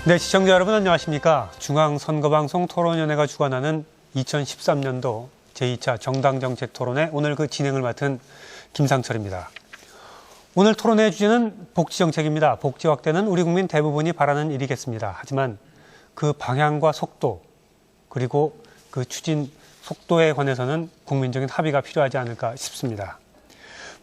네, 시청자 여러분 안녕하십니까. 중앙선거방송 토론위원회가 주관하는 2013년도 제2차 정당정책토론회 오늘 그 진행을 맡은 김상철입니다. 오늘 토론회 주제는 복지정책입니다. 복지 확대는 우리 국민 대부분이 바라는 일이겠습니다. 하지만 그 방향과 속도 그리고 그 추진 속도에 관해서는 국민적인 합의가 필요하지 않을까 싶습니다.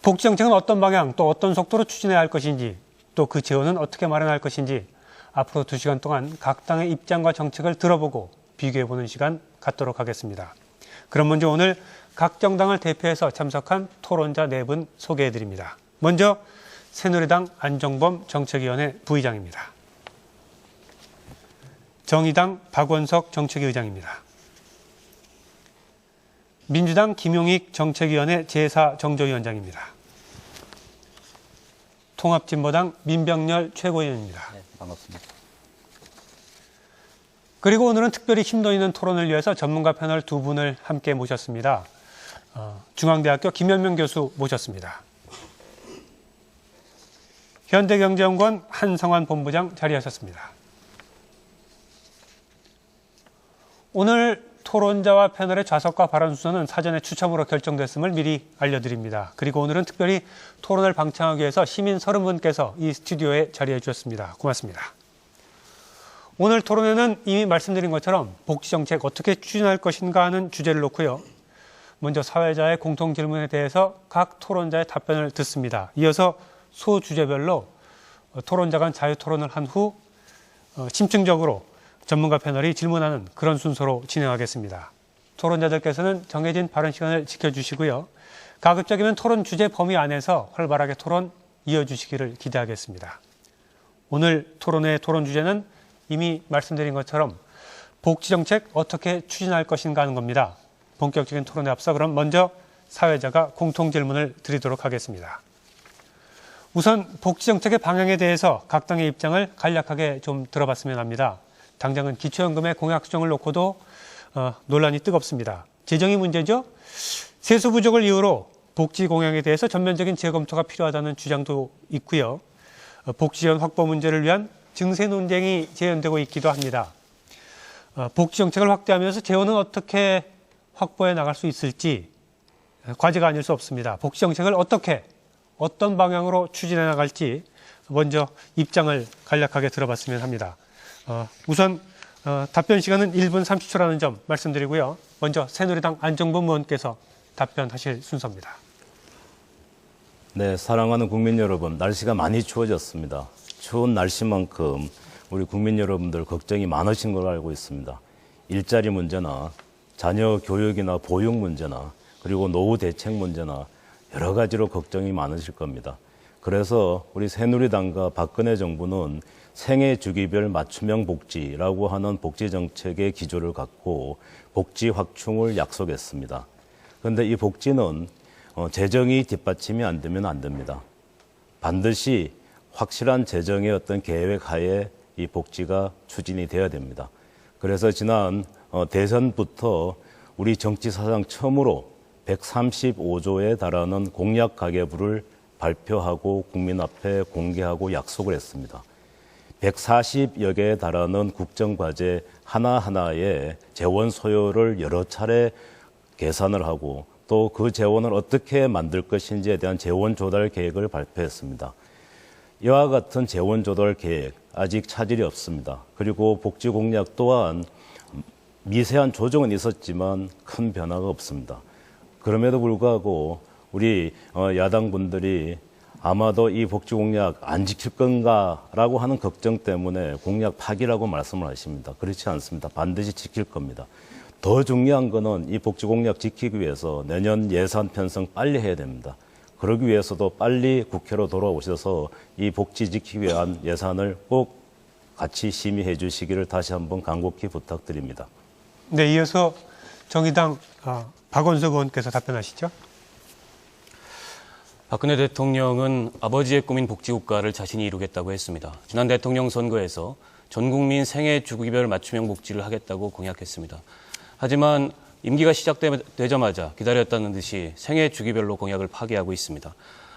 복지정책은 어떤 방향 또 어떤 속도로 추진해야 할 것인지 또 그 재원은 어떻게 마련할 것인지 앞으로 2시간 동안 각 당의 입장과 정책을 들어보고 비교해보는 시간 갖도록 하겠습니다. 그럼 먼저 오늘 각 정당을 대표해서 참석한 토론자 4분 소개해드립니다. 먼저 새누리당 안종범 정책위원회 부의장입니다. 정의당 박원석 정책위의장입니다. 민주당 김용익 정책위원회 제4정조위원장입니다. 통합진보당 민병렬 최고위원입니다. 네, 반갑습니다. 그리고 오늘은 특별히 심도 있는 토론을 위해서 전문가 패널 2분을 함께 모셨습니다. 중앙대학교 김현명 교수 모셨습니다. 현대경제연구원 한성환 본부장 자리하셨습니다. 오늘 토론자와 패널의 좌석과 발언 순서는 사전에 추첨으로 결정됐음을 미리 알려드립니다. 그리고 오늘은 특별히 토론을 방청하기 위해서 시민 30분께서 이 스튜디오에 자리해 주셨습니다. 고맙습니다. 오늘 토론회는 이미 말씀드린 것처럼 복지정책 어떻게 추진할 것인가 하는 주제를 놓고요. 먼저 사회자의 공통 질문에 대해서 각 토론자의 답변을 듣습니다. 이어서 소주제별로 토론자 간 자유토론을 한 후 심층적으로 전문가 패널이 질문하는 그런 순서로 진행하겠습니다. 토론자들께서는 정해진 발언 시간을 지켜주시고요. 가급적이면 토론 주제 범위 안에서 활발하게 토론 이어주시기를 기대하겠습니다. 오늘 토론회의 토론 주제는 이미 말씀드린 것처럼 복지정책 어떻게 추진할 것인가 하는 겁니다. 본격적인 토론에 앞서 그럼 먼저 사회자가 공통 질문을 드리도록 하겠습니다. 우선 복지정책의 방향에 대해서 각 당의 입장을 간략하게 좀 들어봤으면 합니다. 당장은 기초연금의 공약 수정을 놓고도 논란이 뜨겁습니다. 재정이 문제죠. 세수 부족을 이유로 복지 공약에 대해서 전면적인 재검토가 필요하다는 주장도 있고요. 복지 지원 확보 문제를 위한 증세 논쟁이 재현되고 있기도 합니다. 복지 정책을 확대하면서 재원은 어떻게 확보해 나갈 수 있을지 과제가 아닐 수 없습니다. 복지 정책을 어떤 방향으로 추진해 나갈지 먼저 입장을 간략하게 들어봤으면 합니다. 우선 답변 시간은 1분 30초라는 점 말씀드리고요. 먼저 새누리당 안종범 의원께서 답변하실 순서입니다. 네, 사랑하는 국민 여러분, 날씨가 많이 추워졌습니다. 추운 날씨만큼 우리 국민 여러분들 걱정이 많으신 걸로 알고 있습니다. 일자리 문제나 자녀 교육이나 보육 문제나 그리고 노후 대책 문제나 여러 가지로 걱정이 많으실 겁니다. 그래서 우리 새누리당과 박근혜 정부는 생애 주기별 맞춤형 복지라고 하는 복지 정책의 기조를 갖고 복지 확충을 약속했습니다. 그런데 이 복지는 재정이 뒷받침이 안 되면 안 됩니다. 반드시 확실한 재정의 어떤 계획 하에 이 복지가 추진이 되어야 됩니다. 그래서 지난 대선부터 우리 정치사상 처음으로 135조에 달하는 공약 가계부를 발표하고 국민 앞에 공개하고 약속을 했습니다. 140여 개에 달하는 국정과제 하나하나의 재원 소요를 여러 차례 계산을 하고 또 그 재원을 어떻게 만들 것인지에 대한 재원 조달 계획을 발표했습니다. 이와 같은 재원 조달 계획 아직 차질이 없습니다. 그리고 복지 공약 또한 미세한 조정은 있었지만 큰 변화가 없습니다. 그럼에도 불구하고 우리 야당분들이 아마도 이 복지 공약 안 지킬 건가라고 하는 걱정 때문에 공약 파기라고 말씀을 하십니다. 그렇지 않습니다. 반드시 지킬 겁니다. 더 중요한 거는 이 복지 공약 지키기 위해서 내년 예산 편성 빨리 해야 됩니다. 그러기 위해서도 빨리 국회로 돌아오셔서 이 복지 지키기 위한 예산을 꼭 같이 심의해 주시기를 다시 한번 간곡히 부탁드립니다. 네, 이어서 정의당 박원석 의원께서 답변하시죠. 박근혜 대통령은 아버지의 꿈인 복지국가를 자신이 이루겠다고 했습니다. 지난 대통령 선거에서 전 국민 생애 주기별 맞춤형 복지를 하겠다고 공약했습니다. 하지만 임기가 시작되자마자 기다렸다는 듯이 생애 주기별로 공약을 파기하고 있습니다.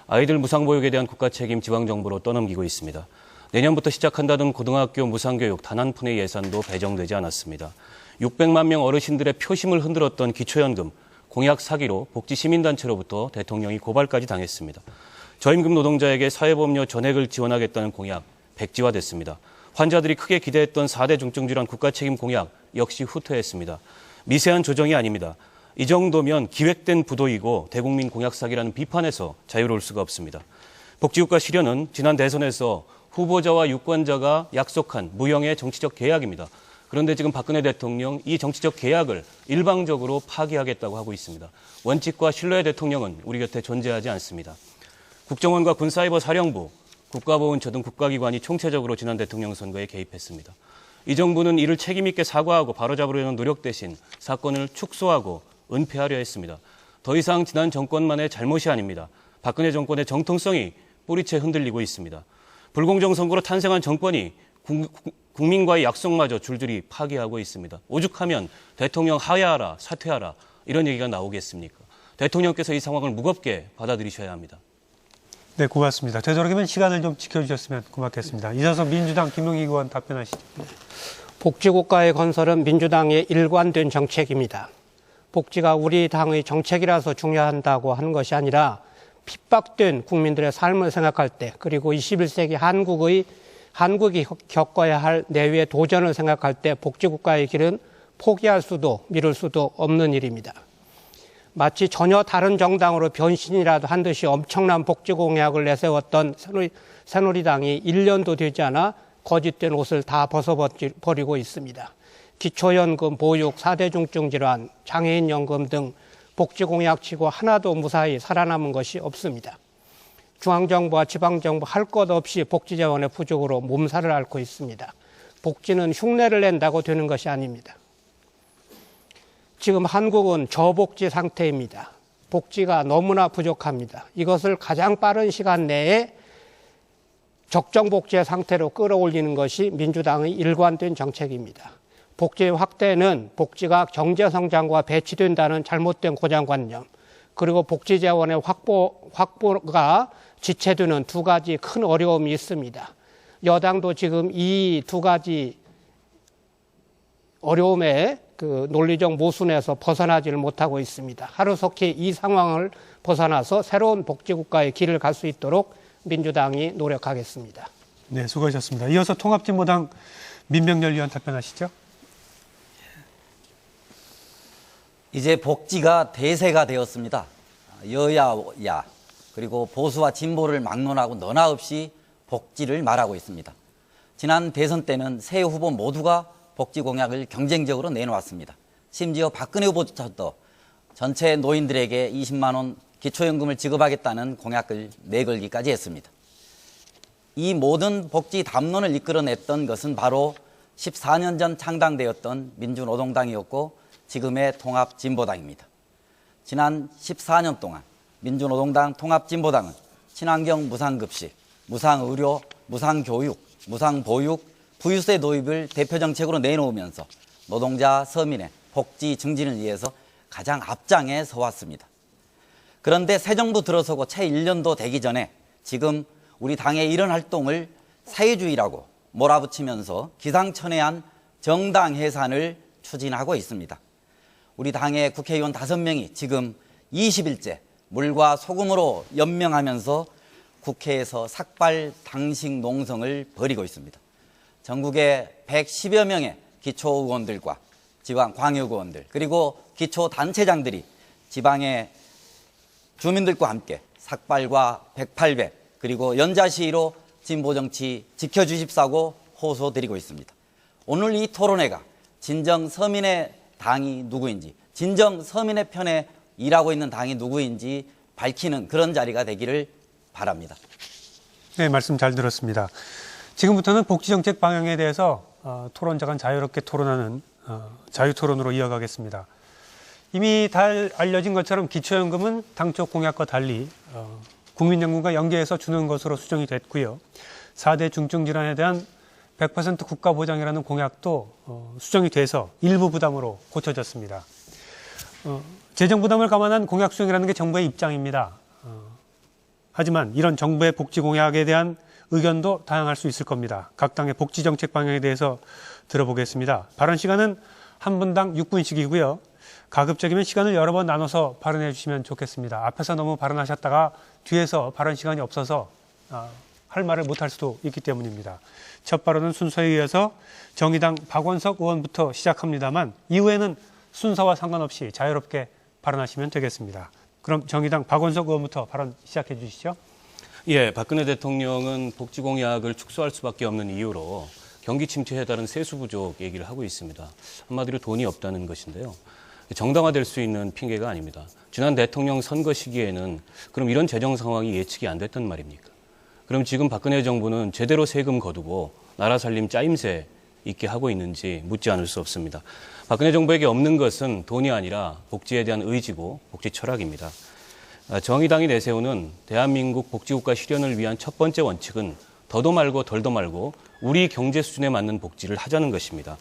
아이들 무상보육에 대한 국가 책임 지방정부로 떠넘기고 있습니다. 내년부터 시작한다던 고등학교 무상교육 단 한 푼의 예산도 배정되지 않았습니다. 600만 명 어르신들의 표심을 흔들었던 기초연금, 공약 사기로 복지시민단체로부터 대통령이 고발까지 당했습니다. 저임금 노동자에게 사회보험료 전액을 지원하겠다는 공약 백지화됐습니다. 환자들이 크게 기대했던 4대 중증질환 국가책임 공약 역시 후퇴했습니다. 미세한 조정이 아닙니다. 이 정도면 기획된 부도이고 대국민 공약 사기라는 비판에서 자유로울 수가 없습니다. 복지국가 실현은 지난 대선에서 후보자와 유권자가 약속한 무형의 정치적 계약입니다. 그런데 지금 박근혜 대통령 이 정치적 계약을 일방적으로 파기하겠다고 하고 있습니다. 원칙과 신뢰의 대통령은 우리 곁에 존재하지 않습니다. 국정원과 군사이버사령부, 국가보훈처 등 국가기관이 총체적으로 지난 대통령 선거에 개입했습니다. 이 정부는 이를 책임있게 사과하고 바로잡으려는 노력 대신 사건을 축소하고 은폐하려 했습니다. 더 이상 지난 정권만의 잘못이 아닙니다. 박근혜 정권의 정통성이 뿌리채 흔들리고 있습니다. 불공정 선거로 탄생한 정권이 국민과의 약속마저 줄줄이 파기하고 있습니다. 오죽하면 대통령 하야하라, 사퇴하라 이런 얘기가 나오겠습니까? 대통령께서 이 상황을 무겁게 받아들이셔야 합니다. 네, 고맙습니다. 되도록이면 시간을 좀 지켜주셨으면 고맙겠습니다. 이사석 민주당 김용희 의원 답변하시죠. 복지국가의 건설은 민주당의 일관된 정책입니다. 복지가 우리 당의 정책이라서 중요한다고 하는 것이 아니라 핍박된 국민들의 삶을 생각할 때, 그리고 21세기 한국이 겪어야 할 내외의 도전을 생각할 때 복지국가의 길은 포기할 수도 미룰 수도 없는 일입니다. 마치 전혀 다른 정당으로 변신이라도 한 듯이 엄청난 복지 공약을 내세웠던 새누리당이 1년도 되지 않아 거짓된 옷을 다 벗어버리고 있습니다. 기초연금, 보육, 4대 중증질환, 장애인연금 등 복지 공약치고 하나도 무사히 살아남은 것이 없습니다. 중앙정부와 지방정부 할 것 없이 복지 자원의 부족으로 몸살을 앓고 있습니다. 복지는 흉내를 낸다고 되는 것이 아닙니다. 지금 한국은 저복지 상태입니다. 복지가 너무나 부족합니다. 이것을 가장 빠른 시간 내에 적정복지의 상태로 끌어올리는 것이 민주당의 일관된 정책입니다. 복지 확대는 복지가 경제성장과 배치된다는 잘못된 고정관념, 그리고 복지 자원의 확보가 지체되는 두 가지 큰 어려움이 있습니다. 여당도 지금 이 두 가지 어려움에 그 논리적 모순에서 벗어나지를 못하고 있습니다. 하루속히 이 상황을 벗어나서 새로운 복지국가의 길을 갈 수 있도록 민주당이 노력하겠습니다. 네, 수고하셨습니다. 이어서 통합진보당 민병렬 의원 답변하시죠. 이제 복지가 대세가 되었습니다. 여야야 그리고 보수와 진보를 막론하고 너나 없이 복지를 말하고 있습니다. 지난 대선 때는 세 후보 모두가 복지 공약을 경쟁적으로 내놓았습니다. 심지어 박근혜 후보조차도 전체 노인들에게 20만 원 기초연금을 지급하겠다는 공약을 내걸기까지 했습니다. 이 모든 복지 담론을 이끌어냈던 것은 바로 14년 전 창당되었던 민주노동당이었고 지금의 통합진보당입니다. 지난 14년 동안 민주노동당 통합진보당은 친환경 무상급식, 무상의료, 무상교육, 무상보육, 부유세 도입을 대표 정책으로 내놓으면서 노동자, 서민의 복지 증진을 위해서 가장 앞장에 서왔습니다. 그런데 새 정부 들어서고 채 1년도 되기 전에 지금 우리 당의 이런 활동을 사회주의라고 몰아붙이면서 기상천외한 정당 해산을 추진하고 있습니다. 우리 당의 국회의원 5명이 지금 20일째 물과 소금으로 연명하면서 국회에서 삭발 당식 농성을 벌이고 있습니다. 전국의 110여 명의 기초의원들과 지방 광역의원들 그리고 기초단체장들이 지방의 주민들과 함께 삭발과 108배 그리고 연좌시위로 진보정치 지켜주십사고 호소드리고 있습니다. 오늘 이 토론회가 진정 서민의 당이 누구인지, 진정 서민의 편에 일하고 있는 당이 누구인지 밝히는 그런 자리가 되기를 바랍니다. 네, 말씀 잘 들었습니다. 지금부터는 복지정책 방향에 대해서 토론자간 자유롭게 토론하는 자유토론으로 이어가겠습니다. 이미 잘 알려진 것처럼 기초연금은 당초 공약과 달리 국민연금과 연계해서 주는 것으로 수정이 됐고요. 4대 중증질환에 대한 100% 국가보장이라는 공약도 수정이 돼서 일부 부담으로 고쳐졌습니다. 재정 부담을 감안한 공약 수정이라는 게 정부의 입장입니다. 하지만 이런 정부의 복지 공약에 대한 의견도 다양할 수 있을 겁니다. 각 당의 복지 정책 방향에 대해서 들어보겠습니다. 발언 시간은 한 분당 6분씩이고요. 가급적이면 시간을 여러 번 나눠서 발언해 주시면 좋겠습니다. 앞에서 너무 발언하셨다가 뒤에서 발언 시간이 없어서 할 말을 못할 수도 있기 때문입니다. 첫 발언은 순서에 의해서 정의당 박원석 의원부터 시작합니다만 이후에는 순서와 상관없이 자유롭게 발언하시면 되겠습니다. 그럼 정의당 박원석 의원부터 발언 시작해 주시죠. 예, 박근혜 대통령은 복지 공약을 축소할 수밖에 없는 이유로 경기 침체에 따른 세수 부족 얘기를 하고 있습니다. 한마디로 돈이 없다는 것인데요. 정당화될 수 있는 핑계가 아닙니다. 지난 대통령 선거 시기에는 그럼 이런 재정 상황이 예측이 안 됐단 말입니까? 그럼 지금 박근혜 정부는 제대로 세금 거두고 나라 살림 짜임새 있게 하고 있는지 묻지 않을 수 없습니다. 박근혜 정부에게 없는 것은 돈이 아니라 복지에 대한 의지고 복지 철학입니다. 정의당이 내세우는 대한민국 복지국가 실현을 위한 첫 번째 원칙은 더도 말고 덜도 말고 우리 경제 수준에 맞는 복지를 하자는 것입니다.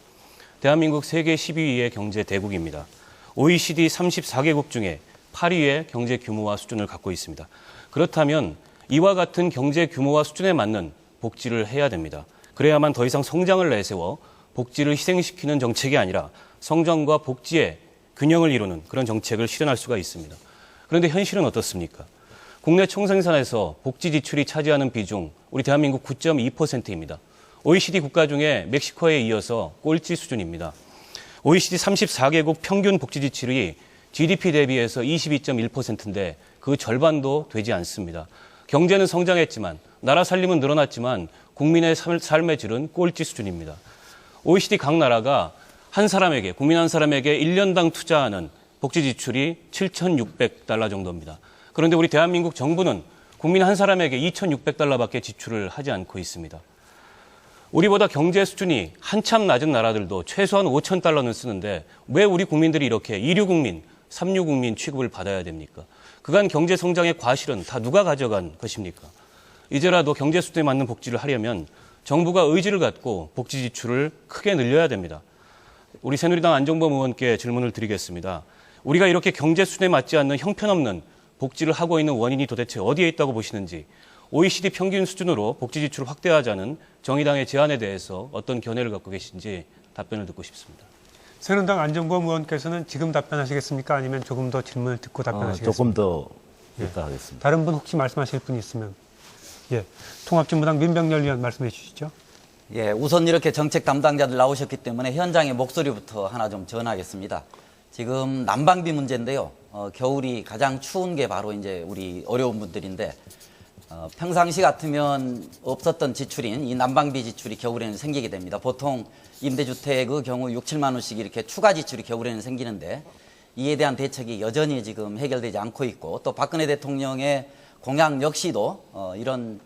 대한민국 세계 12위의 경제 대국입니다. OECD 34개국 중에 8위의 경제 규모와 수준을 갖고 있습니다. 그렇다면 이와 같은 경제 규모와 수준에 맞는 복지를 해야 됩니다. 그래야만 더 이상 성장을 내세워 복지를 희생시키는 정책이 아니라 성장과 복지의 균형을 이루는 그런 정책을 실현할 수가 있습니다. 그런데 현실은 어떻습니까? 국내 총생산에서 복지 지출이 차지하는 비중, 우리 대한민국 9.2%입니다. OECD 국가 중에 멕시코에 이어서 꼴찌 수준입니다. OECD 34개국 평균 복지 지출이 GDP 대비해서 22.1%인데 그 절반도 되지 않습니다. 경제는 성장했지만 나라 살림은 늘어났지만 국민의 삶의 질은 꼴찌 수준입니다. OECD 각 나라가 한 사람에게, 국민 한 사람에게 1년당 투자하는 복지 지출이 7,600달러 정도입니다. 그런데 우리 대한민국 정부는 국민 한 사람에게 2,600달러밖에 지출을 하지 않고 있습니다. 우리보다 경제 수준이 한참 낮은 나라들도 최소한 5,000달러는 쓰는데 왜 우리 국민들이 이렇게 이류국민, 삼류국민 취급을 받아야 됩니까? 그간 경제 성장의 과실은 다 누가 가져간 것입니까? 이제라도 경제 수준에 맞는 복지를 하려면 정부가 의지를 갖고 복지 지출을 크게 늘려야 됩니다. 우리 새누리당 안종범 의원께 질문을 드리겠습니다. 우리가 이렇게 경제 수준에 맞지 않는 형편없는 복지를 하고 있는 원인이 도대체 어디에 있다고 보시는지, OECD 평균 수준으로 복지 지출을 확대하자는 정의당의 제안에 대해서 어떤 견해를 갖고 계신지 답변을 듣고 싶습니다. 새누리당 안종범 의원께서는 지금 답변하시겠습니까? 아니면 조금 더 질문을 듣고 답변하시겠습니까? 조금 더 이따 하겠습니다. 다른 분 혹시 말씀하실 분이 있으면 통합진보당 민병렬 의원 말씀해 주시죠. 예, 우선 이렇게 정책 담당자들 나오셨기 때문에 현장의 목소리부터 하나 좀 전하겠습니다. 지금 난방비 문제인데요. 겨울이 가장 추운 게 바로 이제 우리 어려운 분들인데 평상시 같으면 없었던 지출인 이 난방비 지출이 겨울에는 생기게 됩니다. 보통 임대주택의 경우 6, 7만 원씩 이렇게 추가 지출이 겨울에는 생기는데 이에 대한 대책이 여전히 지금 해결되지 않고 있고 또 박근혜 대통령의 공약 역시도 이런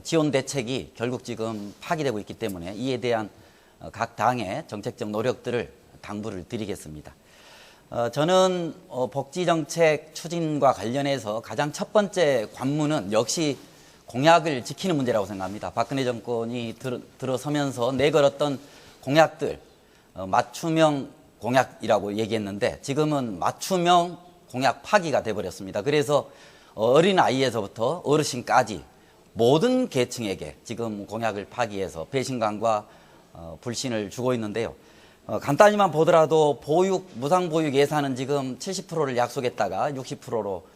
지원 대책이 결국 지금 파기되고 있기 때문에 이에 대한 각 당의 정책적 노력들을 당부를 드리겠습니다. 저는 복지정책 추진과 관련해서 가장 첫 번째 관문은 역시 공약을 지키는 문제라고 생각합니다. 박근혜 정권이 들어서면서 내걸었던 공약들, 맞춤형 공약이라고 얘기했는데 지금은 맞춤형 공약 파기가 돼버렸습니다. 그래서 어린아이에서부터 어르신까지 모든 계층에게 지금 공약을 파기해서 배신감과 불신을 주고 있는데요. 간단히만 보더라도 무상보육 예산은 지금 70%를 약속했다가 60%로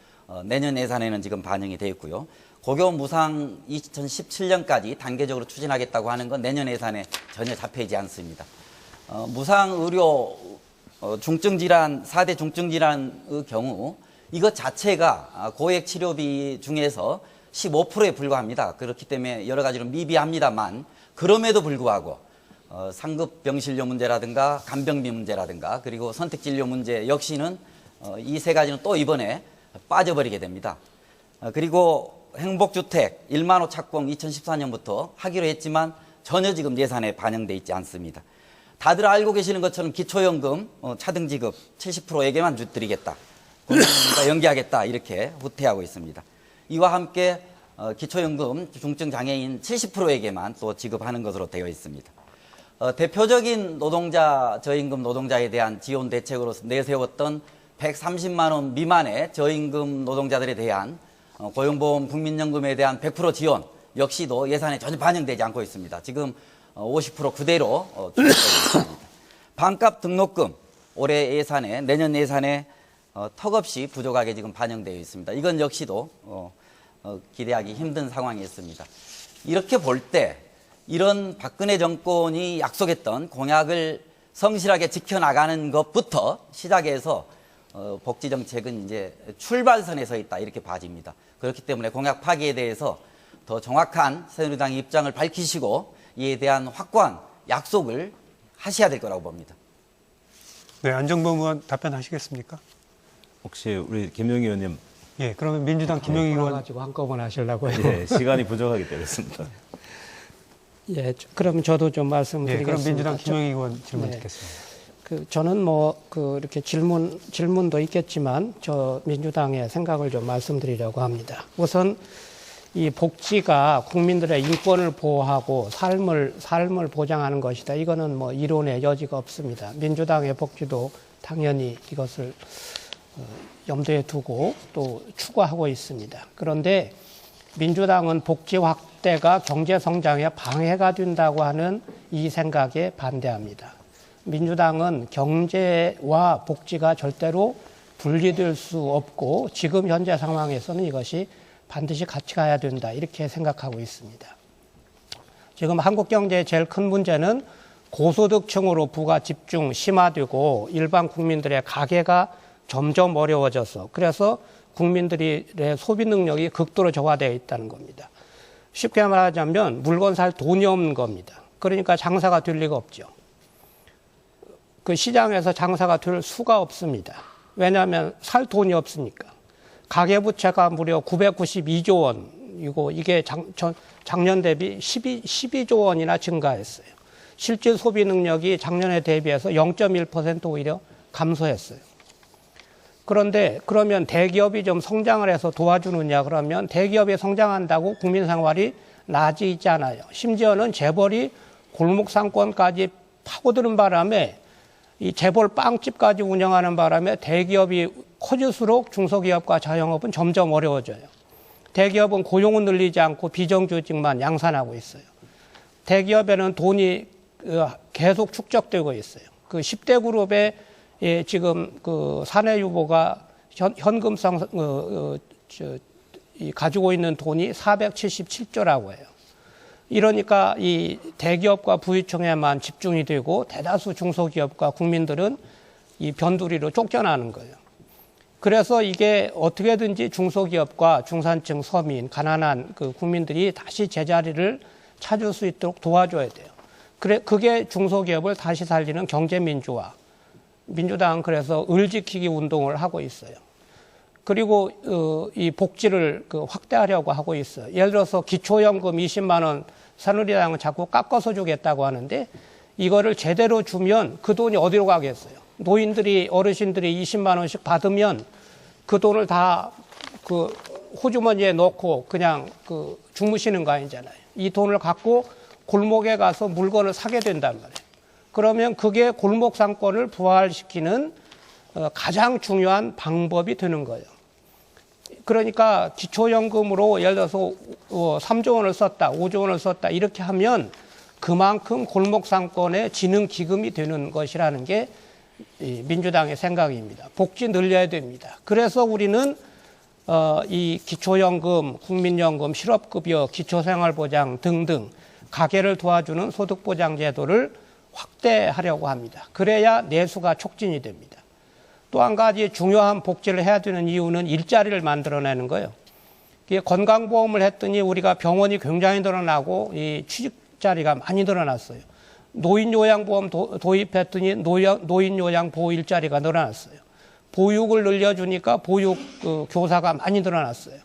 내년 예산에는 지금 반영이 되어 있고요. 고교 무상 2017년까지 단계적으로 추진하겠다고 하는 건 내년 예산에 전혀 잡혀있지 않습니다. 무상 의료 중증질환, 4대 중증질환의 경우 이것 자체가 고액 치료비 중에서 15%에 불과합니다. 그렇기 때문에 여러 가지로 미비합니다만 그럼에도 불구하고 상급 병실료 문제라든가 간병비 문제라든가 그리고 선택진료 문제 역시는 이 세 가지는 또 이번에 빠져버리게 됩니다. 그리고 행복주택 1만 호 착공 2014년부터 하기로 했지만 전혀 지금 예산에 반영돼 있지 않습니다. 다들 알고 계시는 것처럼 기초연금 차등지급 70%에게만 드리겠다. 국민연금과 연계하겠다 이렇게 후퇴하고 있습니다. 이와 함께 기초연금 중증장애인 70%에게만 또 지급하는 것으로 되어 있습니다. 대표적인 저임금 노동자에 대한 지원 대책으로서 내세웠던 130만 원 미만의 저임금 노동자들에 대한 고용보험 국민연금에 대한 100% 지원 역시도 예산에 전혀 반영되지 않고 있습니다. 지금 50% 그대로 추진되고 있습니다. 반값 등록금 올해 예산에 내년 예산에 턱없이 부족하게 지금 반영되어 있습니다. 이건 역시도 기대하기 힘든 상황이었습니다. 이렇게 볼 때 이런 박근혜 정권이 약속했던 공약을 성실하게 지켜나가는 것부터 시작해서 복지 정책은 이제 출발선에 서 있다 이렇게 봐집니다. 그렇기 때문에 공약 파기에 대해서 더 정확한 새누리당의 입장을 밝히시고 이에 대한 확고한 약속을 하셔야 될 거라고 봅니다. 네, 안정범 의원 답변하시겠습니까? 혹시 우리 김용희 의원님, 예, 그러면 민주당 김용희 의원. 가지고 한꺼번에 하시려고요. 예, 시간이 부족하기 때문입니다. 예, 그럼 저도 좀 예, 말씀드리겠습니다. 그럼 민주당 김용희 의원 질문 네. 듣겠습니다. 저는 이렇게 질문도 있겠지만 저 민주당의 생각을 좀 말씀드리려고 합니다. 우선 이 복지가 국민들의 인권을 보호하고 삶을 보장하는 것이다. 이거는 이론의 여지가 없습니다. 민주당의 복지도 당연히 이것을 염두에 두고 또 추구하고 있습니다. 그런데 민주당은 복지 확대가 경제 성장에 방해가 된다고 하는 이 생각에 반대합니다. 민주당은 경제와 복지가 절대로 분리될 수 없고 지금 현재 상황에서는 이것이 반드시 같이 가야 된다 이렇게 생각하고 있습니다. 지금 한국 경제의 제일 큰 문제는 고소득층으로 부가 집중 심화되고 일반 국민들의 가계가 점점 어려워져서 그래서 국민들의 소비 능력이 극도로 저하되어 있다는 겁니다. 쉽게 말하자면 물건 살 돈이 없는 겁니다. 그러니까 장사가 될 리가 없죠. 그 시장에서 장사가 될 수가 없습니다. 왜냐하면 살 돈이 없으니까. 가계부채가 무려 992조 원이고 이게 작년 대비 12조 원이나 증가했어요. 실질 소비 능력이 작년에 대비해서 0.1% 오히려 감소했어요. 그런데 그러면 대기업이 좀 성장을 해서 도와주느냐 그러면 대기업이 성장한다고 국민 생활이 나아지지 않아요. 심지어는 재벌이 골목 상권까지 파고드는 바람에 이 재벌 빵집까지 운영하는 바람에 대기업이 커질수록 중소기업과 자영업은 점점 어려워져요. 대기업은 고용은 늘리지 않고 비정규직만 양산하고 있어요. 대기업에는 돈이 계속 축적되고 있어요. 그 10대 그룹에 지금 그 사내 유보가 현금성 가지고 있는 돈이 477조라고 해요. 이러니까 이 대기업과 부유층에만 집중이 되고 대다수 중소기업과 국민들은 이 변두리로 쫓겨나는 거예요. 그래서 이게 어떻게든지 중소기업과 중산층, 서민, 가난한 그 국민들이 다시 제자리를 찾을 수 있도록 도와줘야 돼요. 그게 중소기업을 다시 살리는 경제민주화. 민주당은 그래서 을 지키기 운동을 하고 있어요. 그리고 이 복지를 확대하려고 하고 있어요. 예를 들어서 기초연금 20만 원 새누리당은 자꾸 깎아서 주겠다고 하는데 이거를 제대로 주면 그 돈이 어디로 가겠어요? 노인들이 어르신들이 20만 원씩 받으면 그 돈을 다 그 호주머니에 넣고 그냥 주무시는 거 아니잖아요. 이 돈을 갖고 골목에 가서 물건을 사게 된단 말이에요. 그러면 그게 골목 상권을 부활시키는 가장 중요한 방법이 되는 거예요. 그러니까 기초연금으로 예를 들어서 3조 원을 썼다, 5조 원을 썼다 이렇게 하면 그만큼 골목 상권의 진흥기금이 되는 것이라는 게 민주당의 생각입니다. 복지 늘려야 됩니다. 그래서 우리는 이 기초연금, 국민연금, 실업급여, 기초생활보장 등등 가계를 도와주는 소득보장제도를 확대하려고 합니다. 그래야 내수가 촉진이 됩니다. 또 한 가지 중요한 복지를 해야 되는 이유는 일자리를 만들어내는 거예요. 건강보험을 했더니 우리가 병원이 굉장히 늘어나고 이 취직자리가 많이 늘어났어요. 노인요양보험 도입했더니 노인요양보호 일자리가 늘어났어요. 보육을 늘려주니까 보육 교사가 많이 늘어났어요.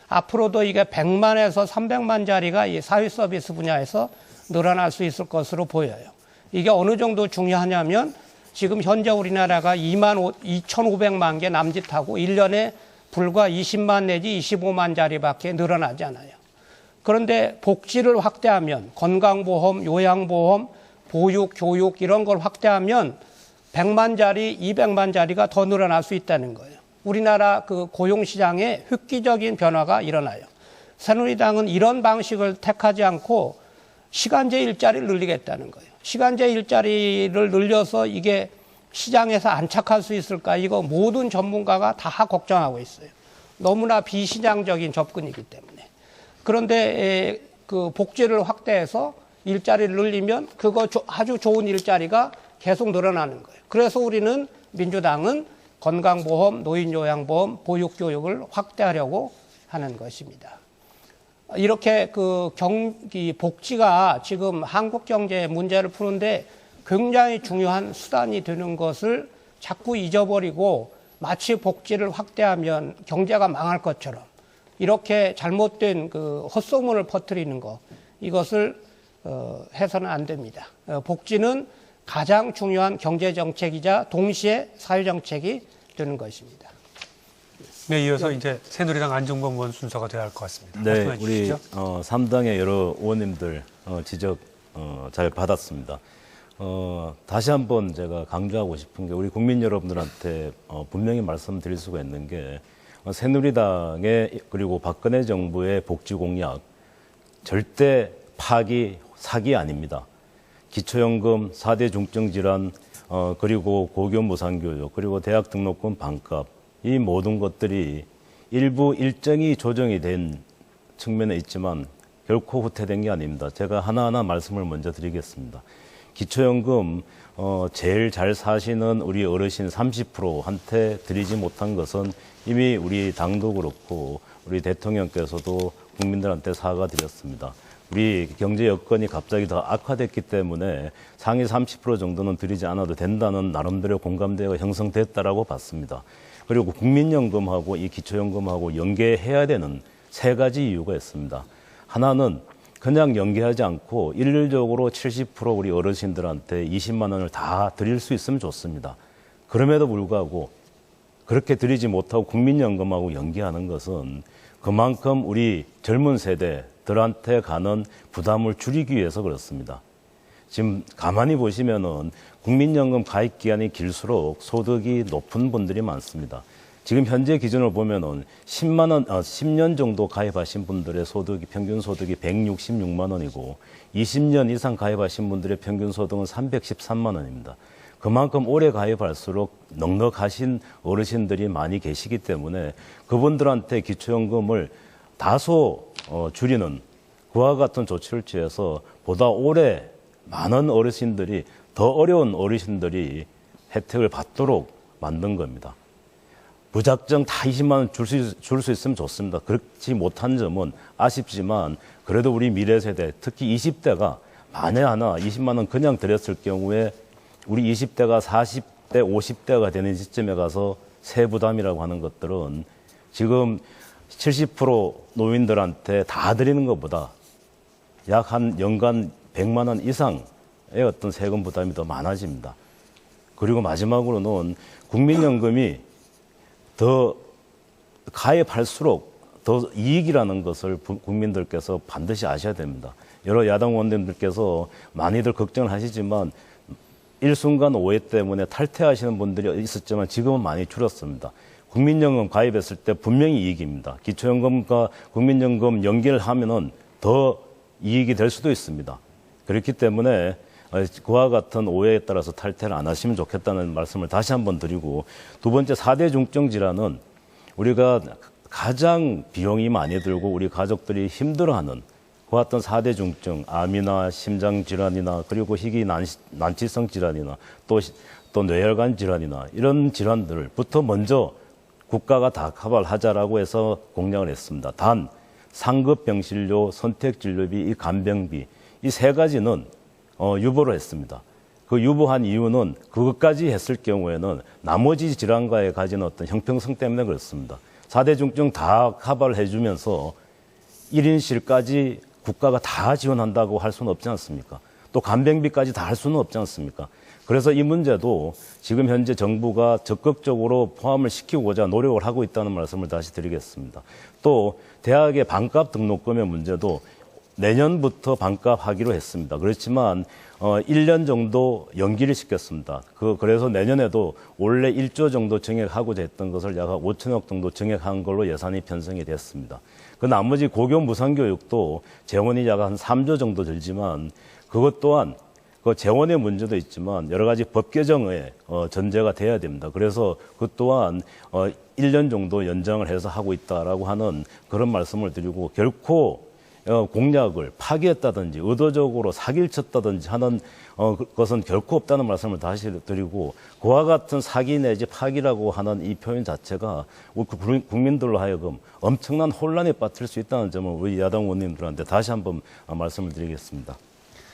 앞으로도 이게 100만에서 300만 자리가 이 사회서비스 분야에서 늘어날 수 있을 것으로 보여요. 이게 어느 정도 중요하냐면 지금 현재 우리나라가 2,500만 개 남짓하고 1년에 불과 20만 내지 25만 자리밖에 늘어나지 않아요. 그런데 복지를 확대하면 건강보험, 요양보험, 보육, 교육 이런 걸 확대하면 100만 자리, 200만 자리가 더 늘어날 수 있다는 거예요. 우리나라 그 고용시장에 획기적인 변화가 일어나요. 새누리당은 이런 방식을 택하지 않고 시간제 일자리를 늘리겠다는 거예요. 시간제 일자리를 늘려서 이게 시장에서 안착할 수 있을까? 이거 모든 전문가가 다 걱정하고 있어요. 너무나 비시장적인 접근이기 때문에. 그런데 그 복지를 확대해서 일자리를 늘리면 그거 아주 좋은 일자리가 계속 늘어나는 거예요. 그래서 우리는 민주당은 건강보험, 노인요양보험, 보육교육을 확대하려고 하는 것입니다. 이렇게 이 복지가 지금 한국 경제의 문제를 푸는데 굉장히 중요한 수단이 되는 것을 자꾸 잊어버리고 마치 복지를 확대하면 경제가 망할 것처럼 이렇게 잘못된 헛소문을 퍼뜨리는 것, 이것을 해서는 안 됩니다. 복지는 가장 중요한 경제정책이자 동시에 사회정책이 되는 것입니다. 네, 이어서 이제 새누리당 안종범 의원 순서가 돼야 할 것 같습니다. 네, 말씀해 우리 주시죠. 3당의 여러 의원님들 지적 잘 받았습니다. 다시 한번 제가 강조하고 싶은 게 우리 국민 여러분들한테 분명히 말씀드릴 수가 있는 게 새누리당의 그리고 박근혜 정부의 복지 공약 절대 파기, 사기 아닙니다. 기초연금, 4대 중증질환, 그리고 고교 무상교육, 그리고 대학 등록금 반값, 이 모든 것들이 일부 일정이 조정이 된 측면에 있지만 결코 후퇴된 게 아닙니다. 제가 하나하나 말씀을 먼저 드리겠습니다. 기초연금 제일 잘 사시는 우리 어르신 30%한테 드리지 못한 것은 이미 우리 당도 그렇고 우리 대통령께서도 국민들한테 사과드렸습니다. 우리 경제 여건이 갑자기 더 악화됐기 때문에 상위 30% 정도는 드리지 않아도 된다는 나름대로 공감대가 형성됐다라고 봤습니다. 그리고 국민연금하고 이 기초연금하고 연계해야 되는 세 가지 이유가 있습니다. 하나는 그냥 연계하지 않고 일률적으로 70% 우리 어르신들한테 20만 원을 다 드릴 수 있으면 좋습니다. 그럼에도 불구하고 그렇게 드리지 못하고 국민연금하고 연계하는 것은 그만큼 우리 젊은 세대들한테 가는 부담을 줄이기 위해서 그렇습니다. 지금 가만히 보시면은 국민연금 가입 기간이 길수록 소득이 높은 분들이 많습니다. 지금 현재 기준으로 보면은 10년 정도 가입하신 분들의 소득이, 평균 소득이 166만 원이고 20년 이상 가입하신 분들의 평균 소득은 313만 원입니다. 그만큼 오래 가입할수록 넉넉하신 어르신들이 많이 계시기 때문에 그분들한테 기초연금을 다소 줄이는 그와 같은 조치를 취해서 보다 오래 많은 어르신들이, 더 어려운 어르신들이 혜택을 받도록 만든 겁니다. 무작정 다 20만 원 줄 수 있으면 좋습니다. 그렇지 못한 점은 아쉽지만 그래도 우리 미래 세대, 특히 20대가 만에 하나 20만 원 그냥 드렸을 경우에 우리 20대가 40대, 50대가 되는 시점에 가서 세부담이라고 하는 것들은 지금 70% 노인들한테 다 드리는 것보다 약 한 연간 100만 원 이상의 어떤 세금 부담이 더 많아집니다. 그리고 마지막으로는 국민연금이 더 가입할수록 더 이익이라는 것을 국민들께서 반드시 아셔야 됩니다. 여러 야당 의원님들께서 많이들 걱정을 하시지만 일순간 오해 때문에 탈퇴하시는 분들이 있었지만 지금은 많이 줄었습니다. 국민연금 가입했을 때 분명히 이익입니다. 기초연금과 국민연금 연계를 하면은 더 이익이 될 수도 있습니다. 그렇기 때문에 그와 같은 오해에 따라서 탈퇴를 안 하시면 좋겠다는 말씀을 다시 한번 드리고, 두 번째 4대 중증 질환은 우리가 가장 비용이 많이 들고 우리 가족들이 힘들어하는 그와 같은 4대 중증, 암이나 심장질환이나 그리고 희귀 난치성 질환이나 또 뇌혈관 질환이나 이런 질환들부터 먼저 국가가 다 커버를 하자라고 해서 공약을 했습니다. 단 상급 병실료, 선택 진료비, 이 간병비 이 세 가지는 유보를 했습니다. 그 유보한 이유는 그것까지 했을 경우에는 나머지 질환과에 가지는 어떤 형평성 때문에 그렇습니다. 4대 중증 다 커버를 해주면서 1인실까지 국가가 다 지원한다고 할 수는 없지 않습니까? 또 간병비까지 다 할 수는 없지 않습니까? 그래서 이 문제도 지금 현재 정부가 적극적으로 포함을 시키고자 노력을 하고 있다는 말씀을 다시 드리겠습니다. 또 대학의 반값 등록금의 문제도 내년부터 반값 하기로 했습니다. 그렇지만 1년 정도 연기를 시켰습니다. 그래서 내년에도 원래 1조 정도 증액하고자 했던 것을 약 5천억 정도 증액한 걸로 예산이 편성이 됐습니다. 그 나머지 고교 무상교육도 재원이 약 한 3조 정도 들지만 그것 또한 그 재원의 문제도 있지만 여러 가지 법 개정에 전제가 돼야 됩니다. 그래서 그 또한 1년 정도 연장을 해서 하고 있다라고 하는 그런 말씀을 드리고 결코 공약을 파기했다든지 의도적으로 사기를 쳤다든지 하는 것은 결코 없다는 말씀을 다시 드리고 그와 같은 사기 내지 파기라고 하는 이 표현 자체가 우리 국민들로 하여금 엄청난 혼란에 빠뜨릴 수 있다는 점을 우리 야당 의원님들한테 다시 한번 말씀을 드리겠습니다.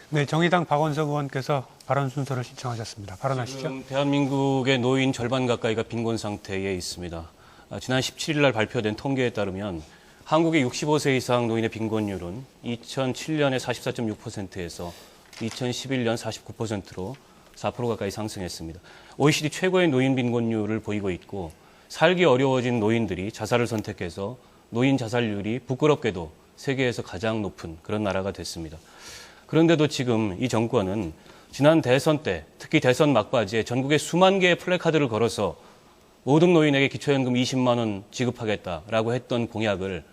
네, 정의당 박원석 의원께서 발언 순서를 신청하셨습니다. 발언하시죠. 지금 대한민국의 노인 절반 가까이가 빈곤 상태에 있습니다. 지난 17일 날 발표된 통계에 따르면 한국의 65세 이상 노인의 빈곤율은 2007년에 44.6%에서 2011년 49%로 4% 가까이 상승했습니다. OECD 최고의 노인 빈곤율을 보이고 있고 살기 어려워진 노인들이 자살을 선택해서 노인 자살률이 부끄럽게도 세계에서 가장 높은 그런 나라가 됐습니다. 그런데도 지금 이 정권은 지난 대선 때 특히 대선 막바지에 전국에 수만 개의 플래카드를 걸어서 모든 노인에게 기초연금 20만 원 지급하겠다라고 했던 공약을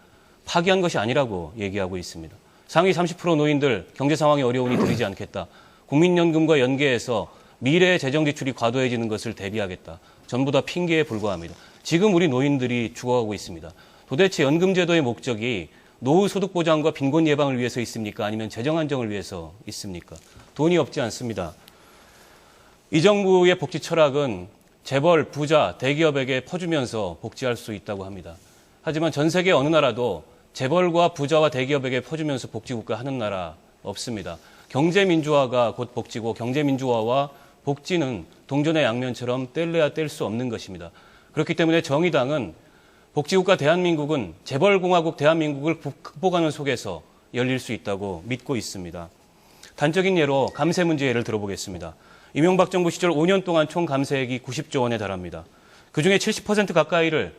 파기한 것이 아니라고 얘기하고 있습니다. 상위 30% 노인들 경제 상황이 어려우니 드리지 않겠다. 국민연금과 연계해서 미래의 재정 지출이 과도해지는 것을 대비하겠다. 전부 다 핑계에 불과합니다. 지금 우리 노인들이 죽어가고 있습니다. 도대체 연금제도의 목적이 노후 소득 보장과 빈곤 예방을 위해서 있습니까? 아니면 재정 안정을 위해서 있습니까? 돈이 없지 않습니다. 이 정부의 복지 철학은 재벌, 부자, 대기업에게 퍼주면서 복지할 수 있다고 합니다. 하지만 전 세계 어느 나라도 재벌과 부자와 대기업에게 퍼주면서 복지국가 하는 나라 없습니다. 경제민주화가 곧 복지고 경제민주화와 복지는 동전의 양면처럼 뗄래야 뗄 수 없는 것입니다. 그렇기 때문에 정의당은 복지국가 대한민국은 재벌공화국 대한민국을 극복하는 속에서 열릴 수 있다고 믿고 있습니다. 단적인 예로 감세 문제 예를 들어보겠습니다. 이명박 정부 시절 5년 동안 총 감세액이 90조 원에 달합니다. 그중에 70% 가까이를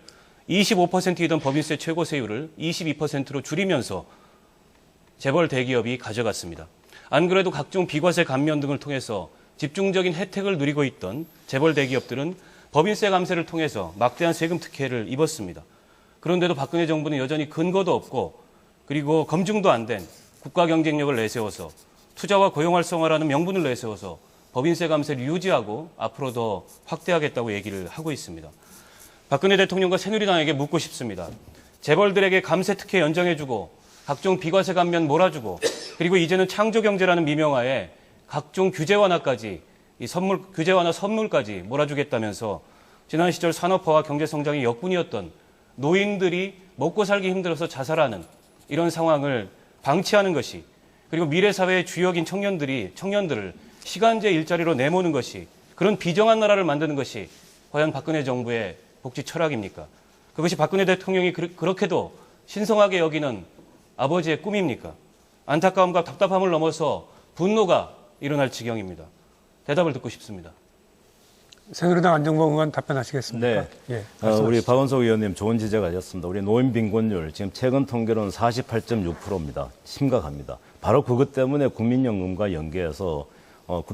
25%이던 법인세 최고세율을 22%로 줄이면서 재벌 대기업이 가져갔습니다. 안 그래도 각종 비과세 감면 등을 통해서 집중적인 혜택을 누리고 있던 재벌 대기업들은 법인세 감세를 통해서 막대한 세금 특혜를 입었습니다. 그런데도 박근혜 정부는 여전히 근거도 없고 그리고 검증도 안 된 국가 경쟁력을 내세워서 투자와 고용 활성화라는 명분을 내세워서 법인세 감세를 유지하고 앞으로 더 확대하겠다고 얘기를 하고 있습니다. 박근혜 대통령과 새누리당에게 묻고 싶습니다. 재벌들에게 감세 특혜 연장해주고 각종 비과세 감면 몰아주고 그리고 이제는 창조경제라는 미명하에 각종 규제 완화까지 규제 완화 선물까지 몰아주겠다면서 지난 시절 산업화와 경제성장이 역분이었던 노인들이 먹고 살기 힘들어서 자살하는 이런 상황을 방치하는 것이 그리고 미래 사회의 주역인 청년들을 시간제 일자리로 내모는 것이 그런 비정한 나라를 만드는 것이 과연 박근혜 정부의 복지 철학입니까? 그것이 박근혜 대통령이 그렇게도 신성하게 여기는 아버지의 꿈입니까? 안타까움과 답답함을 넘어서 분노가 일어날 지경입니다. 대답을 듣고 싶습니다. 새누리당 안정범 의원 답변하시겠습니까? 네. 예, 우리 박원석 의원님 좋은 지적하셨습니다. 우리 노인 빈곤율 지금 최근 통계로는 48.6%입니다. 심각합니다. 바로 그것 때문에 국민연금과 연계해서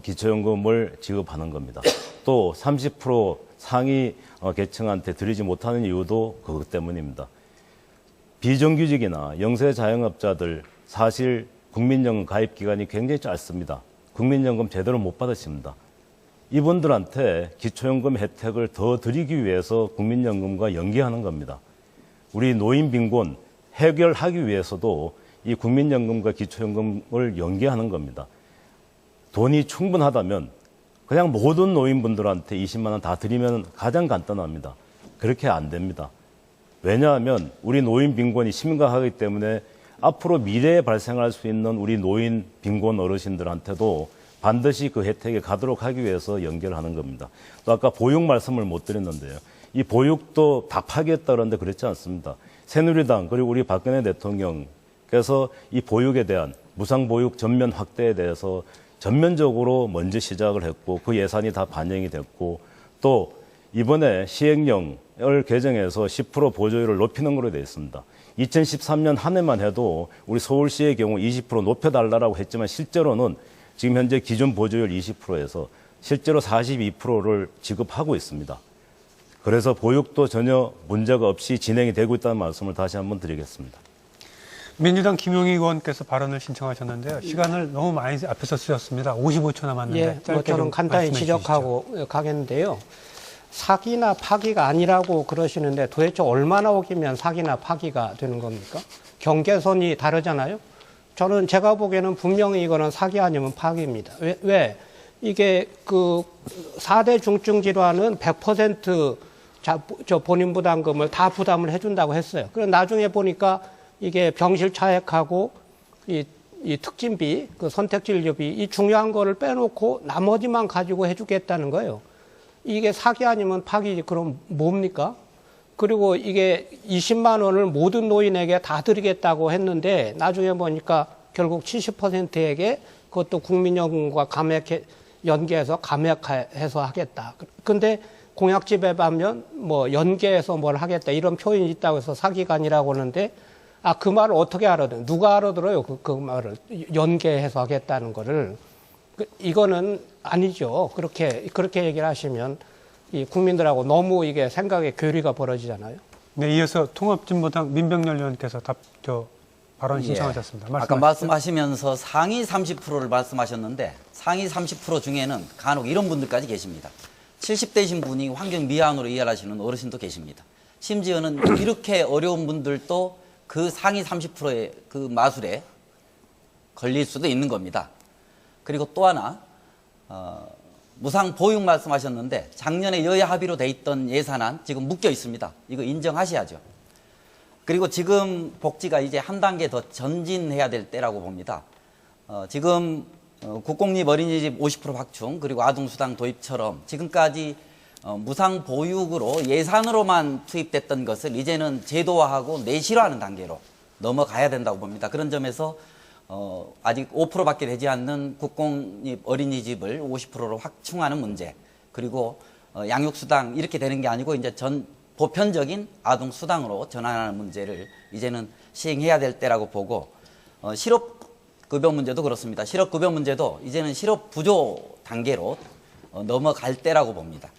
기초연금을 지급하는 겁니다. 또 30% 상위 계층한테 드리지 못하는 이유도 그것 때문입니다. 비정규직이나 영세 자영업자들 사실 국민연금 가입 기간이 굉장히 짧습니다. 국민연금 제대로 못 받으십니다. 이분들한테 기초연금 혜택을 더 드리기 위해서 국민연금과 연계하는 겁니다. 우리 노인 빈곤 해결하기 위해서도 이 국민연금과 기초연금을 연계하는 겁니다. 돈이 충분하다면 그냥 모든 노인분들한테 20만 원 다 드리면 가장 간단합니다. 그렇게 안 됩니다. 왜냐하면 우리 노인 빈곤이 심각하기 때문에 앞으로 미래에 발생할 수 있는 우리 노인 빈곤 어르신들한테도 반드시 그 혜택에 가도록 하기 위해서 연결하는 겁니다. 또 아까 보육 말씀을 못 드렸는데요. 이 보육도 다 파기했다 그러는데 그렇지 않습니다. 새누리당 그리고 우리 박근혜 대통령께서 이 보육에 대한 무상보육 전면 확대에 대해서 전면적으로 먼저 시작을 했고 그 예산이 다 반영이 됐고 또 이번에 시행령을 개정해서 10% 보조율을 높이는 걸로 되어 있습니다. 2013년 한 해만 해도 우리 서울시의 경우 20% 높여달라고 했지만 실제로는 지금 현재 기존 보조율 20%에서 실제로 42%를 지급하고 있습니다. 그래서 보육도 전혀 문제가 없이 진행이 되고 있다는 말씀을 다시 한번 드리겠습니다. 민주당 김용희 의원께서 발언을 신청하셨는데요. 시간을 너무 많이 앞에서 쓰셨습니다. 55초 남았는데 예, 짧게 뭐 저는 좀 간단히 말씀해 지적하고 가겠는데요. 사기나 파기가 아니라고 그러시는데 도대체 얼마나 어기면 사기나 파기가 되는 겁니까? 경계선이 다르잖아요. 저는 제가 보기에는 분명히 이거는 사기 아니면 파기입니다. 왜? 이게 그 4대 중증 질환은 100% 본인 부담금을 다 부담을 해준다고 했어요. 그런데 나중에 보니까 이게 병실 차액하고 이 특진비, 그 선택진료비, 이 중요한 거를 빼놓고 나머지만 가지고 해주겠다는 거예요. 이게 사기 아니면 파기지. 그럼 뭡니까? 그리고 이게 20만 원을 모든 노인에게 다 드리겠다고 했는데 나중에 보니까 결국 70%에게 그것도 국민연금과 연계해서 감액해서 하겠다. 근데 공약집에 가면 뭐 연계해서 뭘 하겠다 이런 표현이 있다고 해서 사기가 아니라고 하는데 그 말을 어떻게 알아들어요? 누가 알아들어요? 그 말을 연계해서 하겠다는 거를. 이거는 아니죠. 그렇게 얘기를 하시면 이 국민들하고 너무 이게 생각의 괴리가 벌어지잖아요. 네, 이어서 통합진보당 민병렬 의원께서 발언 신청하셨습니다. 아까 말씀하시면서 상위 30%를 말씀하셨는데 상위 30% 중에는 간혹 이런 분들까지 계십니다. 70대이신 분이 환경 미안으로 이해하시는 어르신도 계십니다. 심지어는 이렇게 어려운 분들도 그 상위 30%의 그 마술에 걸릴 수도 있는 겁니다. 그리고 또 하나 무상 보육 말씀하셨는데 작년에 여야 합의로 돼 있던 예산안 지금 묶여 있습니다. 이거 인정하셔야죠. 그리고 지금 복지가 이제 한 단계 더 전진해야 될 때라고 봅니다. 지금 국공립 어린이집 50% 확충 그리고 아동수당 도입처럼 지금까지 무상 보육으로 예산으로만 투입됐던 것을 이제는 제도화하고 내실화하는 단계로 넘어가야 된다고 봅니다. 그런 점에서 아직 5%밖에 되지 않는 국공립 어린이집을 50%로 확충하는 문제, 그리고 양육수당 이렇게 되는 게 아니고 이제 보편적인 아동수당으로 전환하는 문제를 이제는 시행해야 될 때라고 보고, 실업급여 문제도 그렇습니다. 실업급여 문제도 이제는 실업부조 단계로 넘어갈 때라고 봅니다.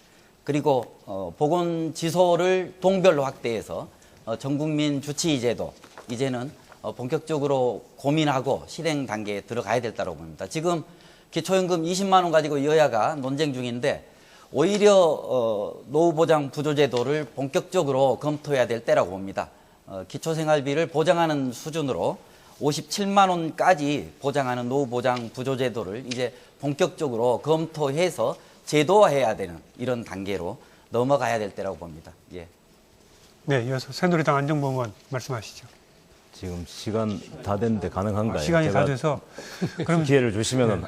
그리고 보건지소를 동별로 확대해서 전국민 주치의제도 이제는 본격적으로 고민하고 실행 단계에 들어가야 될 때라고 봅니다. 지금 기초연금 20만 원 가지고 여야가 논쟁 중인데 오히려 노후보장 부조제도를 본격적으로 검토해야 될 때라고 봅니다. 기초생활비를 보장하는 수준으로 57만 원까지 보장하는 노후보장 부조제도를 이제 본격적으로 검토해서 제도화해야 되는 이런 단계로 넘어가야 될 때라고 봅니다. 예. 네, 이어서 새누리당 안정범 의원 말씀하시죠. 지금 시간 다 됐는데 가능한가요? 시간이 다 돼서 그럼 기회를 주시면은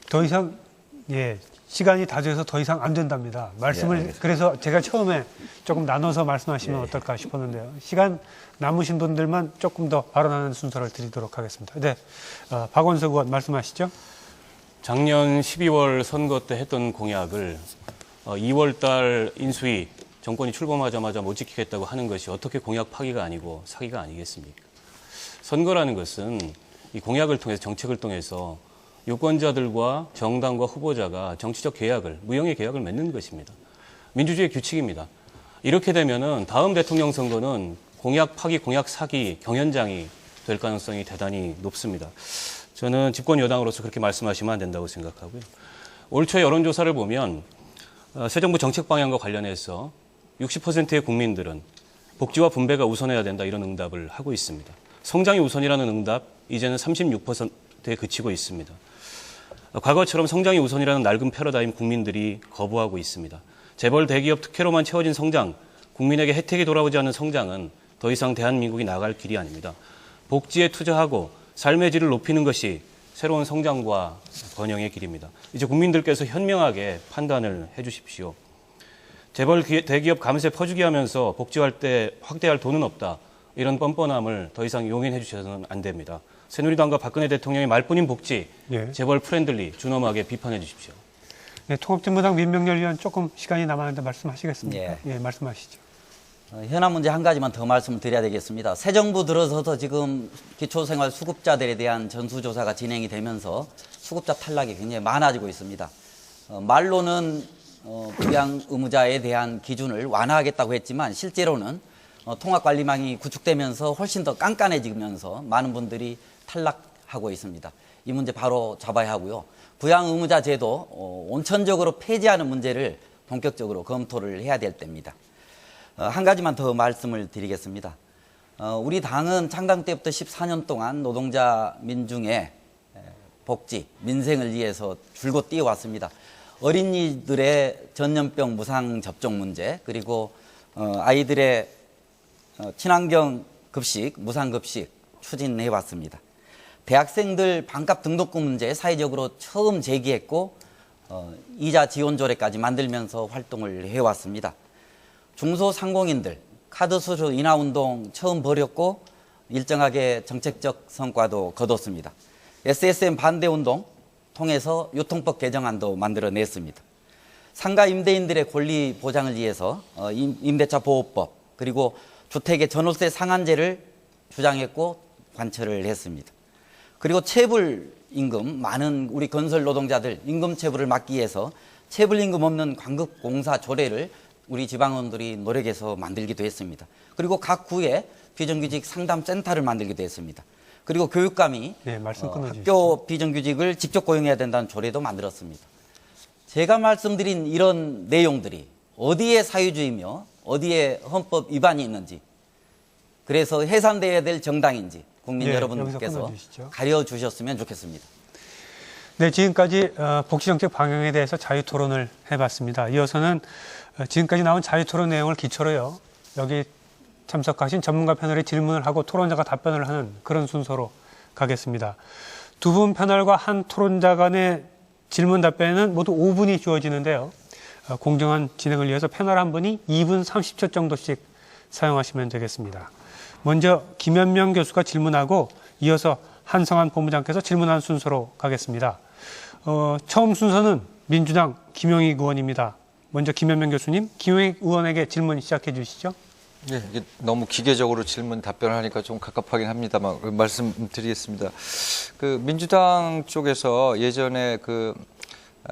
더 이상 시간이 다 돼서 더 이상 안 된답니다. 말씀을 그래서 제가 처음에 조금 나눠서 말씀하시면 어떨까 싶었는데요. 시간 남으신 분들만 조금 더 발언하는 순서를 드리도록 하겠습니다. 네, 박원석 의원 말씀하시죠. 작년 12월 선거 때 했던 공약을 2월 달 인수위 정권이 출범하자마자 못 지키겠다고 하는 것이 어떻게 공약 파기가 아니고 사기가 아니겠습니까? 선거라는 것은 이 공약을 통해서 정책을 통해서 유권자들과 정당과 후보자가 정치적 계약을, 무형의 계약을 맺는 것입니다. 민주주의의 규칙입니다. 이렇게 되면은 다음 대통령 선거는 공약 파기, 공약 사기 경연장이 될 가능성이 대단히 높습니다. 저는 집권 여당으로서 그렇게 말씀하시면 안 된다고 생각하고요. 올 초 여론조사를 보면 새 정부 정책 방향과 관련해서 60%의 국민들은 복지와 분배가 우선해야 된다 이런 응답을 하고 있습니다. 성장이 우선이라는 응답 이제는 36%에 그치고 있습니다. 과거처럼 성장이 우선이라는 낡은 패러다임 국민들이 거부하고 있습니다. 재벌 대기업 특혜로만 채워진 성장, 국민에게 혜택이 돌아오지 않는 성장은 더 이상 대한민국이 나갈 길이 아닙니다. 복지에 투자하고 삶의 질을 높이는 것이 새로운 성장과 번영의 길입니다. 이제 국민들께서 현명하게 판단을 해 주십시오. 재벌 대기업 감세 퍼주기 하면서 복지할 때 확대할 돈은 없다. 이런 뻔뻔함을 더 이상 용인해 주셔서는 안 됩니다. 새누리당과 박근혜 대통령의 말뿐인 복지, 재벌 프렌들리 준엄하게 비판해 주십시오. 네, 통합진보당 민병렬 위원 조금 시간이 남았는데 말씀하시겠습니까? 예. 말씀하시죠. 현안 문제 한 가지만 더 말씀을 드려야 되겠습니다. 새 정부 들어서서 지금 기초생활 수급자들에 대한 전수조사가 진행이 되면서 수급자 탈락이 굉장히 많아지고 있습니다. 말로는 부양 의무자에 대한 기준을 완화하겠다고 했지만 실제로는 통합관리망이 구축되면서 훨씬 더 깐깐해지면서 많은 분들이 탈락하고 있습니다. 이 문제 바로 잡아야 하고요. 부양 의무자 제도 온천적으로 폐지하는 문제를 본격적으로 검토를 해야 될 때입니다. 한 가지만 더 말씀을 드리겠습니다. 우리 당은 창당 때부터 14년 동안 노동자 민중의 복지, 민생을 위해서 줄곧 뛰어왔습니다. 어린이들의 전염병 무상 접종 문제, 그리고 아이들의 친환경 급식, 무상 급식 추진해 왔습니다. 대학생들 반값 등록금 문제 사회적으로 처음 제기했고 이자 지원 조례까지 만들면서 활동을 해왔습니다. 중소상공인들 카드 수수료 인하 운동 처음 벌였고 일정하게 정책적 성과도 거뒀습니다. SSM 반대 운동 통해서 유통법 개정안도 만들어냈습니다. 상가 임대인들의 권리 보장을 위해서 임대차 보호법 그리고 주택의 전월세 상한제를 주장했고 관철을 했습니다. 그리고 체불 임금, 많은 우리 건설 노동자들 임금 체불을 막기 위해서 체불 임금 없는 광급공사 조례를 우리 지방의원들이 노력해서 만들기도 했습니다. 그리고 각 구에 비정규직 상담센터를 만들기도 했습니다. 그리고 교육감이 학교 비정규직을 직접 고용해야 된다는 조례도 만들었습니다. 제가 말씀드린 이런 내용들이 어디에 사유주의며 어디에 헌법 위반이 있는지, 그래서 해산돼야 될 정당인지 국민 여러분들께서 가려주셨으면 좋겠습니다. 네, 지금까지 복지정책 방향에 대해서 자유토론을 해봤습니다. 이어서는 지금까지 나온 자유토론 내용을 기초로요, 여기 참석하신 전문가 패널이 질문을 하고 토론자가 답변을 하는 그런 순서로 가겠습니다. 두 분 패널과 한 토론자 간의 질문 답변에는 모두 5분이 주어지는데요. 공정한 진행을 위해서 패널 한 분이 2분 30초 정도씩 사용하시면 되겠습니다. 먼저 김현명 교수가 질문하고 이어서 한성한 본부장께서 질문하는 순서로 가겠습니다. 처음 순서는 민주당 김용익 의원입니다. 먼저 김현명 교수님, 김용익 의원에게 질문 시작해 주시죠. 네, 이게 너무 기계적으로 질문 답변을 하니까 좀 갑갑하긴 합니다만 말씀드리겠습니다. 그 민주당 쪽에서 예전에 그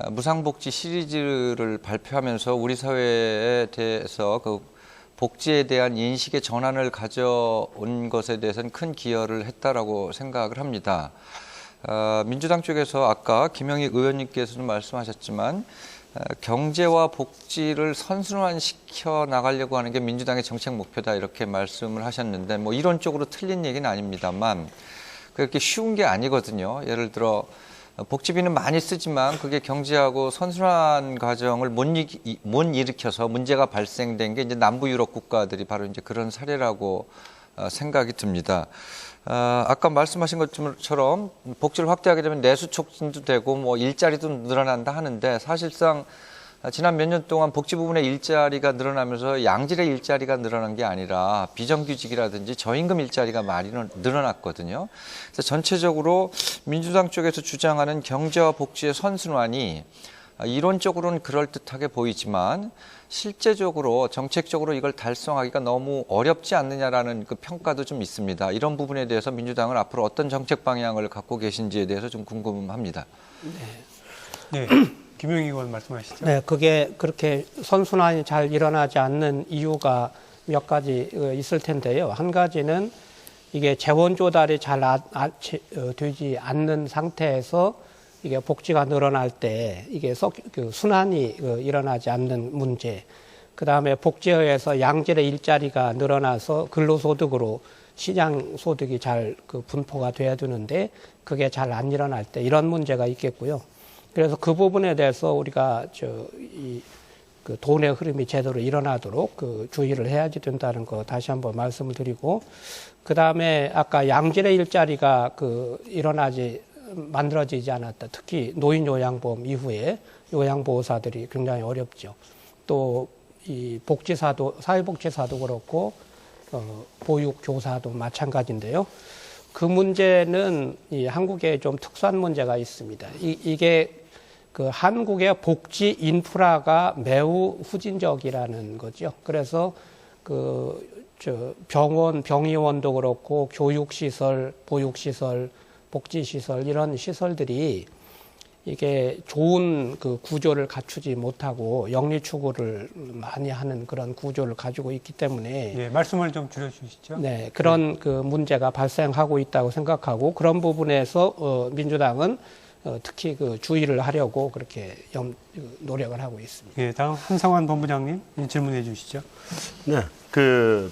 무상복지 시리즈를 발표하면서 우리 사회에 대해서 그 복지에 대한 인식의 전환을 가져온 것에 대해서는 큰 기여를 했다라고 생각을 합니다. 민주당 쪽에서 아까 김영익 의원님께서는 말씀하셨지만 경제와 복지를 선순환시켜 나가려고 하는 게 민주당의 정책 목표다 이렇게 말씀을 하셨는데 뭐 이론적으로 틀린 얘기는 아닙니다만 그렇게 쉬운 게 아니거든요. 예를 들어 복지비는 많이 쓰지만 그게 경제하고 선순환 과정을 못 일으켜서 문제가 발생된 게 이제 남부 유럽 국가들이 바로 이제 그런 사례라고 생각이 듭니다. 아까 말씀하신 것처럼 복지를 확대하게 되면 내수 촉진도 되고 뭐 일자리도 늘어난다 하는데 사실상 지난 몇 년 동안 복지 부분의 일자리가 늘어나면서 양질의 일자리가 늘어난 게 아니라 비정규직이라든지 저임금 일자리가 많이 늘어났거든요. 그래서 전체적으로 민주당 쪽에서 주장하는 경제와 복지의 선순환이 이론적으로는 그럴듯하게 보이지만 실제적으로 정책적으로 이걸 달성하기가 너무 어렵지 않느냐라는 그 평가도 좀 있습니다. 이런 부분에 대해서 민주당은 앞으로 어떤 정책 방향을 갖고 계신지에 대해서 좀 궁금합니다. 네, 김용익 의원 말씀하시죠. 네, 그게 그렇게 선순환이 잘 일어나지 않는 이유가 몇 가지 있을 텐데요. 한 가지는 이게 재원 조달이 잘 되지 않는 상태에서 이게 복지가 늘어날 때 이게 순환이 일어나지 않는 문제. 그 다음에 복지에 의해서 양질의 일자리가 늘어나서 근로소득으로 시장 소득이 잘 분포가 돼야 되는데 그게 잘 안 일어날 때 이런 문제가 있겠고요. 그래서 그 부분에 대해서 우리가 그 돈의 흐름이 제대로 일어나도록 주의를 해야지 된다는 거 다시 한번 말씀을 드리고, 그 다음에 아까 양질의 일자리가 만들어지지 않았다. 특히 노인 요양보험 이후에 요양보호사들이 굉장히 어렵죠. 또 이 복지사도, 사회복지사도 그렇고 보육교사도 마찬가지인데요. 그 문제는 이 한국에 좀 특수한 문제가 있습니다. 이게 그 한국의 복지 인프라가 매우 후진적이라는 거죠. 그래서 병원, 병의원도 그렇고 교육시설, 보육시설, 복지시설 이런 시설들이 이게 좋은 그 구조를 갖추지 못하고 영리 추구를 많이 하는 그런 구조를 가지고 있기 때문에 예, 말씀을 좀 줄여주시죠. 네, 그런 그 문제가 발생하고 있다고 생각하고 그런 부분에서 민주당은 특히 그 주의를 하려고 그렇게 노력을 하고 있습니다. 예, 다음 한상환 본부장님 질문해 주시죠. 네,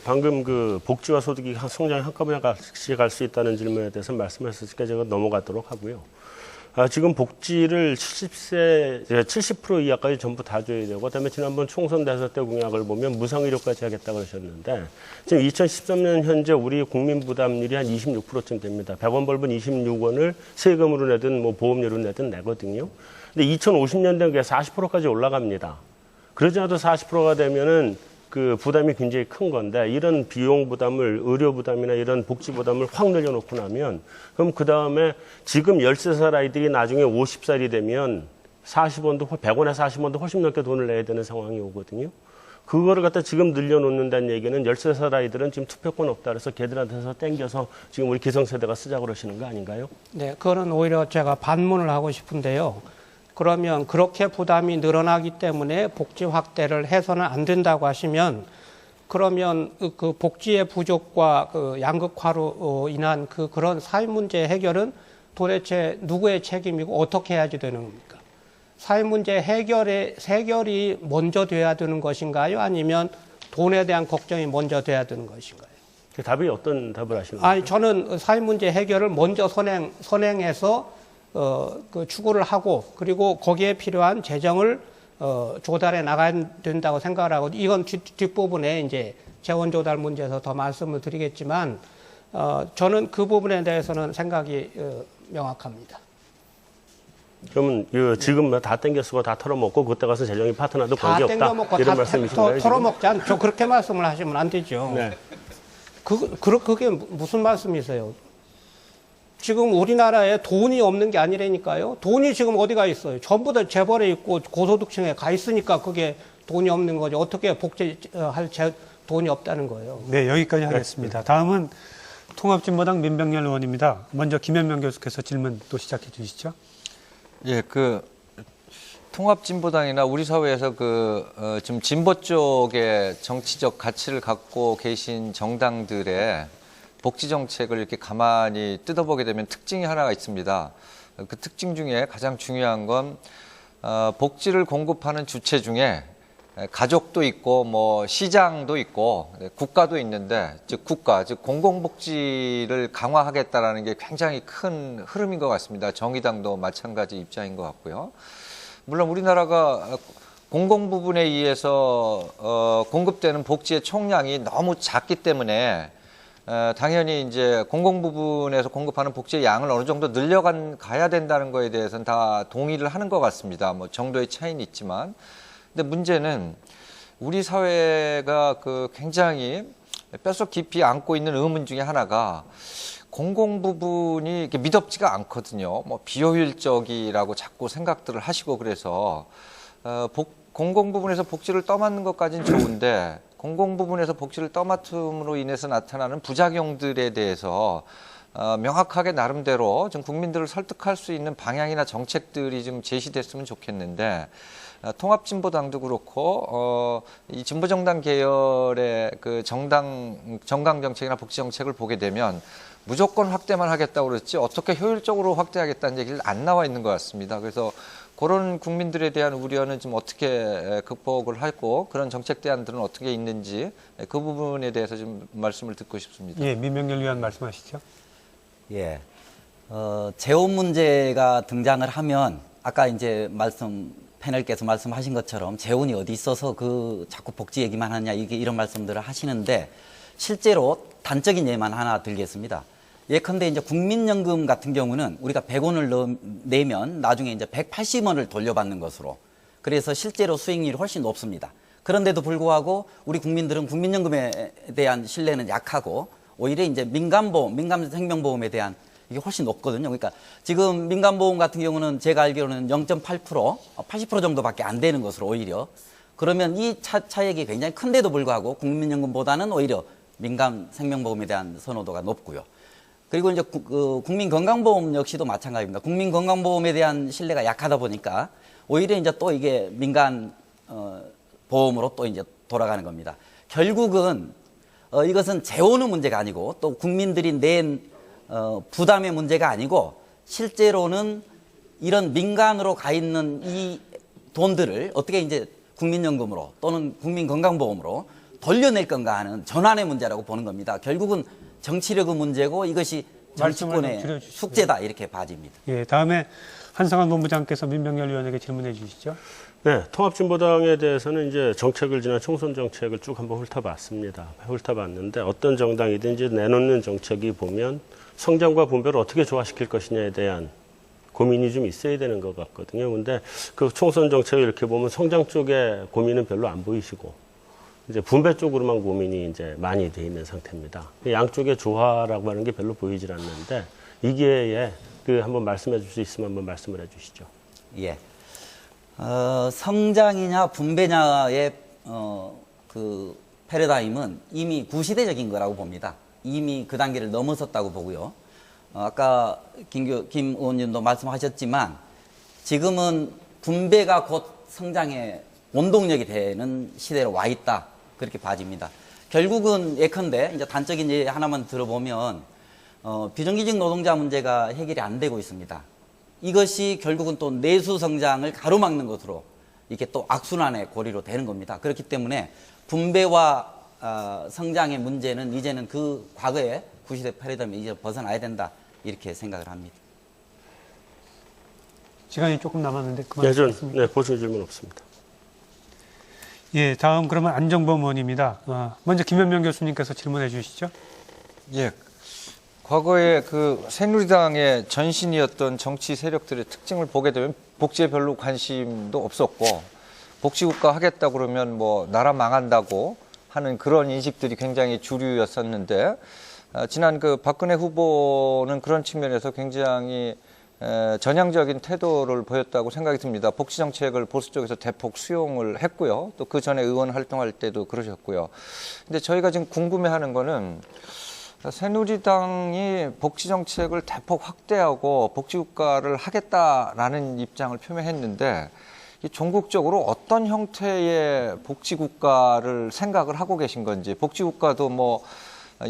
방금 복지와 소득이 성장이 한꺼번에 같이 갈 수 있다는 질문에 대해서 말씀하셨으니까 제가 넘어가도록 하고요. 지금 복지를 70% 이하까지 전부 다 줘야 되고, 그다음에 지난번 총선 대선 때 공약을 보면 무상의료까지 하겠다 그러셨는데, 지금 2013년 현재 우리 국민 부담률이 한 26%쯤 됩니다. 100원 벌분 26원을 세금으로 내든 뭐 보험료로 내든 내거든요. 근데 2050년대는 그게 40%까지 올라갑니다. 그러지 않아도 40%가 되면은 그 부담이 굉장히 큰 건데, 이런 비용 부담을, 의료 부담이나 이런 복지 부담을 확 늘려놓고 나면, 그럼 그 다음에 지금 13살 아이들이 나중에 50살이 되면 40원도, 100원에 40원도 훨씬 넘게 돈을 내야 되는 상황이 오거든요. 그거를 갖다 지금 늘려놓는다는 얘기는 13살 아이들은 지금 투표권 없다 그래서 걔들한테서 땡겨서 지금 우리 기성세대가 쓰자고 그러시는 거 아닌가요? 네, 그거는 오히려 제가 반문을 하고 싶은데요. 그러면 그렇게 부담이 늘어나기 때문에 복지 확대를 해서는 안 된다고 하시면 그러면 그 복지의 부족과 그 양극화로 인한 그런 사회 문제 해결은 도대체 누구의 책임이고 어떻게 해야지 되는 겁니까? 사회 문제 해결이 먼저 돼야 되는 것인가요? 아니면 돈에 대한 걱정이 먼저 돼야 되는 것인가요? 그 답이 어떤 답을 하시는 거예요? 아니, 저는 사회 문제 해결을 먼저 선행해서 그 추구를 하고 그리고 거기에 필요한 재정을 조달해 나가야 된다고 생각을 하고 이건 뒷부분에 이제 재원 조달 문제에서 더 말씀을 드리겠지만 저는 그 부분에 대해서는 생각이 명확합니다. 그러면 지금 다 땡겨 쓰고 다 털어먹고 그때 가서 재정이 파트너도 다 관계 없다 땡겨먹고 이런 다 말씀이신가요? 털어먹지 않죠. 그렇게 말씀을 하시면 안 되죠. 네. 그게 무슨 말씀이세요? 지금 우리나라에 돈이 없는 게 아니라니까요. 돈이 지금 어디가 있어요? 전부 다 재벌에 있고 고소득층에 가 있으니까 그게 돈이 없는 거죠. 어떻게 복지할 돈이 없다는 거예요. 네, 여기까지 하겠습니다. 다음은 통합진보당 민병렬 의원입니다. 먼저 김현명 교수께서 질문 또 시작해 주시죠. 예, 통합진보당이나 우리 사회에서 좀 진보 쪽의 정치적 가치를 갖고 계신 정당들의 복지 정책을 이렇게 가만히 뜯어보게 되면 특징이 하나가 있습니다. 그 특징 중에 가장 중요한 건 복지를 공급하는 주체 중에 가족도 있고 뭐 시장도 있고 국가도 있는데 즉 공공복지를 강화하겠다라는 게 굉장히 큰 흐름인 것 같습니다. 정의당도 마찬가지 입장인 것 같고요. 물론 우리나라가 공공 부분에 의해서 공급되는 복지의 총량이 너무 작기 때문에 당연히 이제 공공 부분에서 공급하는 복지의 양을 어느 정도 가야 된다는 거에 대해서는 다 동의를 하는 것 같습니다. 뭐 정도의 차이는 있지만. 근데 문제는 우리 사회가 굉장히 뼛속 깊이 안고 있는 의문 중에 하나가 공공 부분이 이렇게 미덥지가 않거든요. 뭐 비효율적이라고 자꾸 생각들을 하시고 그래서 공공 부분에서 복지를 떠맡는 것까지는 좋은데 공공 부분에서 복지를 떠맡음으로 인해서 나타나는 부작용들에 대해서 명확하게 나름대로 좀 국민들을 설득할 수 있는 방향이나 정책들이 좀 제시됐으면 좋겠는데 통합진보당도 그렇고 이 진보정당 계열의 그 정강 정책이나 복지 정책을 보게 되면 무조건 확대만 하겠다고 그랬지 어떻게 효율적으로 확대하겠다는 얘기를 안 나와 있는 것 같습니다. 그래서 그런 국민들에 대한 우려는 좀 어떻게 극복을 하고 그런 정책 대안들은 어떻게 있는지 그 부분에 대해서 좀 말씀을 듣고 싶습니다. 예, 민병렬 위원 말씀하시죠. 예. 재원 문제가 등장을 하면 아까 이제 패널께서 말씀하신 것처럼 재원이 어디 있어서 자꾸 복지 얘기만 하냐 이런 말씀들을 하시는데 실제로 단적인 예만 하나 들겠습니다. 예컨대 이제 국민연금 같은 경우는 우리가 100원을 내면 나중에 이제 180원을 돌려받는 것으로 그래서 실제로 수익률이 훨씬 높습니다. 그런데도 불구하고 우리 국민들은 국민연금에 대한 신뢰는 약하고 오히려 이제 민간 생명보험에 대한 이게 훨씬 높거든요. 그러니까 지금 민간보험 같은 경우는 제가 알기로는 0.8%, 80% 정도밖에 안 되는 것으로 오히려 그러면 이 차액이 굉장히 큰데도 불구하고 국민연금보다는 오히려 민간 생명보험에 대한 선호도가 높고요. 그리고 이제 국민건강보험 역시도 마찬가지입니다. 국민건강보험에 대한 신뢰가 약하다 보니까 오히려 이제 또 이게 민간 보험으로 또 이제 돌아가는 겁니다. 결국은 이것은 재원의 문제가 아니고 또 국민들이 낸 부담의 문제가 아니고 실제로는 이런 민간으로 가 있는 이 돈들을 어떻게 이제 국민연금으로 또는 국민건강보험으로 돌려낼 건가 하는 전환의 문제라고 보는 겁니다. 결국은 정치력의 문제고 이것이 정치권의 숙제다 이렇게 봐집니다. 예, 다음에 한상환 본부장께서 민병렬 위원에게 질문해 주시죠. 네, 통합진보당에 대해서는 이제 정책을 지난 총선 정책을 쭉 한번 훑어봤습니다. 훑어봤는데 어떤 정당이든지 내놓는 정책이 보면 성장과 분배를 어떻게 조화시킬 것이냐에 대한 고민이 좀 있어야 되는 것 같거든요. 근데 그 총선 정책을 이렇게 보면 성장 쪽에 고민은 별로 안 보이시고 이제 분배 쪽으로만 고민이 이제 많이 돼 있는 상태입니다. 양쪽의 조화라고 하는 게 별로 보이질 않는데 이 기회에 그 한번 말씀해 줄 수 있으면 한번 말씀을 해 주시죠. 예. 성장이냐 분배냐의 그 패러다임은 이미 구시대적인 거라고 봅니다. 이미 그 단계를 넘어섰다고 보고요. 아까 김 의원님도 말씀하셨지만 지금은 분배가 곧 성장의 원동력이 되는 시대로 와 있다. 그렇게 봐집니다. 결국은 예컨대 이제 단적인 예 하나만 들어보면 비정규직 노동자 문제가 해결이 안 되고 있습니다. 이것이 결국은 또 내수 성장을 가로막는 것으로 이렇게 또 악순환의 고리로 되는 겁니다. 그렇기 때문에 분배와 성장의 문제는 이제는 그 과거의 구시대 패러다임에 이제 벗어나야 된다 이렇게 생각을 합니다. 시간이 조금 남았는데 그만하겠습니다. 네, 보충 질문 없습니다. 예, 다음 그러면 안정범 의원입니다. 먼저 김현명 교수님께서 질문해 주시죠. 예. 과거에 그 새누리당의 전신이었던 정치 세력들의 특징을 보게 되면 복지에 별로 관심도 없었고 복지국가 하겠다 그러면 뭐 나라 망한다고 하는 그런 인식들이 굉장히 주류였었는데 지난 그 박근혜 후보는 그런 측면에서 굉장히 전향적인 태도를 보였다고 생각이 듭니다. 복지 정책을 보수 쪽에서 대폭 수용을 했고요. 또 그 전에 의원 활동할 때도 그러셨고요. 근데 저희가 지금 궁금해하는 거는 새누리당이 복지 정책을 대폭 확대하고 복지국가를 하겠다라는 입장을 표명했는데 전국적으로 어떤 형태의 복지국가를 생각을 하고 계신 건지 복지국가도 뭐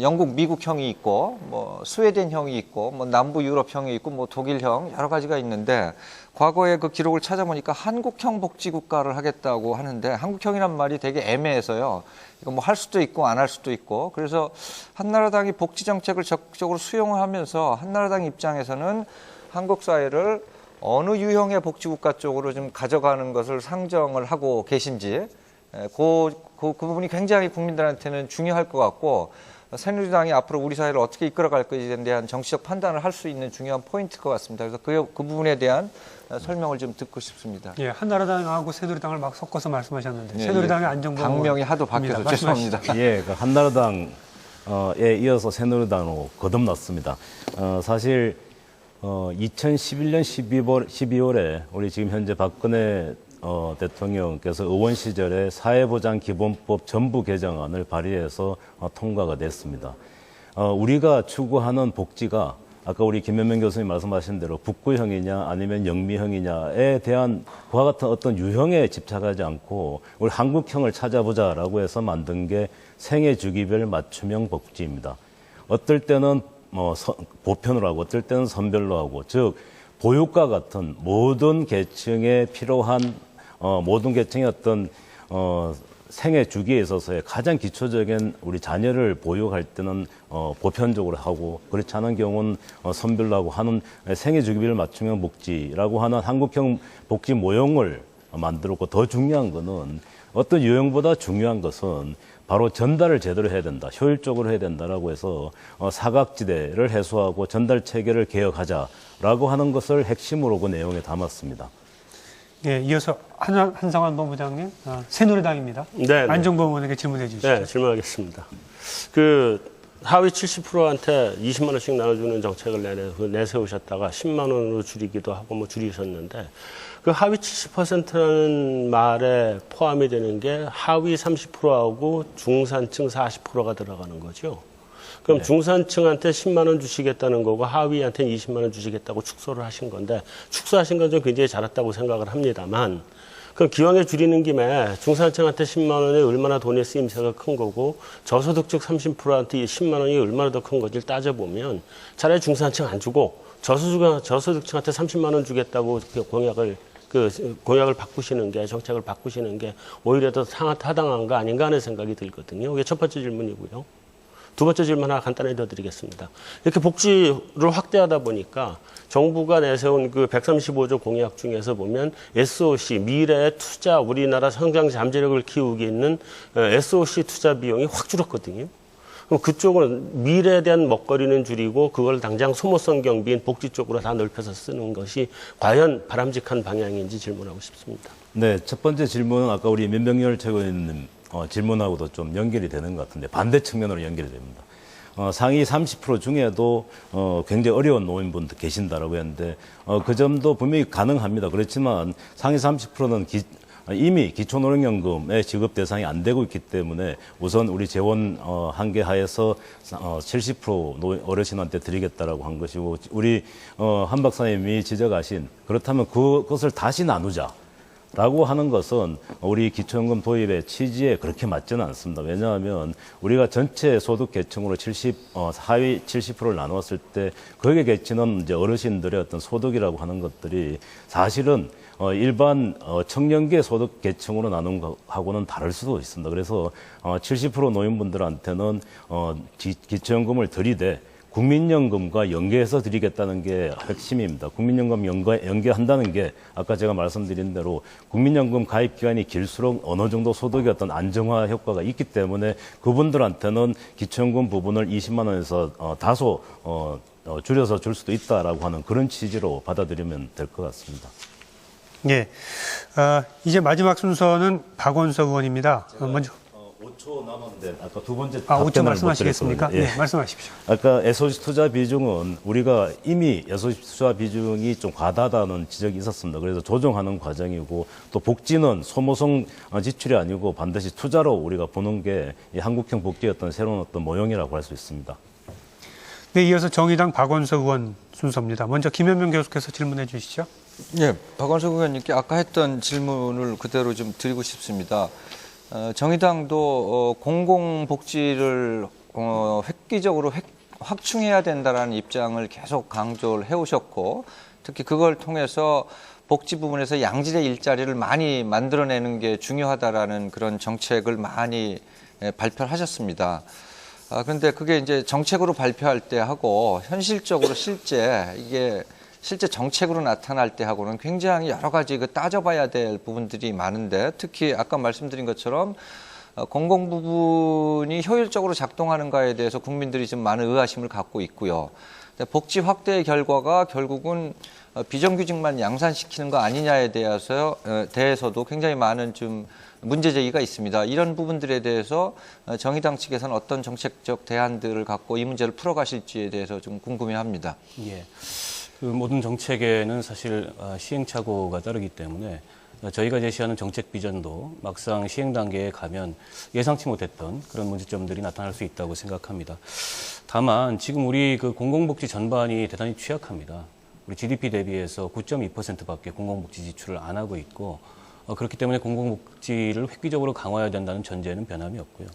영국, 미국형이 있고 뭐 스웨덴형이 있고 뭐 남부 유럽형이 있고 뭐 독일형 여러 가지가 있는데 과거에 그 기록을 찾아보니까 한국형 복지국가를 하겠다고 하는데 한국형이란 말이 되게 애매해서요. 이거 뭐 할 수도 있고 안 할 수도 있고 그래서 한나라당이 복지 정책을 적극적으로 수용하면서 한나라당 입장에서는 한국 사회를 어느 유형의 복지국가 쪽으로 좀 가져가는 것을 상정을 하고 계신지 그 부분이 굉장히 국민들한테는 중요할 것 같고 새누리당이 앞으로 우리 사회를 어떻게 이끌어갈 것에 대한 정치적 판단을 할 수 있는 중요한 포인트일 것 같습니다. 그래서 그 부분에 대한 설명을 좀 듣고 싶습니다. 예, 한나라당하고 새누리당을 막 섞어서 말씀하셨는데 예, 새누리당의 안정범 당명이 하도 바뀌어서 죄송합니다. 예, 그 한나라당에 이어서 새누리당으로 거듭났습니다. 사실 2011년 12월에 우리 지금 현재 박근혜 대통령께서 의원 시절에 사회보장기본법 전부 개정안을 발의해서 통과가 됐습니다. 우리가 추구하는 복지가 아까 우리 김현명 교수님 말씀하신 대로 북구형이냐 아니면 영미형이냐에 대한 그와 같은 어떤 유형에 집착하지 않고 우리 한국형을 찾아보자라고 해서 만든 게 생애주기별 맞춤형 복지입니다. 어떨 때는 보편으로 하고 어떨 때는 선별로 하고 즉 보육과 같은 모든 계층에 필요한 모든 계층의 어떤 생애 주기에 있어서의 가장 기초적인 우리 자녀를 보육할 때는 보편적으로 하고 그렇지 않은 경우는 선별로 하고 하는 생애 주기별 맞춤형 복지라고 하는 한국형 복지 모형을 만들었고 더 중요한 거는 어떤 유형보다 중요한 것은 바로 전달을 제대로 해야 된다, 효율적으로 해야 된다라고 해서 사각지대를 해소하고 전달 체계를 개혁하자라고 하는 것을 핵심으로 그 내용에 담았습니다. 예, 이어서 한상환 본부장님, 새누리당입니다. 네, 안정범 의원에게 질문해 주시죠. 네, 질문하겠습니다. 하위 70%한테 20만 원씩 나눠주는 정책을 내세우셨다가 10만 원으로 줄이기도 하고 뭐 줄이셨는데 그 하위 70%라는 말에 포함이 되는 게 하위 30%하고 중산층 40%가 들어가는 거죠. 그럼 중산층한테 10만 원 주시겠다는 거고 하위한테 20만 원 주시겠다고 축소를 하신 건데 축소하신 건 좀 굉장히 잘했다고 생각을 합니다만 그럼 기왕에 줄이는 김에 중산층한테 10만 원에 얼마나 돈의 쓰임새가 큰 거고 저소득층 30%한테 10만 원이 얼마나 더 큰 건지를 따져보면 차라리 중산층 안 주고 저소득층한테 30만 원 주겠다고 공약을 바꾸시는 게 정책을 바꾸시는 게 오히려 더 타당한 거 아닌가 하는 생각이 들거든요. 이게 첫 번째 질문이고요. 두 번째 질문 하나 간단히 더 드리겠습니다. 이렇게 복지를 확대하다 보니까 정부가 내세운 그 135조 공약 중에서 보면 SOC, 미래의 투자, 우리나라 성장 잠재력을 키우기 있는 SOC 투자 비용이 확 줄었거든요. 그럼 그쪽은 미래에 대한 먹거리는 줄이고 그걸 당장 소모성 경비인 복지 쪽으로 다 넓혀서 쓰는 것이 과연 바람직한 방향인지 질문하고 싶습니다. 네, 첫 번째 질문은 아까 우리 민병열 최고위원님 질문하고도 좀 연결이 되는 것 같은데 반대 측면으로 연결이 됩니다. 상위 30% 중에도 굉장히 어려운 노인분들 계신다라고 했는데 그 점도 분명히 가능합니다. 그렇지만 상위 30%는 이미 기초노령연금의 지급 대상이 안 되고 있기 때문에 우선 우리 재원 한계 하에서 70% 어르신한테 드리겠다라고 한 것이고 우리 한 박사님이 지적하신 그렇다면 그것을 다시 나누자. 라고 하는 것은 우리 기초연금 도입의 취지에 그렇게 맞지는 않습니다. 왜냐하면 우리가 전체 소득 계층으로 하위 70%를 나누었을 때 거기에 계치는 이제 어르신들의 어떤 소득이라고 하는 것들이 사실은 일반 청년기의 소득 계층으로 나눈 것하고는 다를 수도 있습니다. 그래서 70% 노인분들한테는 기초연금을 들이되 국민연금과 연계해서 드리겠다는 게 핵심입니다. 국민연금 연계한다는 게 아까 제가 말씀드린 대로 국민연금 가입 기간이 길수록 어느 정도 소득의 어떤 안정화 효과가 있기 때문에 그분들한테는 기초연금 부분을 20만 원에서 다소 줄여서 줄 수도 있다라고 하는 그런 취지로 받아들이면 될 것 같습니다. 예. 이제 마지막 순서는 박원석 의원입니다. 먼저. 5초 남았는데 아까 두 번째 5초 말씀하시겠습니까? 예. 네, 말씀하십시오. 아까 SOC 투자 비중은 우리가 이미 SOC 투자 비중이 좀 과다하다는 지적이 있었습니다. 그래서 조정하는 과정이고 또 복지는 소모성 지출이 아니고 반드시 투자로 우리가 보는 게 이 한국형 복지의 어떤 새로운 어떤 모형이라고 할 수 있습니다. 네, 이어서 정의당 박원석 의원 순서입니다. 먼저 김현명 교수께서 질문해 주시죠. 예, 박원석 의원님께 아까 했던 질문을 그대로 좀 드리고 싶습니다. 정의당도 공공복지를 획기적으로 확충해야 된다라는 입장을 계속 강조를 해오셨고 특히 그걸 통해서 복지 부분에서 양질의 일자리를 많이 만들어내는 게 중요하다라는 그런 정책을 많이 발표를 하셨습니다. 그런데 그게 이제 정책으로 발표할 때 하고 현실적으로 실제 정책으로 나타날 때 하고는 굉장히 여러 가지 따져봐야 될 부분들이 많은데 특히 아까 말씀드린 것처럼 공공 부분이 효율적으로 작동하는가에 대해서 국민들이 좀 많은 의아심을 갖고 있고요. 복지 확대의 결과가 결국은 비정규직만 양산시키는 거 아니냐에 대해서도 굉장히 많은 좀 문제 제기가 있습니다. 이런 부분들에 대해서 정의당 측에서는 어떤 정책적 대안들을 갖고 이 문제를 풀어가실지에 대해서 좀 궁금해합니다. 예. 그 모든 정책에는 사실 시행착오가 따르기 때문에 저희가 제시하는 정책 비전도 막상 시행 단계에 가면 예상치 못했던 그런 문제점들이 나타날 수 있다고 생각합니다. 다만 지금 우리 그 공공복지 전반이 대단히 취약합니다. 우리 GDP 대비해서 9.2%밖에 공공복지 지출을 안 하고 있고 그렇기 때문에 공공복지를 획기적으로 강화해야 된다는 전제는 변함이 없고요.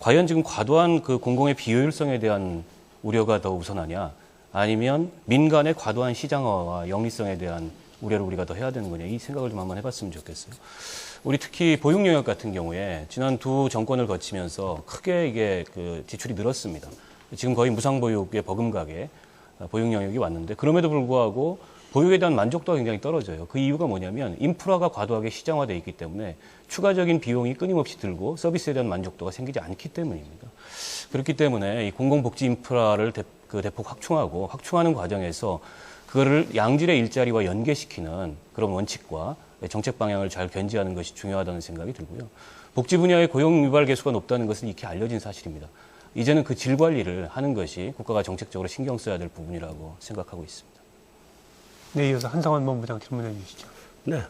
과연 지금 과도한 그 공공의 비효율성에 대한 우려가 더 우선하냐? 아니면 민간의 과도한 시장화와 영리성에 대한 우려를 우리가 더 해야 되는 거냐 이 생각을 좀 한번 해봤으면 좋겠어요. 우리 특히 보육 영역 같은 경우에 지난 두 정권을 거치면서 크게 이게 그 지출이 늘었습니다. 지금 거의 무상보육의 버금가게 보육 영역이 왔는데 그럼에도 불구하고 보육에 대한 만족도가 굉장히 떨어져요. 그 이유가 뭐냐면 인프라가 과도하게 시장화되어 있기 때문에 추가적인 비용이 끊임없이 들고 서비스에 대한 만족도가 생기지 않기 때문입니다. 그렇기 때문에 이 공공복지 인프라를 대폭 확충하는 과정에서 그거를 양질의 일자리와 연계시키는 그런 원칙과 정책 방향을 잘 견지하는 것이 중요하다는 생각이 들고요. 복지 분야의 고용 유발 개수가 높다는 것은 익히 알려진 사실입니다. 이제는 그 질 관리를 하는 것이 국가가 정책적으로 신경 써야 될 부분이라고 생각하고 있습니다. 네, 이어서 한상원 본부장 질문해 주시죠. 네.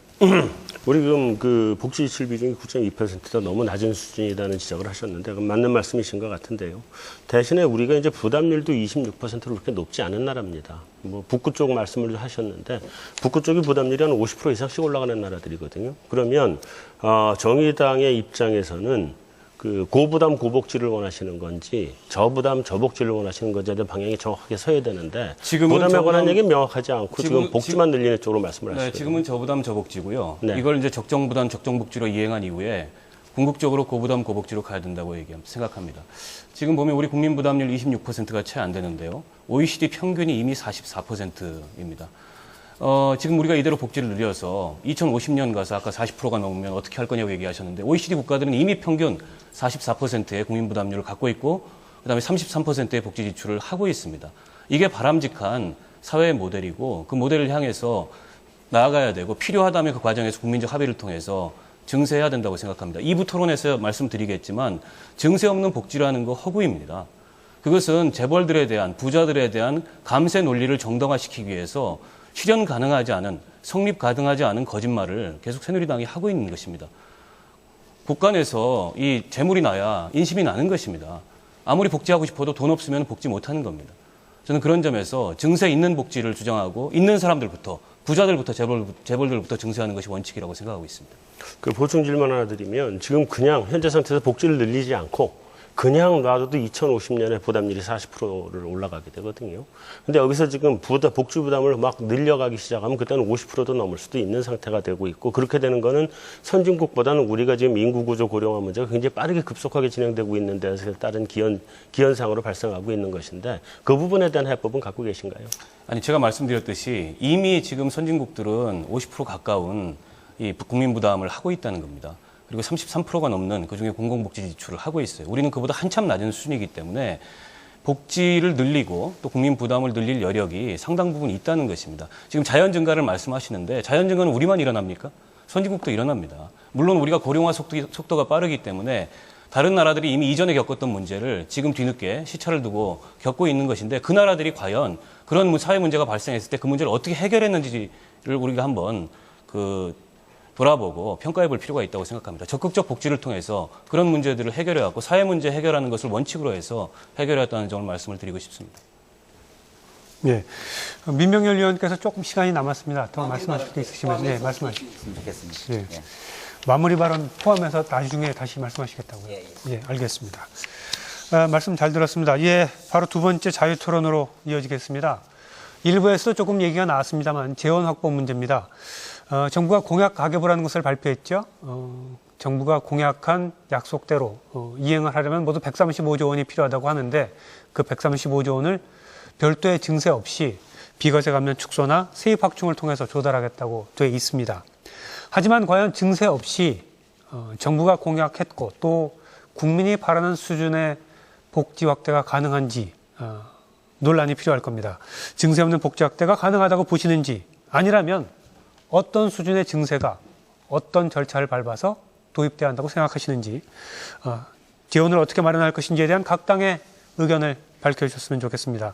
우리 지금 그 복지 지출 비중이 9.2%다 너무 낮은 수준이라는 지적을 하셨는데 그건 맞는 말씀이신 것 같은데요. 대신에 우리가 이제 부담률도 26%로 그렇게 높지 않은 나라입니다. 뭐 북구 쪽 말씀을 하셨는데 북구 쪽이 부담률이 한 50% 이상씩 올라가는 나라들이거든요. 그러면 정의당의 입장에서는 그 고부담 고복지를 원하시는 건지 저부담 저복지를 원하시는 건지에 대한 방향이 정확하게 서야 되는데 지금은 부담에 관한 얘기는 명확하지 않고 지금 지금- 복지만 늘리는 쪽으로 말씀을 네, 하시거든요. 지금은 저부담 저복지고요. 네. 이걸 이제 적정부담 적정복지로 이행한 이후에 궁극적으로 고부담 고복지로 가야 된다고 생각합니다. 지금 보면 우리 국민 부담률 26%가 채 안 되는데요. OECD 평균이 이미 44%입니다. 지금 우리가 이대로 복지를 늘려서 2050년 가서 아까 40%가 넘으면 어떻게 할 거냐고 얘기하셨는데 OECD 국가들은 이미 평균 44%의 국민 부담률을 갖고 있고 그다음에 33%의 복지 지출을 하고 있습니다. 이게 바람직한 사회 모델이고 그 모델을 향해서 나아가야 되고 필요하다면 그 과정에서 국민적 합의를 통해서 증세해야 된다고 생각합니다. 2부 토론에서 말씀드리겠지만 증세 없는 복지라는 거 허구입니다. 그것은 재벌들에 대한 부자들에 대한 감세 논리를 정당화시키기 위해서 실현 가능하지 않은 성립 가능하지 않은 거짓말을 계속 새누리당이 하고 있는 것입니다. 국간에서 이 재물이 나야 인심이 나는 것입니다. 아무리 복지하고 싶어도 돈 없으면 복지 못하는 겁니다. 저는 그런 점에서 증세 있는 복지를 주장하고 있는 사람들부터 부자들부터 재벌들부터 증세하는 것이 원칙이라고 생각하고 있습니다. 그 보충 질문 하나 드리면 지금 그냥 현재 상태에서 복지를 늘리지 않고 그냥 놔둬도 2050년에 부담률이 40%를 올라가게 되거든요. 근데 여기서 지금 복지 부담을 막 늘려가기 시작하면 그때는 50%도 넘을 수도 있는 상태가 되고 있고 그렇게 되는 거는 선진국보다는 우리가 지금 인구 구조 고령화 문제가 굉장히 빠르게 급속하게 진행되고 있는 데서 따른 기현상으로 발생하고 있는 것인데 그 부분에 대한 해법은 갖고 계신가요? 아니 제가 말씀드렸듯이 이미 지금 선진국들은 50% 가까운 이 국민 부담을 하고 있다는 겁니다. 그리고 33%가 넘는 그중에 공공복지 지출을 하고 있어요. 우리는 그보다 한참 낮은 수준이기 때문에 복지를 늘리고 또 국민 부담을 늘릴 여력이 상당 부분 있다는 것입니다. 지금 자연 증가를 말씀하시는데 자연 증가는 우리만 일어납니까? 선진국도 일어납니다. 물론 우리가 고령화 속도가 빠르기 때문에 다른 나라들이 이미 이전에 겪었던 문제를 지금 뒤늦게 시차를 두고 겪고 있는 것인데 그 나라들이 과연 그런 사회 문제가 발생했을 때 그 문제를 어떻게 해결했는지를 우리가 한번 돌아보고 평가해 볼 필요가 있다고 생각합니다. 적극적 복지를 통해서 그런 문제들을 해결해왔고 사회 문제 해결하는 것을 원칙으로 해서 해결해왔다는 점을 말씀을 드리고 싶습니다. 네. 민병렬 의원께서 조금 시간이 남았습니다. 더 말씀하실 게 있으시면 네, 말씀하시죠. 좋겠습니다. 네. 예. 마무리 발언 포함해서 나중에 다시 말씀하시겠다고요? 예, 알겠습니다. 말씀 잘 들었습니다. 예, 바로 두 번째 자유토론으로 이어지겠습니다. 일부에서도 조금 얘기가 나왔습니다만 재원 확보 문제입니다. 정부가 공약 가계부라는 것을 발표했죠. 정부가 공약한 약속대로 이행을 하려면 모두 135조 원이 필요하다고 하는데 그 135조 원을 별도의 증세 없이 비과세 감면 축소나 세입 확충을 통해서 조달하겠다고 되어 있습니다. 하지만 과연 증세 없이 정부가 공약했고 또 국민이 바라는 수준의 복지 확대가 가능한지 논란이 필요할 겁니다. 증세 없는 복지 확대가 가능하다고 보시는지 아니라면 어떤 수준의 증세가 어떤 절차를 밟아서 도입돼야 한다고 생각하시는지 재원을 어떻게 마련할 것인지에 대한 각 당의 의견을 밝혀주셨으면 좋겠습니다.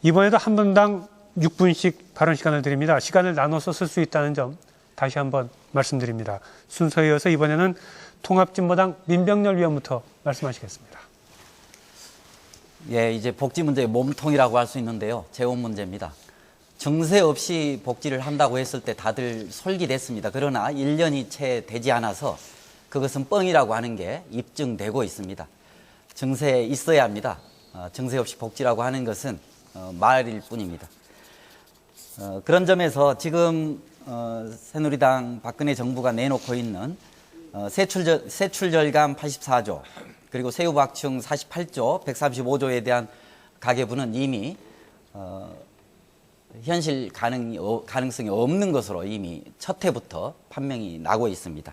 이번에도 한 분당 6분씩 발언 시간을 드립니다. 시간을 나눠서 쓸 수 있다는 점 다시 한번 말씀드립니다. 순서에 이어서 이번에는 통합진보당 민병렬 위원부터 말씀하시겠습니다. 예, 이제 복지 문제의 몸통이라고 할 수 있는데요. 재원 문제입니다. 증세 없이 복지를 한다고 했을 때 다들 솔깃했습니다. 그러나 1년이 채 되지 않아서 그것은 뻥이라고 하는 게 입증되고 있습니다. 증세 있어야 합니다. 증세 없이 복지라고 하는 것은 말일 뿐입니다. 그런 점에서 지금 새누리당 박근혜 정부가 내놓고 있는 세출절감 84조 그리고 세후박충 48조 135조에 대한 가계부는 이미 현실 가능성이 없는 것으로 이미 첫 해부터 판명이 나고 있습니다.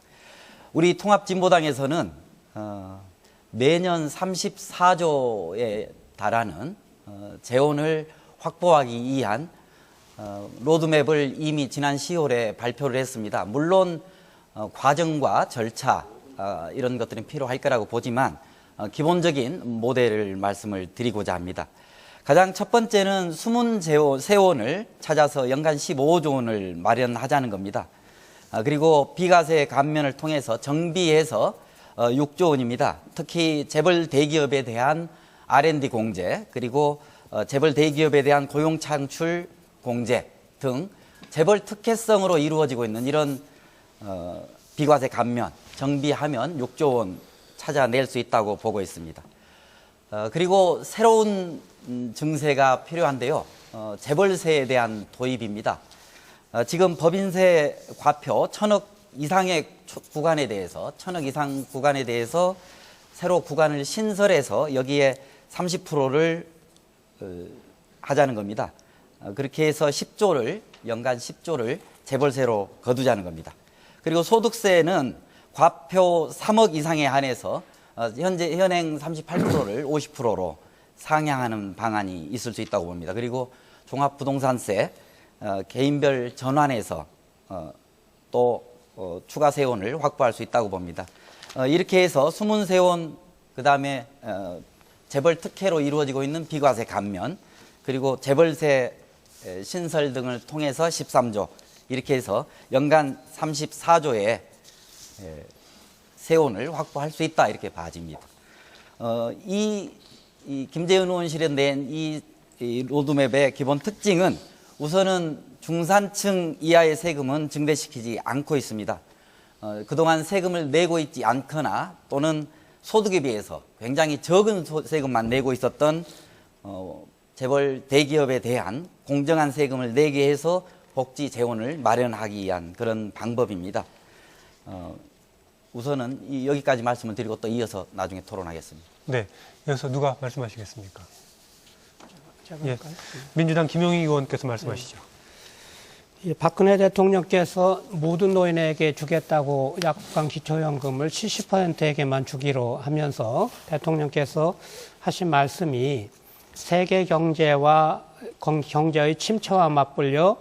우리 통합진보당에서는 매년 34조에 달하는 재원을 확보하기 위한 로드맵을 이미 지난 10월에 발표를 했습니다. 물론 과정과 절차 이런 것들은 필요할 거라고 보지만 기본적인 모델을 말씀을 드리고자 합니다. 가장 첫 번째는 숨은 세원을 찾아서 연간 15조 원을 마련하자는 겁니다. 그리고 비과세 감면을 통해서 정비해서 6조 원입니다. 특히 재벌 대기업에 대한 R&D 공제, 그리고 재벌 대기업에 대한 고용 창출 공제 등 재벌 특혜성으로 이루어지고 있는 이런 비과세 감면, 정비하면 6조 원 찾아낼 수 있다고 보고 있습니다. 그리고 새로운 증세가 필요한데요. 재벌세에 대한 도입입니다. 지금 법인세 과표 1,000억 이상의 구간에 대해서 1,000억 이상 구간에 대해서 새로 구간을 신설해서 여기에 30%를 하자는 겁니다. 그렇게 해서 10조를 연간 10조를 재벌세로 거두자는 겁니다. 그리고 소득세는 과표 3억 이상에 한해서 현행 38%를 50%로 상향하는 방안이 있을 수 있다고 봅니다. 그리고 종합부동산세 개인별 전환해서 또 추가 세원을 확보할 수 있다고 봅니다. 이렇게 해서 숨은 세원, 그 다음에 재벌 특혜로 이루어지고 있는 비과세 감면, 그리고 재벌세 신설 등을 통해서 13조, 이렇게 해서 연간 34조의 세원을 확보할 수 있다, 이렇게 봐집니다. 이 김재현 의원실에 낸 이 로드맵의 기본 특징은 우선은 중산층 이하의 세금은 증대시키지 않고 있습니다. 그동안 세금을 내고 있지 않거나 또는 소득에 비해서 굉장히 적은 세금만 내고 있었던 재벌 대기업에 대한 공정한 세금을 내게 해서 복지 재원을 마련하기 위한 그런 방법입니다. 우선은 여기까지 말씀을 드리고 또 이어서 나중에 토론하겠습니다. 네, 이어서 누가 말씀하시겠습니까? 예, 민주당 김용희 의원께서 말씀하시죠. 박근혜 대통령께서 모든 노인에게 주겠다고 약관 기초연금을 70%에게만 주기로 하면서 대통령께서 하신 말씀이 세계 경제와 경제의 침체와 맞불려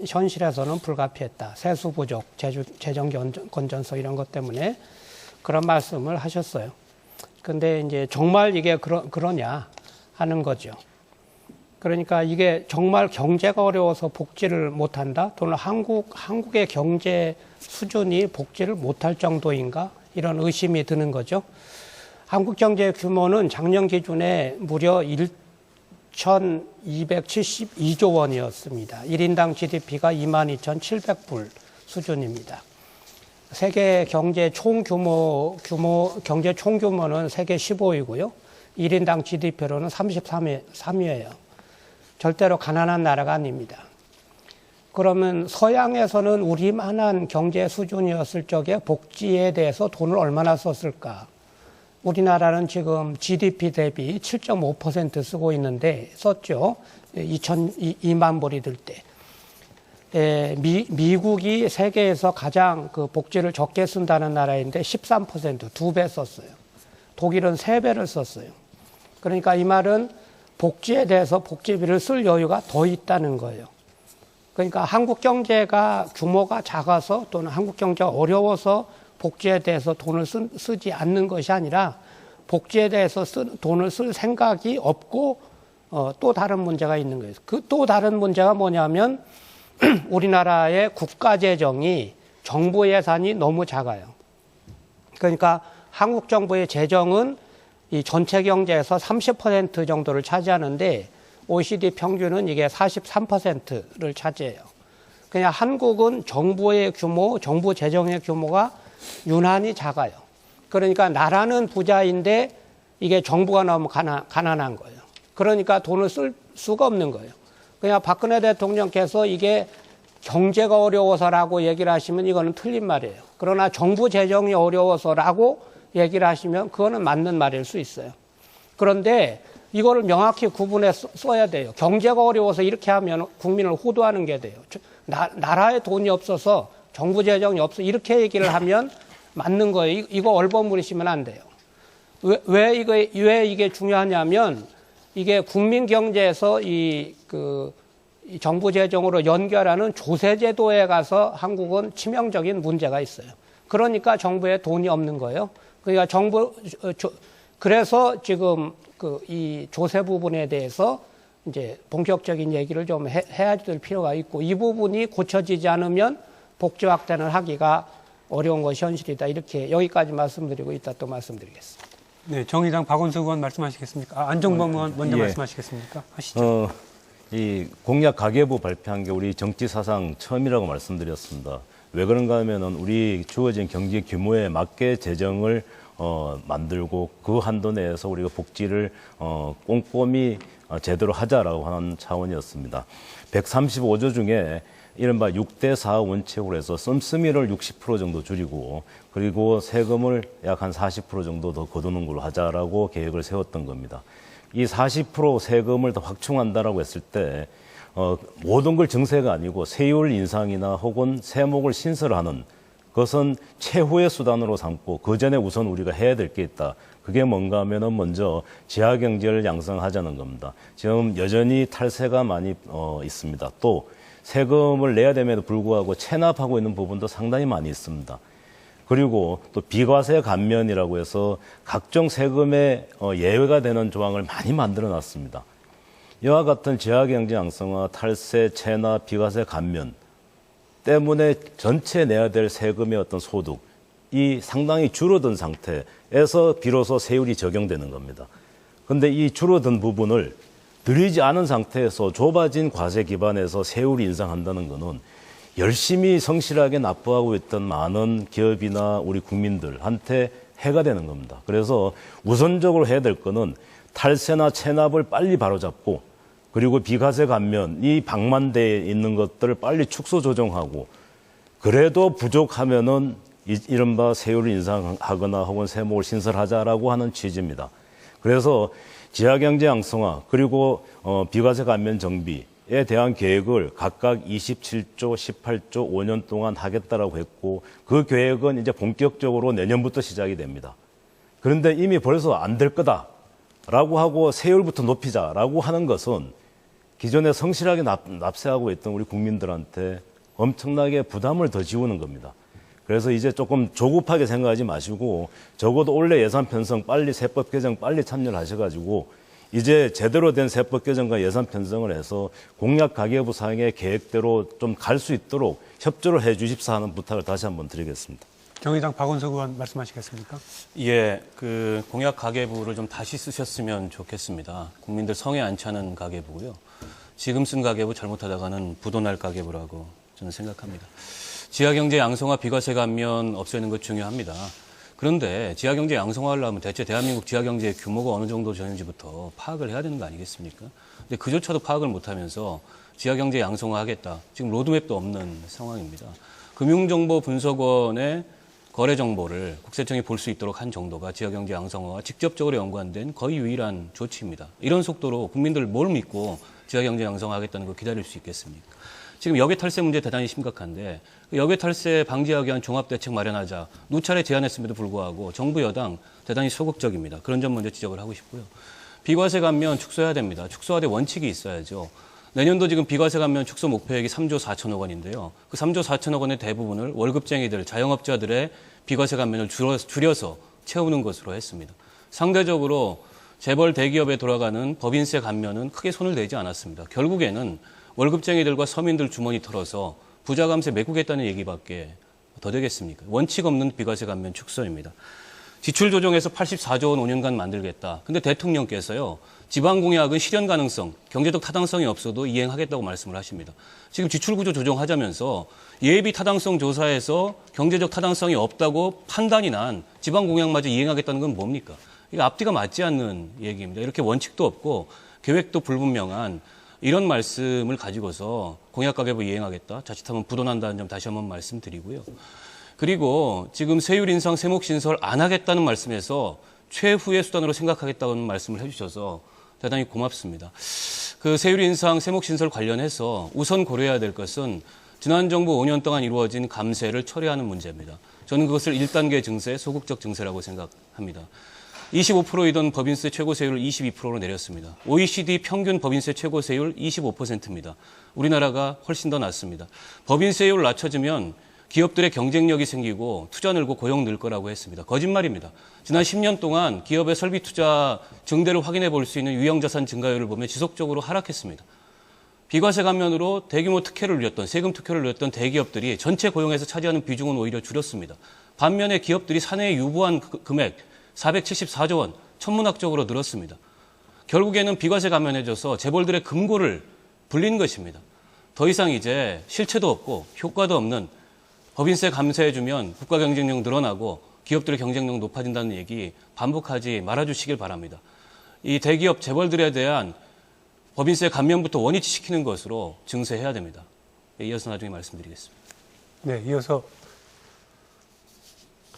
현실에서는 불가피했다. 세수 부족, 재정 건전성 이런 것 때문에 그런 말씀을 하셨어요. 근데 이제 정말 이게 그러냐 하는 거죠. 그러니까 이게 정말 경제가 어려워서 복지를 못한다? 또는 한국의 경제 수준이 복지를 못할 정도인가? 이런 의심이 드는 거죠. 한국 경제 규모는 작년 기준에 무려 1,272조 원이었습니다. 1인당 GDP가 22,700불 수준입니다. 세계 경제 경제 총규모는 세계 15위고요. 1인당 GDP로는 33위예요. 절대로 가난한 나라가 아닙니다. 그러면 서양에서는 우리만한 경제 수준이었을 적에 복지에 대해서 돈을 얼마나 썼을까? 우리나라는 지금 GDP 대비 7.5% 쓰고 있는데 썼죠. 2만 불이 들 때. 미국이 세계에서 가장 그 복지를 적게 쓴다는 나라인데 13%, 2배 썼어요. 독일은 3배를 썼어요. 그러니까 이 말은 복지에 대해서 복지비를 쓸 여유가 더 있다는 거예요. 그러니까 한국 경제가 규모가 작아서 또는 한국 경제가 어려워서 복지에 대해서 돈을 쓰지 않는 것이 아니라 복지에 대해서 돈을 쓸 생각이 없고 또 다른 문제가 있는 거예요. 그 또 다른 문제가 뭐냐면 우리나라의 국가 재정이 정부 예산이 너무 작아요. 그러니까 한국 정부의 재정은 이 전체 경제에서 30% 정도를 차지하는데 OECD 평균은 이게 43%를 차지해요. 그냥 한국은 정부의 규모, 정부 재정의 규모가 유난히 작아요. 그러니까 나라는 부자인데 이게 정부가 너무 가난한 거예요. 그러니까 돈을 쓸 수가 없는 거예요. 그냥 박근혜 대통령께서 이게 경제가 어려워서라고 얘기를 하시면 이거는 틀린 말이에요. 그러나 정부 재정이 어려워서라고 얘기를 하시면 그거는 맞는 말일 수 있어요. 그런데 이거를 명확히 구분해 써야 돼요. 경제가 어려워서 이렇게 하면 국민을 호도하는 게 돼요. 나라에 돈이 없어서 정부 재정이 없어 이렇게 얘기를 하면 맞는 거예요. 이거 얼버무리시면 안 돼요. 왜 이게 중요하냐면 이게 국민 경제에서 이 정부 재정으로 연결하는 조세제도에 가서 한국은 치명적인 문제가 있어요. 그러니까 정부에 돈이 없는 거예요. 그러니까 그래서 지금 이 조세 부분에 대해서 이제 본격적인 얘기를 좀 해야 될 필요가 있고, 이 부분이 고쳐지지 않으면 복지 확대를 하기가 어려운 것이 현실이다. 이렇게 여기까지 말씀드리고 이따 또 말씀드리겠습니다. 네, 정의당 박원석 의원 말씀하시겠습니까? 안정범 의원 먼저 예. 말씀하시겠습니까? 하시죠. 이 공약 가계부 발표한 게 우리 정치 사상 처음이라고 말씀드렸습니다. 왜 그런가 하면은 우리 주어진 경제 규모에 맞게 재정을 만들고 그 한도 내에서 우리가 복지를 꼼꼼히 제대로 하자라고 하는 차원이었습니다. 135조 중에 이른바 6대4 원칙으로 해서 씀씀이를 60% 정도 줄이고, 그리고 세금을 약 한 40% 정도 더 거두는 걸로 하자라고 계획을 세웠던 겁니다. 이 40% 세금을 더 확충한다라고 했을 때 모든 걸 증세가 아니고 세율 인상이나 혹은 세목을 신설하는 그것은 최후의 수단으로 삼고 그 전에 우선 우리가 해야 될 게 있다. 그게 뭔가 하면은 먼저 지하 경제를 양성하자는 겁니다. 지금 여전히 탈세가 많이 있습니다. 또 세금을 내야 됨에도 불구하고 체납하고 있는 부분도 상당히 많이 있습니다. 그리고 또 비과세 감면이라고 해서 각종 세금에 예외가 되는 조항을 많이 만들어 놨습니다. 이와 같은 지하경제 양성화, 탈세, 체납, 비과세 감면 때문에 전체 내야 될 세금의 어떤 소득이 상당히 줄어든 상태에서 비로소 세율이 적용되는 겁니다. 그런데 이 줄어든 부분을 들이지 않은 상태에서 좁아진 과세 기반에서 세율을 인상한다는 것은 열심히 성실하게 납부하고 있던 많은 기업이나 우리 국민들한테 해가 되는 겁니다. 그래서 우선적으로 해야 될 거는 탈세나 체납을 빨리 바로잡고, 그리고 비과세 감면, 이 방만대에 있는 것들을 빨리 축소 조정하고, 그래도 부족하면은 이른바 세율을 인상하거나 혹은 세목을 신설하자라고 하는 취지입니다. 그래서 지하경제 양성화, 그리고 비과세 감면 정비에 대한 계획을 각각 27조, 18조 5년 동안 하겠다라고 했고, 그 계획은 이제 본격적으로 내년부터 시작이 됩니다. 그런데 이미 벌써 안 될 거다라고 하고 세율부터 높이자라고 하는 것은 기존에 성실하게 납세하고 있던 우리 국민들한테 엄청나게 부담을 더 지우는 겁니다. 그래서 이제 조금 조급하게 생각하지 마시고, 적어도 올해 예산 편성 빨리, 세법 개정 빨리 참여를 하셔가지고 이제 제대로 된 세법 개정과 예산 편성을 해서 공약 가계부 사항의 계획대로 좀 갈 수 있도록 협조를 해 주십사 하는 부탁을 다시 한번 드리겠습니다. 정의당 박원석 의원 말씀하시겠습니까? 예, 그 공약 가계부를 좀 다시 쓰셨으면 좋겠습니다. 국민들 성에 안 차는 가계부고요. 지금 쓴 가계부 잘못하다가는 부도날 가계부라고 저는 생각합니다. 지하경제 양성화, 비과세 감면 없애는 것 중요합니다. 그런데 지하경제 양성화를 하면 대체 대한민국 지하경제의 규모가 어느 정도 되는지부터 파악을 해야 되는 거 아니겠습니까? 근데 그조차도 파악을 못하면서 지하경제 양성화하겠다. 지금 로드맵도 없는 상황입니다. 금융정보분석원의 거래 정보를 국세청이 볼 수 있도록 한 정도가 지하경제 양성화와 직접적으로 연관된 거의 유일한 조치입니다. 이런 속도로 국민들 뭘 믿고 지하경제 양성화하겠다는 걸 기다릴 수 있겠습니까? 지금 역외 탈세 문제 대단히 심각한데 역외 탈세 방지하기 위한 종합대책 마련하자 누차례 제안했음에도 불구하고 정부 여당 대단히 소극적입니다. 그런 점 먼저 지적을 하고 싶고요. 비과세 감면 축소해야 됩니다. 축소하되 원칙이 있어야죠. 내년도 지금 비과세 감면 축소 목표액이 3조 4천억 원인데요. 그 3조 4천억 원의 대부분을 월급쟁이들, 자영업자들의 비과세 감면을 줄여서 채우는 것으로 했습니다. 상대적으로 재벌 대기업에 돌아가는 법인세 감면은 크게 손을 대지 않았습니다. 결국에는 월급쟁이들과 서민들 주머니 털어서 부자 감세 메꾸겠다는 얘기밖에 더 되겠습니까? 원칙 없는 비과세 감면 축소입니다. 지출 조정에서 84조 원 5년간 만들겠다. 근데 대통령께서요, 지방 공약은 실현 가능성, 경제적 타당성이 없어도 이행하겠다고 말씀을 하십니다. 지금 지출 구조 조정하자면서 예비 타당성 조사에서 경제적 타당성이 없다고 판단이 난 지방 공약마저 이행하겠다는 건 뭡니까? 이거 앞뒤가 맞지 않는 얘기입니다. 이렇게 원칙도 없고 계획도 불분명한 이런 말씀을 가지고서 공약 가계부 이행하겠다, 자칫하면 부도난다는 점 다시 한번 말씀드리고요. 그리고 지금 세율 인상, 세목 신설 안 하겠다는 말씀에서 최후의 수단으로 생각하겠다는 말씀을 해주셔서 대단히 고맙습니다. 그 세율 인상, 세목 신설 관련해서 우선 고려해야 될 것은 지난 정부 5년 동안 이루어진 감세를 처리하는 문제입니다. 저는 그것을 1단계 증세, 소극적 증세라고 생각합니다. 25%이던 법인세 최고세율을 22%로 내렸습니다. OECD 평균 법인세 최고세율 25%입니다. 우리나라가 훨씬 더 낮습니다. 법인세율 낮춰지면 기업들의 경쟁력이 생기고 투자 늘고 고용 늘 거라고 했습니다. 거짓말입니다. 지난 10년 동안 기업의 설비 투자 증대를 확인해 볼 수 있는 유형자산 증가율을 보면 지속적으로 하락했습니다. 비과세 감면으로 대규모 특혜를 누렸던, 세금 특혜를 누렸던 대기업들이 전체 고용에서 차지하는 비중은 오히려 줄였습니다. 반면에 기업들이 사내에 유보한 금액 474조 원, 천문학적으로 늘었습니다. 결국에는 비과세 감면해줘서 재벌들의 금고를 불린 것입니다. 더 이상 이제 실체도 없고 효과도 없는 법인세 감세해주면 국가 경쟁력 늘어나고 기업들의 경쟁력 높아진다는 얘기 반복하지 말아주시길 바랍니다. 이 대기업 재벌들에 대한 법인세 감면부터 원위치 시키는 것으로 증세해야 됩니다. 이어서 나중에 말씀드리겠습니다. 네, 이어서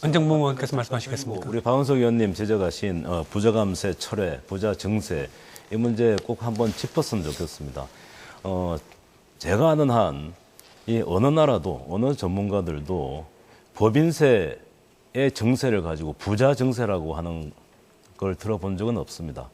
안정범 의원께서 말씀하시겠습니까? 우리 박원석 의원님 제적하신 부자 감세 철회, 부자 증세 이 문제 꼭 한번 짚었으면 좋겠습니다. 제가 아는 한 이 어느 나라도 어느 전문가들도 법인세의 증세를 가지고 부자 증세라고 하는 걸 들어본 적은 없습니다.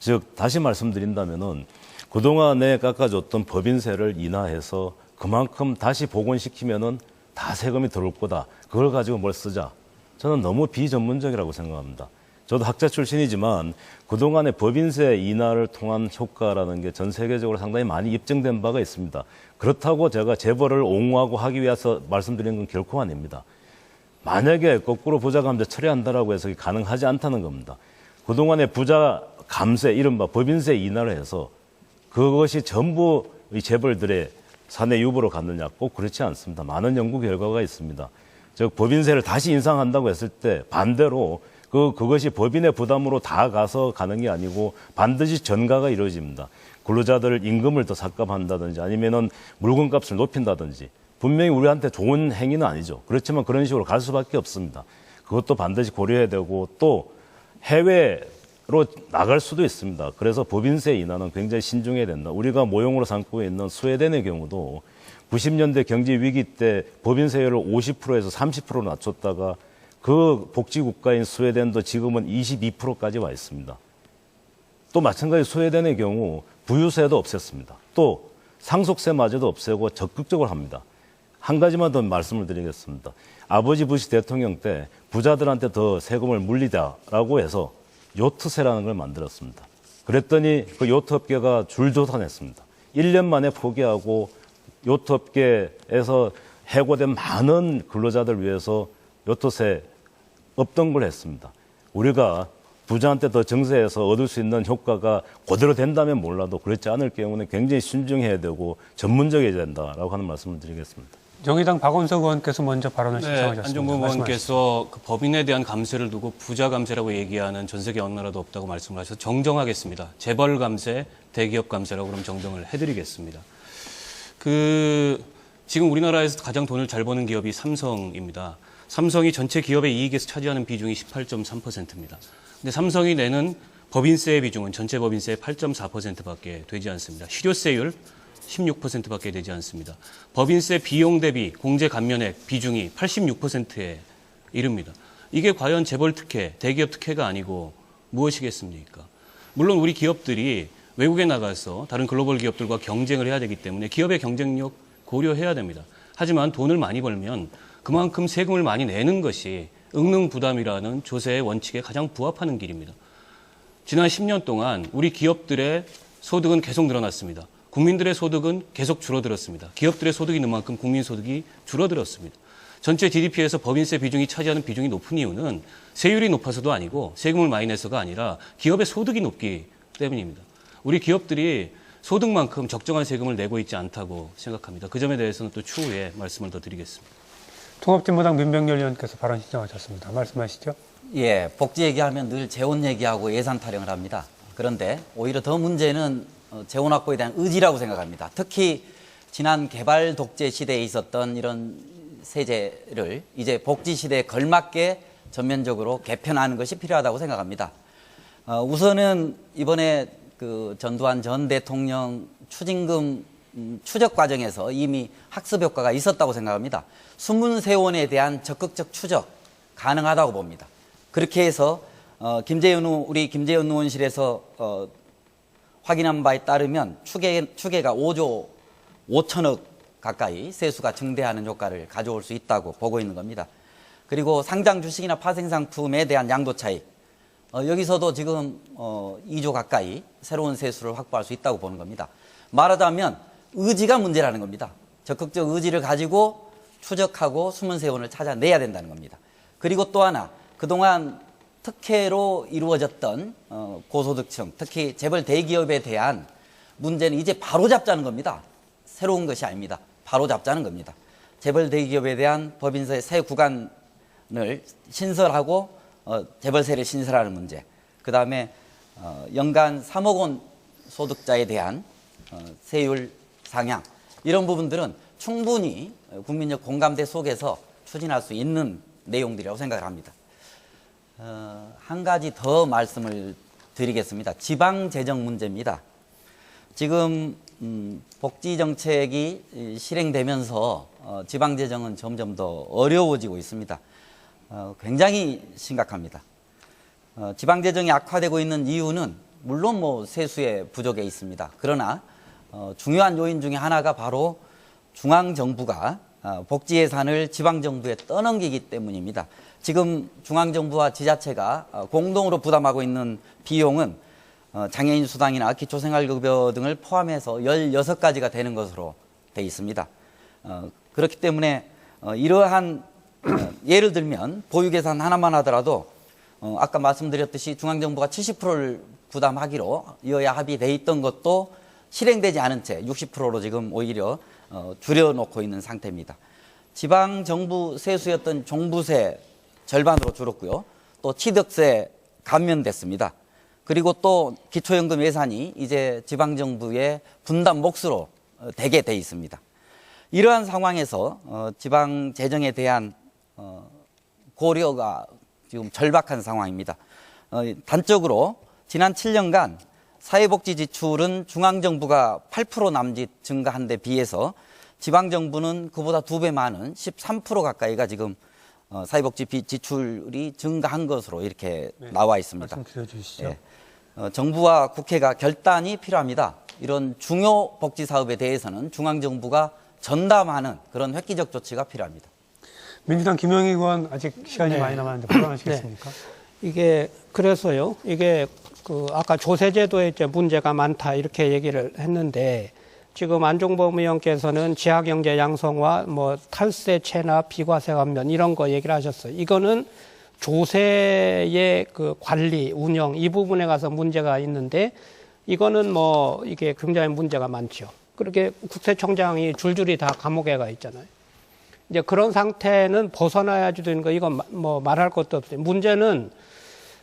즉 다시 말씀드린다면은 그동안에 깎아줬던 법인세를 인하해서 그만큼 다시 복원시키면은 다 세금이 들어올 거다. 그걸 가지고 뭘 쓰자. 저는 너무 비전문적이라고 생각합니다. 저도 학자 출신이지만 그동안의 법인세 인하를 통한 효과라는 게 전 세계적으로 상당히 많이 입증된 바가 있습니다. 그렇다고 제가 재벌을 옹호하고 하기 위해서 말씀드리는 건 결코 아닙니다. 만약에 거꾸로 부자 감세 처리한다라고 해서 가능하지 않다는 겁니다. 그동안의 부자 감세, 이른바 법인세 인하를 해서 그것이 전부 이 재벌들의 사내 유보로 갔느냐, 꼭 그렇지 않습니다. 많은 연구 결과가 있습니다. 즉 법인세를 다시 인상한다고 했을 때 반대로 그것이 법인의 부담으로 다 가는 게 아니고 반드시 전가가 이루어집니다. 근로자들 임금을 더 삭감한다든지 아니면은 물건값을 높인다든지 분명히 우리한테 좋은 행위는 아니죠. 그렇지만 그런 식으로 갈 수밖에 없습니다. 그것도 반드시 고려해야 되고 또 해외로 나갈 수도 있습니다. 그래서 법인세 인하는 굉장히 신중해야 된다. 우리가 모형으로 삼고 있는 스웨덴의 경우도 90년대 경제 위기 때 법인세율을 50%에서 30%로 낮췄다가 그 복지국가인 스웨덴도 지금은 22%까지 와 있습니다. 또 마찬가지 스웨덴의 경우 부유세도 없앴습니다. 또 상속세마저도 없애고 적극적으로 합니다. 한 가지만 더 말씀을 드리겠습니다. 아버지 부시 대통령 때 부자들한테 더 세금을 물리자라고 해서 요트세라는 걸 만들었습니다. 그랬더니 그 요트업계가 줄조산했습니다. 1년 만에 포기하고 요트업계에서 해고된 많은 근로자들 위해서 요트세 없던 걸 했습니다. 우리가 부자한테 더 증세해서 얻을 수 있는 효과가 그대로 된다면 몰라도 그렇지 않을 경우는 굉장히 신중해야 되고 전문적이어야 된다라고 하는 말씀을 드리겠습니다. 정의당 박원석 의원께서 먼저 발언을 네, 신청하셨습니다. 안종범 의원께서 그 법인에 대한 감세를 두고 부자 감세라고 얘기하는 전 세계 어느 나라도 없다고 말씀을 하셔서 정정하겠습니다. 재벌 감세, 대기업 감세라고 그럼 정정을 해드리겠습니다. 지금 우리나라에서 가장 돈을 잘 버는 기업이 삼성입니다. 삼성이 전체 기업의 이익에서 차지하는 비중이 18.3%입니다. 근데 삼성이 내는 법인세의 비중은 전체 법인세의 8.4%밖에 되지 않습니다. 실효세율 16%밖에 되지 않습니다. 법인세 비용 대비 공제 감면액 비중이 86%에 이릅니다. 이게 과연 재벌 특혜, 대기업 특혜가 아니고 무엇이겠습니까? 물론 우리 기업들이 외국에 나가서 다른 글로벌 기업들과 경쟁을 해야 되기 때문에 기업의 경쟁력 고려해야 됩니다. 하지만 돈을 많이 벌면 그만큼 세금을 많이 내는 것이 응능부담이라는 조세의 원칙에 가장 부합하는 길입니다. 지난 10년 동안 우리 기업들의 소득은 계속 늘어났습니다. 국민들의 소득은 계속 줄어들었습니다. 기업들의 소득이 있는 만큼 국민 소득이 줄어들었습니다. 전체 GDP에서 법인세 비중이 차지하는 비중이 높은 이유는 세율이 높아서도 아니고 세금을 많이 내서가 아니라 기업의 소득이 높기 때문입니다. 우리 기업들이 소득만큼 적정한 세금을 내고 있지 않다고 생각합니다. 그 점에 대해서는 또 추후에 말씀을 더 드리겠습니다. 통합진보당 민병렬 의원께서 발언 신청하셨습니다. 말씀하시죠. 예, 복지 얘기하면 늘 재원 얘기하고 예산 타령을 합니다. 그런데 오히려 더 문제는 재원 확보에 대한 의지라고 생각합니다. 특히 지난 개발 독재 시대에 있었던 이런 세제를 이제 복지 시대에 걸맞게 전면적으로 개편하는 것이 필요하다고 생각합니다. 우선은 이번에 전두환 전 대통령 추징금 추적 과정에서 이미 학습 효과가 있었다고 생각합니다. 순문세원에 대한 적극적 추적 가능하다고 봅니다. 그렇게 해서 우리 김재현 의원실에서 확인한 바에 따르면 추계가 5조 5천억 가까이 세수가 증대하는 효과를 가져올 수 있다고 보고 있는 겁니다. 그리고 상장 주식이나 파생 상품에 대한 양도 차익, 여기서도 지금 2조 가까이 새로운 세수를 확보할 수 있다고 보는 겁니다. 말하자면 의지가 문제라는 겁니다. 적극적 의지를 가지고 추적하고 숨은 세원을 찾아내야 된다는 겁니다. 그리고 또 하나, 그동안 특혜로 이루어졌던 고소득층, 특히 재벌 대기업에 대한 문제는 이제 바로잡자는 겁니다. 새로운 것이 아닙니다. 바로잡자는 겁니다. 재벌 대기업에 대한 법인세 세 구간을 신설하고 재벌세를 신설하는 문제, 그 다음에 연간 3억 원 소득자에 대한 세율 상향, 이런 부분들은 충분히 국민적 공감대 속에서 추진할 수 있는 내용들이라고 생각을 합니다. 한 가지 더 말씀을 드리겠습니다. 지방재정 문제입니다. 지금 복지정책이 실행되면서 지방재정은 점점 더 어려워지고 있습니다. 굉장히 심각합니다. 지방재정이 악화되고 있는 이유는 물론 뭐 세수의 부족에 있습니다. 그러나 중요한 요인 중에 하나가 바로 중앙정부가 복지 예산을 지방정부에 떠넘기기 때문입니다. 지금 중앙정부와 지자체가 공동으로 부담하고 있는 비용은 장애인 수당이나 기초생활급여 등을 포함해서 16가지가 되는 것으로 되어 있습니다. 그렇기 때문에 이러한 예를 들면 보육예산 하나만 하더라도 아까 말씀드렸듯이 중앙정부가 70%를 부담하기로 여야 합의돼 있던 것도 실행되지 않은 채 60%로 지금 오히려 줄여놓고 있는 상태입니다. 지방정부 세수였던 종부세 절반으로 줄었고요. 또 취득세 감면됐습니다. 그리고 또 기초연금 예산이 이제 지방정부의 분담 몫으로 되게 돼 있습니다. 이러한 상황에서 지방재정에 대한 고려가 지금 절박한 상황입니다. 단적으로 지난 7년간 사회복지 지출은 중앙정부가 8% 남짓 증가한 데 비해서 지방정부는 그보다 2배 많은 13% 가까이가 지금 사회복지 지출이 증가한 것으로 이렇게 나와 있습니다. 말씀 드려주시죠. 예. 정부와 국회가 결단이 필요합니다. 이런 중요 복지 사업에 대해서는 중앙정부가 전담하는 그런 획기적 조치가 필요합니다. 민주당 김영희 의원 아직 시간이 네. 많이 남았는데 발언하시겠습니까? 이게 그래서요. 이게 아까 조세제도에 이제 문제가 많다 이렇게 얘기를 했는데 지금 안종범 의원께서는 지하경제 양성화, 뭐 탈세 체납, 비과세 감면 이런 거 얘기를 하셨어요. 이거는 조세의 그 관리, 운영 이 부분에 가서 문제가 있는데 이거는 뭐 이게 굉장히 문제가 많죠. 그렇게 국세청장이 줄줄이 다 감옥에 가 있잖아요. 이제 그런 상태는 벗어나야지 되는 거 이건 뭐 말할 것도 없어요. 문제는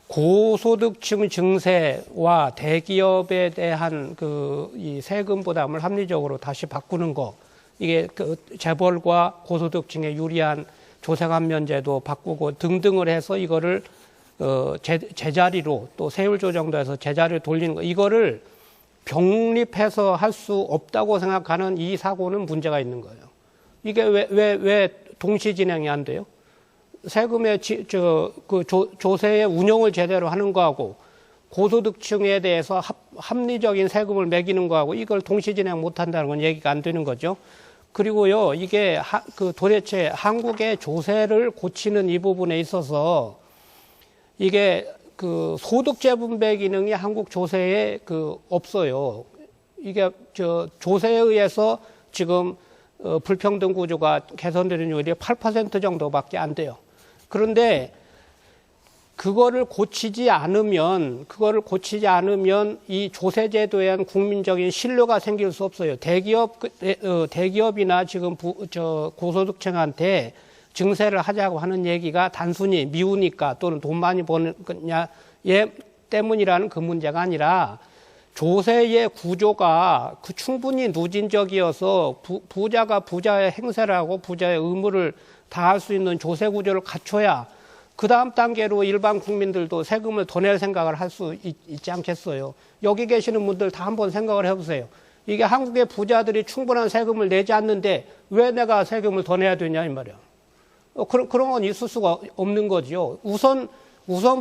고소득층 증세와 대기업에 대한 이 세금 부담을 합리적으로 다시 바꾸는 거, 이게 그 재벌과 고소득층에 유리한 조세 감면제도 바꾸고 등등을 해서 이거를 제자리로 또 세율 조정도 해서 제자리로 돌리는 거, 이거를 병립해서 할 수 없다고 생각하는 이 사고는 문제가 있는 거예요. 이게 왜 동시 진행이 안 돼요? 세금의 조세의 운용을 제대로 하는 거하고 고소득층에 대해서 합리적인 세금을 매기는 거하고 이걸 동시 진행 못 한다는 건 얘기가 안 되는 거죠. 그리고요, 이게 도대체 한국의 조세를 고치는 이 부분에 있어서 이게 그 소득 재분배 기능이 한국 조세에 없어요. 이게 조세에 의해서 지금 불평등 구조가 개선되는 요율이 8% 정도밖에 안 돼요. 그런데 그거를 고치지 않으면 이 조세제도에 대한 국민적인 신뢰가 생길 수 없어요. 대기업이나 지금 고소득층한테 증세를 하자고 하는 얘기가 단순히 미우니까 또는 돈 많이 버는 거냐 때문이라는 그 문제가 아니라 조세의 구조가 충분히 누진적이어서 부자가 부자의 행세를 하고 부자의 의무를 다할 수 있는 조세 구조를 갖춰야 그 다음 단계로 일반 국민들도 세금을 더 낼 생각을 할 수 있지 않겠어요. 여기 계시는 분들 다 한번 생각을 해보세요. 이게 한국의 부자들이 충분한 세금을 내지 않는데 왜 내가 세금을 더 내야 되냐 이 말이야. 그런 건 있을 수가 없는 거죠. 우선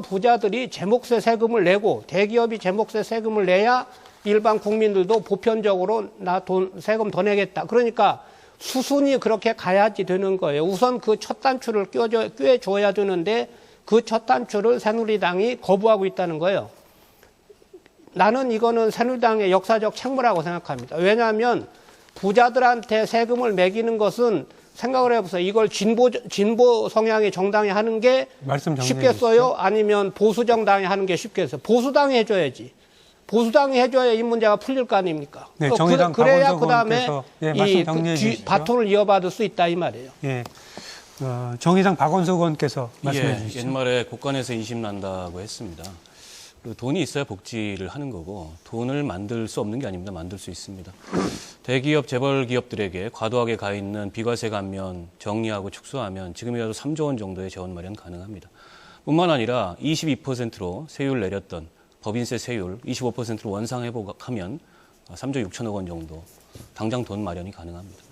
부자들이 제 몫의 세금을 내고 대기업이 제 몫의 세금을 내야 일반 국민들도 보편적으로 나 세금 더 내겠다. 그러니까 수순이 그렇게 가야지 되는 거예요. 우선 그 첫 단추를 꿰줘야 되는데 그 첫 단추를 새누리당이 거부하고 있다는 거예요. 나는 이거는 새누리당의 역사적 책무라고 생각합니다. 왜냐하면 부자들한테 세금을 매기는 것은 생각을 해보세요. 이걸 진보 성향의 정당이 하는 게 말씀 정리해 쉽겠어요? 주시죠. 아니면 보수 정당이 하는 게 쉽겠어요? 보수당이 해줘야지. 보수당이 해줘야 이 문제가 풀릴 거 아닙니까? 네, 정의당 그래야 박원석 그다음에 의원께서 예, 말씀 정리해 주시죠. 바톤을 이어받을 수 있다 이 말이에요. 예. 정의당 박원석 의원께서 말씀해 예, 주시죠. 옛말에 곳간에서 인심 난다고 했습니다. 그 돈이 있어야 복지를 하는 거고 돈을 만들 수 없는 게 아닙니다. 만들 수 있습니다. 대기업, 재벌 기업들에게 과도하게 가 있는 비과세 감면 정리하고 축소하면 지금이라도 3조 원 정도의 재원 마련 가능합니다. 뿐만 아니라 22%로 세율 내렸던 법인세 세율 25%로 원상 회복하면 3조 6천억 원 정도 당장 돈 마련이 가능합니다.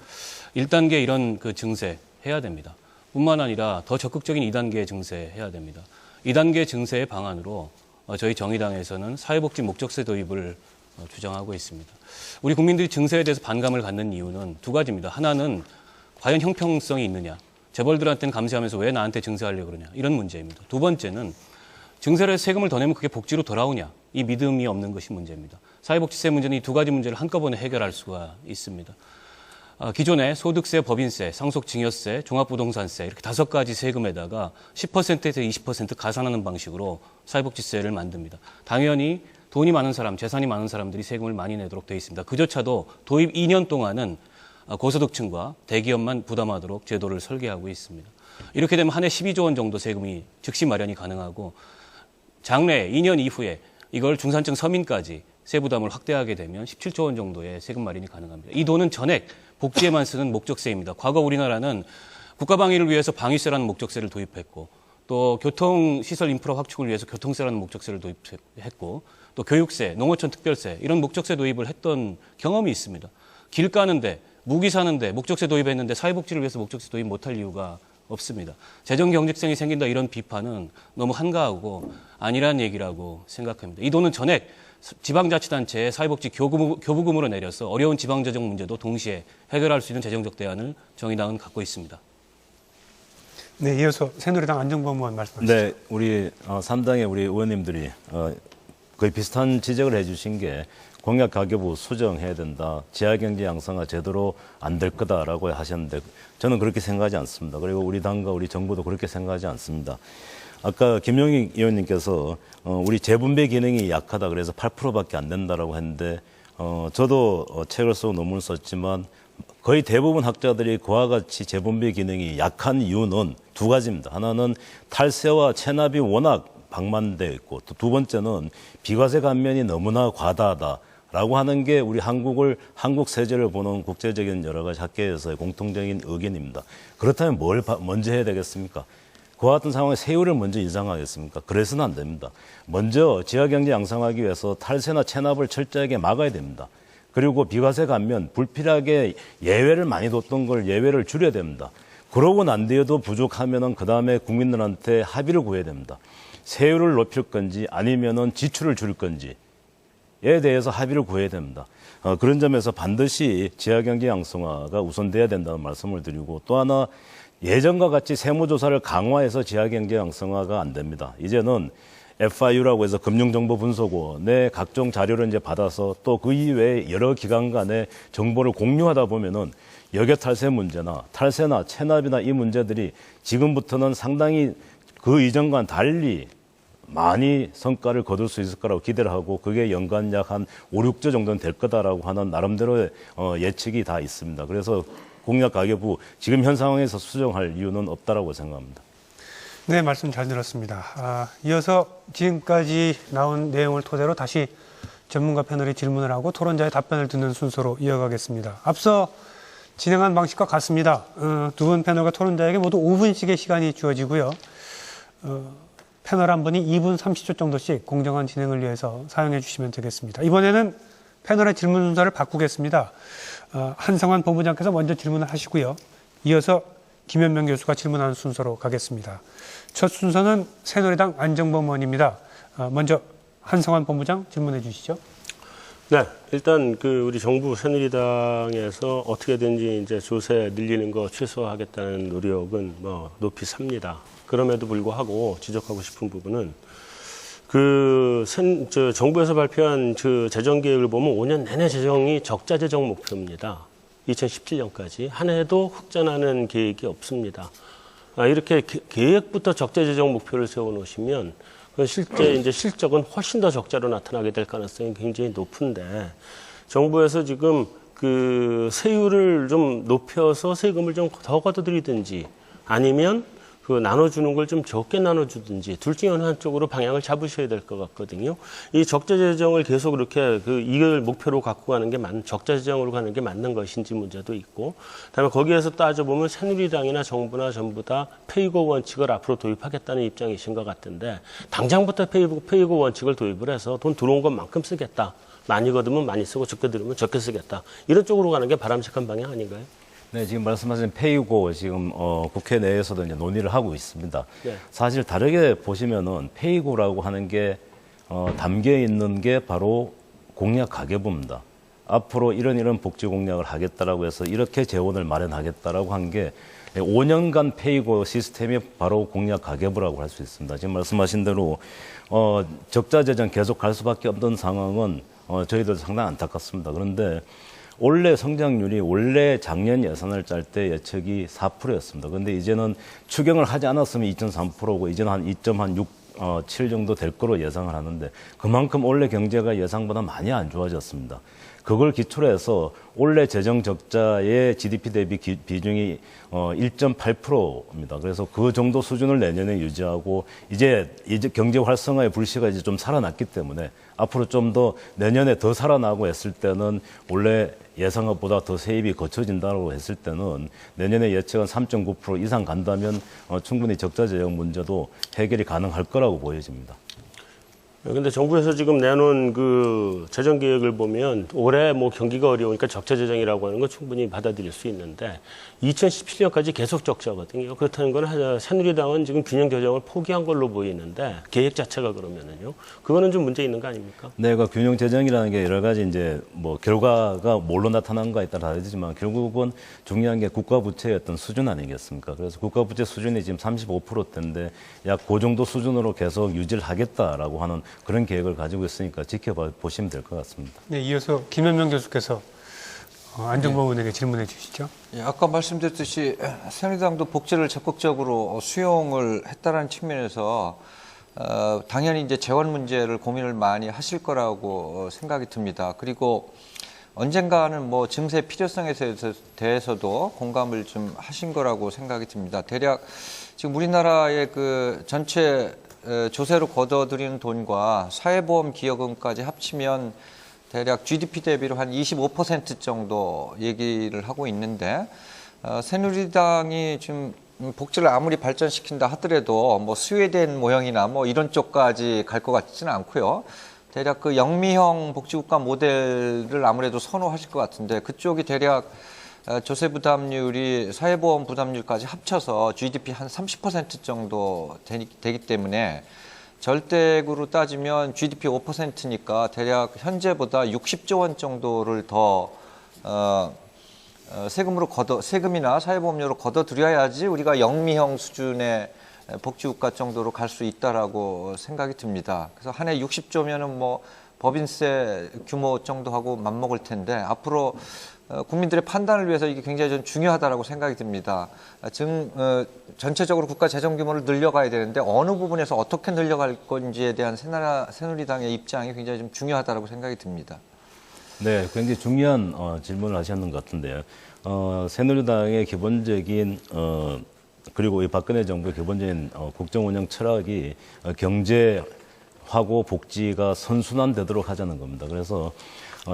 1단계 이런 그 증세 해야 됩니다. 뿐만 아니라 더 적극적인 2단계 증세 해야 됩니다. 2단계 증세의 방안으로 저희 정의당에서는 사회복지 목적세 도입을 주장하고 있습니다. 우리 국민들이 증세에 대해서 반감을 갖는 이유는 두 가지입니다. 하나는 과연 형평성이 있느냐. 재벌들한테는 감세하면서 왜 나한테 증세하려고 그러냐. 이런 문제입니다. 두 번째는 증세를 해서 세금을 더 내면 그게 복지로 돌아오냐. 이 믿음이 없는 것이 문제입니다. 사회복지세 문제는 이 두 가지 문제를 한꺼번에 해결할 수가 있습니다. 기존의 소득세, 법인세, 상속증여세, 종합부동산세 이렇게 5가지 세금에다가 10%에서 20% 가산하는 방식으로 사회복지세를 만듭니다. 당연히 돈이 많은 사람, 재산이 많은 사람들이 세금을 많이 내도록 되어 있습니다. 그조차도 도입 2년 동안은 고소득층과 대기업만 부담하도록 제도를 설계하고 있습니다. 이렇게 되면 한 해 12조 원 정도 세금이 즉시 마련이 가능하고 장래 2년 이후에 이걸 중산층 서민까지 세부담을 확대하게 되면 17조 원 정도의 세금 마련이 가능합니다. 이 돈은 전액 복지에만 쓰는 목적세입니다. 과거 우리나라는 국가방위를 위해서 방위세라는 목적세를 도입했고 또 교통시설 인프라 확충을 위해서 교통세라는 목적세를 도입했고 또 교육세, 농어촌 특별세 이런 목적세 도입을 했던 경험이 있습니다. 길 까는데, 무기 사는데 목적세 도입했는데 사회복지를 위해서 목적세 도입 못할 이유가 없습니다. 재정 경직성이 생긴다 이런 비판은 너무 한가하고 아니란 얘기라고 생각합니다. 이 돈은 전액 지방자치단체의 사회복지 교부금으로 내려서 어려운 지방재정 문제도 동시에 해결할 수 있는 재정적 대안을 정의당은 갖고 있습니다. 네, 이어서 새누리당 안정범 의원 말씀하시죠. 네, 우리 3당의 우리 의원님들이 거의 비슷한 지적을 해주신 게 공약 가계부 수정해야 된다. 지하경제 양성화 제대로 안 될 거다라고 하셨는데 저는 그렇게 생각하지 않습니다. 그리고 우리 당과 우리 정부도 그렇게 생각하지 않습니다. 아까 김용익 의원님께서 우리 재분배 기능이 약하다 그래서 8%밖에 안 된다라고 했는데 저도 책을 쓰고 논문을 썼지만 거의 대부분 학자들이 그와 같이 재분배 기능이 약한 이유는 두 가지입니다. 하나는 탈세와 체납이 워낙 방만되어 있고 또 두 번째는 비과세 감면이 너무나 과다하다라고 하는 게 우리 한국 세제를 보는 국제적인 여러 가지 학계에서의 공통적인 의견입니다. 그렇다면 뭘 먼저 해야 되겠습니까? 그와 같은 상황에 세율을 먼저 인상하겠습니까? 그래서는 안 됩니다. 먼저 지하경제 양성하기 위해서 탈세나 체납을 철저하게 막아야 됩니다. 그리고 비과세 감면 불필요하게 예외를 많이 뒀던 걸 예외를 줄여야 됩니다. 그러고 난 뒤에도 부족하면은 그 다음에 국민들한테 합의를 구해야 됩니다. 세율을 높일 건지 아니면은 지출을 줄일 건지에 대해서 합의를 구해야 됩니다. 그런 점에서 반드시 지하경제 양성화가 우선돼야 된다는 말씀을 드리고 또 하나 예전과 같이 세무조사를 강화해서 지하경제 양성화가 안 됩니다. 이제는 FIU라고 해서 금융정보분석원의 각종 자료를 이제 받아서 또 그 이외에 여러 기관 간의 정보를 공유하다 보면은 역외탈세 문제나 탈세나 체납이나 이 문제들이 지금부터는 상당히 그 이전과는 달리 많이 성과를 거둘 수 있을 거라고 기대를 하고 그게 연간 약 한 5, 6조 정도는 될 거다라고 하는 나름대로의 예측이 다 있습니다. 그래서 공약 가계부 지금 현 상황에서 수정할 이유는 없다라고 생각합니다. 네, 말씀 잘 들었습니다. 이어서 지금까지 나온 내용을 토대로 다시 전문가 패널이 질문을 하고 토론자의 답변을 듣는 순서로 이어가겠습니다. 앞서 진행한 방식과 같습니다. 두 분 패널과 토론자에게 모두 5분씩의 시간이 주어지고요. 패널 한 분이 2분 30초 정도씩 공정한 진행을 위해서 사용해 주시면 되겠습니다. 이번에는 패널의 질문 순서를 바꾸겠습니다. 한성환 본부장께서 먼저 질문을 하시고요. 이어서 김현명 교수가 질문하는 순서로 가겠습니다. 첫 순서는 새누리당 안정범 의원입니다. 먼저 한성환 본부장 질문해 주시죠. 네, 일단 우리 정부 새누리당에서 어떻게든지 이제 조세 늘리는 거 최소화하겠다는 노력은 높이 삽니다. 그럼에도 불구하고 지적하고 싶은 부분은 정부에서 발표한 재정 계획을 보면 5년 내내 재정이 적자 재정 목표입니다. 2017년까지 한 해도 흑자나는 계획이 없습니다. 이렇게 계획부터 적자 재정 목표를 세워놓으시면 실제 이제 실적은 훨씬 더 적자로 나타나게 될 가능성이 굉장히 높은데 정부에서 지금 세율을 좀 높여서 세금을 좀 더 걷어들이든지 아니면 나눠주는 걸 좀 적게 나눠주든지 둘 중에 어느 한쪽으로 방향을 잡으셔야 될 것 같거든요. 이 적자 재정을 계속 이렇게 이걸 목표로 갖고 가는 게 적자 재정으로 가는 게 맞는 것인지 문제도 있고, 그다음에 거기에서 따져보면 새누리당이나 정부나 전부 다 페이고 원칙을 앞으로 도입하겠다는 입장이신 것 같은데 당장부터 페이고 원칙을 도입을 해서 돈 들어온 것만큼 쓰겠다. 많이 거두면 많이 쓰고 적게 들으면 적게 쓰겠다. 이런 쪽으로 가는 게 바람직한 방향 아닌가요? 네, 지금 말씀하신 페이고 지금 국회 내에서도 이제 논의를 하고 있습니다. 네. 사실 다르게 보시면은 페이고라고 하는 게 담겨 있는 게 바로 공약 가계부입니다. 앞으로 이런 복지 공약을 하겠다라고 해서 이렇게 재원을 마련하겠다라고 한 게 5년간 페이고 시스템이 바로 공약 가계부라고 할 수 있습니다. 지금 말씀하신 대로 적자 재정 계속 갈 수밖에 없는 상황은 저희들도 상당히 안타깝습니다. 그런데 원래 성장률이 원래 작년 예산을 짤 때 예측이 4%였습니다. 그런데 이제는 추경을 하지 않았으면 2.3%고 이제는 한 2.7 정도 될 거로 예상을 하는데 그만큼 원래 경제가 예상보다 많이 안 좋아졌습니다. 그걸 기초로 해서 올해 재정 적자의 GDP 대비 비중이 1.8%입니다. 그래서 그 정도 수준을 내년에 유지하고 이제 경제 활성화의 불씨가 이제 좀 살아났기 때문에 앞으로 좀 더 내년에 더 살아나고 했을 때는 원래 예상것보다 더 세입이 거쳐진다고 했을 때는 내년에 예측은 3.9% 이상 간다면 충분히 적자 재정 문제도 해결이 가능할 거라고 보여집니다. 근데 정부에서 지금 내놓은 재정 계획을 보면 올해 경기가 어려우니까 적자 재정이라고 하는 건 충분히 받아들일 수 있는데 2017년까지 계속 적자거든요. 그렇다는 건 새누리당은 지금 균형 조정을 포기한 걸로 보이는데 계획 자체가 그러면은요. 그거는 좀 문제 있는 거 아닙니까? 네, 그 균형 재정이라는 게 여러 가지 이제 결과가 뭘로 나타난가에 따라 다르지만 결국은 중요한 게 국가 부채의 어떤 수준 아니겠습니까? 그래서 국가 부채 수준이 지금 35%대인데 약 그 정도 수준으로 계속 유지를 하겠다라고 하는 그런 계획을 가지고 있으니까 지켜보시면 될 것 같습니다. 네, 이어서 김현명 교수께서 안정범 의원에게 질문해 주시죠. 예, 아까 말씀드렸듯이 새누리당도 복지를 적극적으로 수용을 했다는 측면에서 당연히 이제 재원 문제를 고민을 많이 하실 거라고 생각이 듭니다. 그리고 언젠가는 증세 필요성에 대해서도 공감을 좀 하신 거라고 생각이 듭니다. 대략 지금 우리나라의 전체 조세로 걷어들이는 돈과 사회보험 기여금까지 합치면 대략 GDP 대비로 한 25% 정도 얘기를 하고 있는데 새누리당이 지금 복지를 아무리 발전시킨다 하더라도 스웨덴 모형이나 이런 쪽까지 갈 것 같지는 않고요. 대략 영미형 복지국가 모델을 아무래도 선호하실 것 같은데 그쪽이 대략 조세 부담률이 사회보험 부담률까지 합쳐서 GDP 한 30% 정도 되기 때문에 절대액으로 따지면 GDP 5%니까 대략 현재보다 60조 원 정도를 더 세금이나 사회보험료로 걷어들여야지 우리가 영미형 수준의 복지국가 정도로 갈 수 있다라고 생각이 듭니다. 그래서 한 해 60조면은 법인세 규모 정도하고 맞먹을 텐데 앞으로 국민들의 판단을 위해서 이게 굉장히 좀 중요하다라고 생각이 듭니다. 전체적으로 국가 재정 규모를 늘려가야 되는데 어느 부분에서 어떻게 늘려갈 건지에 대한 새누리당의 입장이 굉장히 좀 중요하다라고 생각이 듭니다. 네, 굉장히 중요한 질문을 하셨는 것 같은데요. 새누리당의 기본적인 그리고 이 박근혜 정부의 기본적인 국정 운영 철학이 경제하고 복지가 선순환되도록 하자는 겁니다. 그래서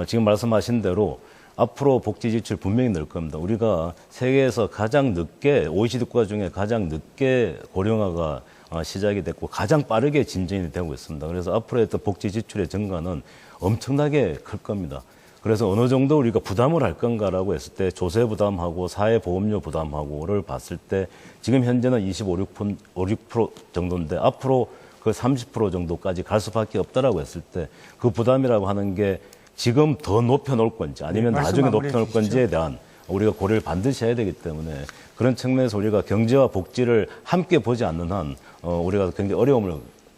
지금 말씀하신 대로 앞으로 복지 지출 분명히 늘 겁니다. 우리가 세계에서 가장 늦게 OECD 국가 중에 가장 늦게 고령화가 시작이 됐고 가장 빠르게 진전이 되고 있습니다. 그래서 앞으로의 또 복지 지출의 증가는 엄청나게 클 겁니다. 그래서 어느 정도 우리가 부담을 할 건가라고 했을 때 조세 부담하고 사회보험료 부담하고를 봤을 때 지금 현재는 25% 정도인데 앞으로 그 30% 정도까지 갈 수밖에 없다라고 했을 때 그 부담이라고 하는 게 지금 더 높여놓을 건지 아니면 네, 말씀 나중에 마무리해 높여놓을 주시죠. 건지에 대한 우리가 고려를 반드시 해야 되기 때문에 그런 측면에서 우리가 경제와 복지를 함께 보지 않는 한 우리가 굉장히 어려움을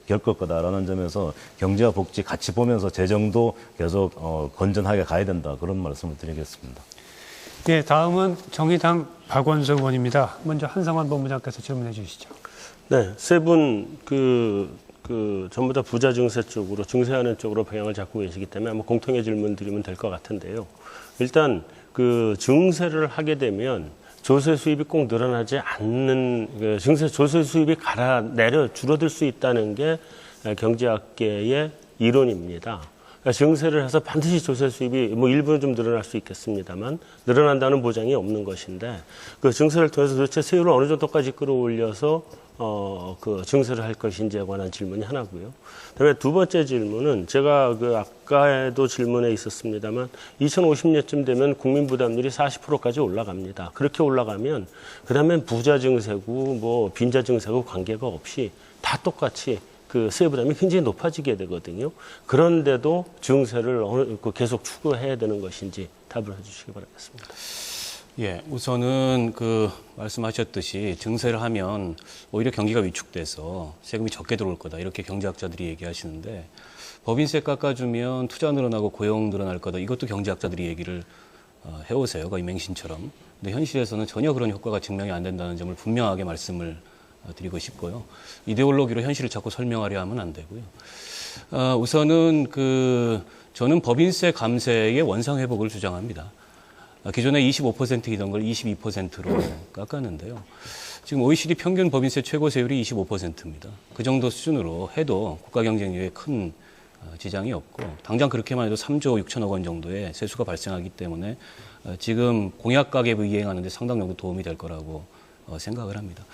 겪을 거다라는 점에서 경제와 복지 같이 보면서 재정도 계속 건전하게 가야 된다 그런 말씀을 드리겠습니다. 예, 다음은 정의당 박원석 의원입니다. 먼저 한상환 본부장께서 질문해 주시죠. 네, 세 분 전부 다 부자 증세 쪽으로 증세하는 쪽으로 방향을 잡고 계시기 때문에 아마 공통의 질문 드리면 될 것 같은데요. 일단 그 증세를 하게 되면 조세 수입이 꼭 늘어나지 않는 조세 수입이 내려 줄어들 수 있다는 게 경제학계의 이론입니다. 그러니까 증세를 해서 반드시 조세 수입이 뭐 일부는 좀 늘어날 수 있겠습니다만 늘어난다는 보장이 없는 것인데 그 증세를 통해서 도대체 세율을 어느 정도까지 끌어올려서 그 증세를 할 것인지에 관한 질문이 하나고요. 그다음에 두 번째 질문은 제가 그 아까에도 질문에 있었습니다만 2050년쯤 되면 국민 부담률이 40%까지 올라갑니다. 그렇게 올라가면 그다음엔 부자 증세고 뭐 빈자 증세고 관계가 없이 다 똑같이 그 세부 부담이 굉장히 높아지게 되거든요. 그런데도 증세를 계속 추구해야 되는 것인지 답을 해주시기 바라겠습니다. 예, 우선은 그 말씀하셨듯이 증세를 하면 오히려 경기가 위축돼서 세금이 적게 들어올 거다 이렇게 경제학자들이 얘기하시는데 법인세 깎아주면 투자 늘어나고 고용 늘어날 거다 이것도 경제학자들이 얘기를 해오세요. 거의 맹신처럼. 근데 현실에서는 전혀 그런 효과가 증명이 안 된다는 점을 분명하게 말씀을 드리고 싶고요. 이데올로기로 현실을 자꾸 설명하려 하면 안 되고요. 우선은 저는 법인세 감세의 원상 회복을 주장합니다. 기존에 25%이던 걸 22%로 깎았는데요. 지금 OECD 평균 법인세 최고 세율이 25%입니다. 그 정도 수준으로 해도 국가 경쟁력에 큰 지장이 없고 당장 그렇게만 해도 3조 6천억 원 정도의 세수가 발생하기 때문에 지금 공약 가계부 이행하는 데 상당 정도 도움이 될 거라고 생각을 합니다.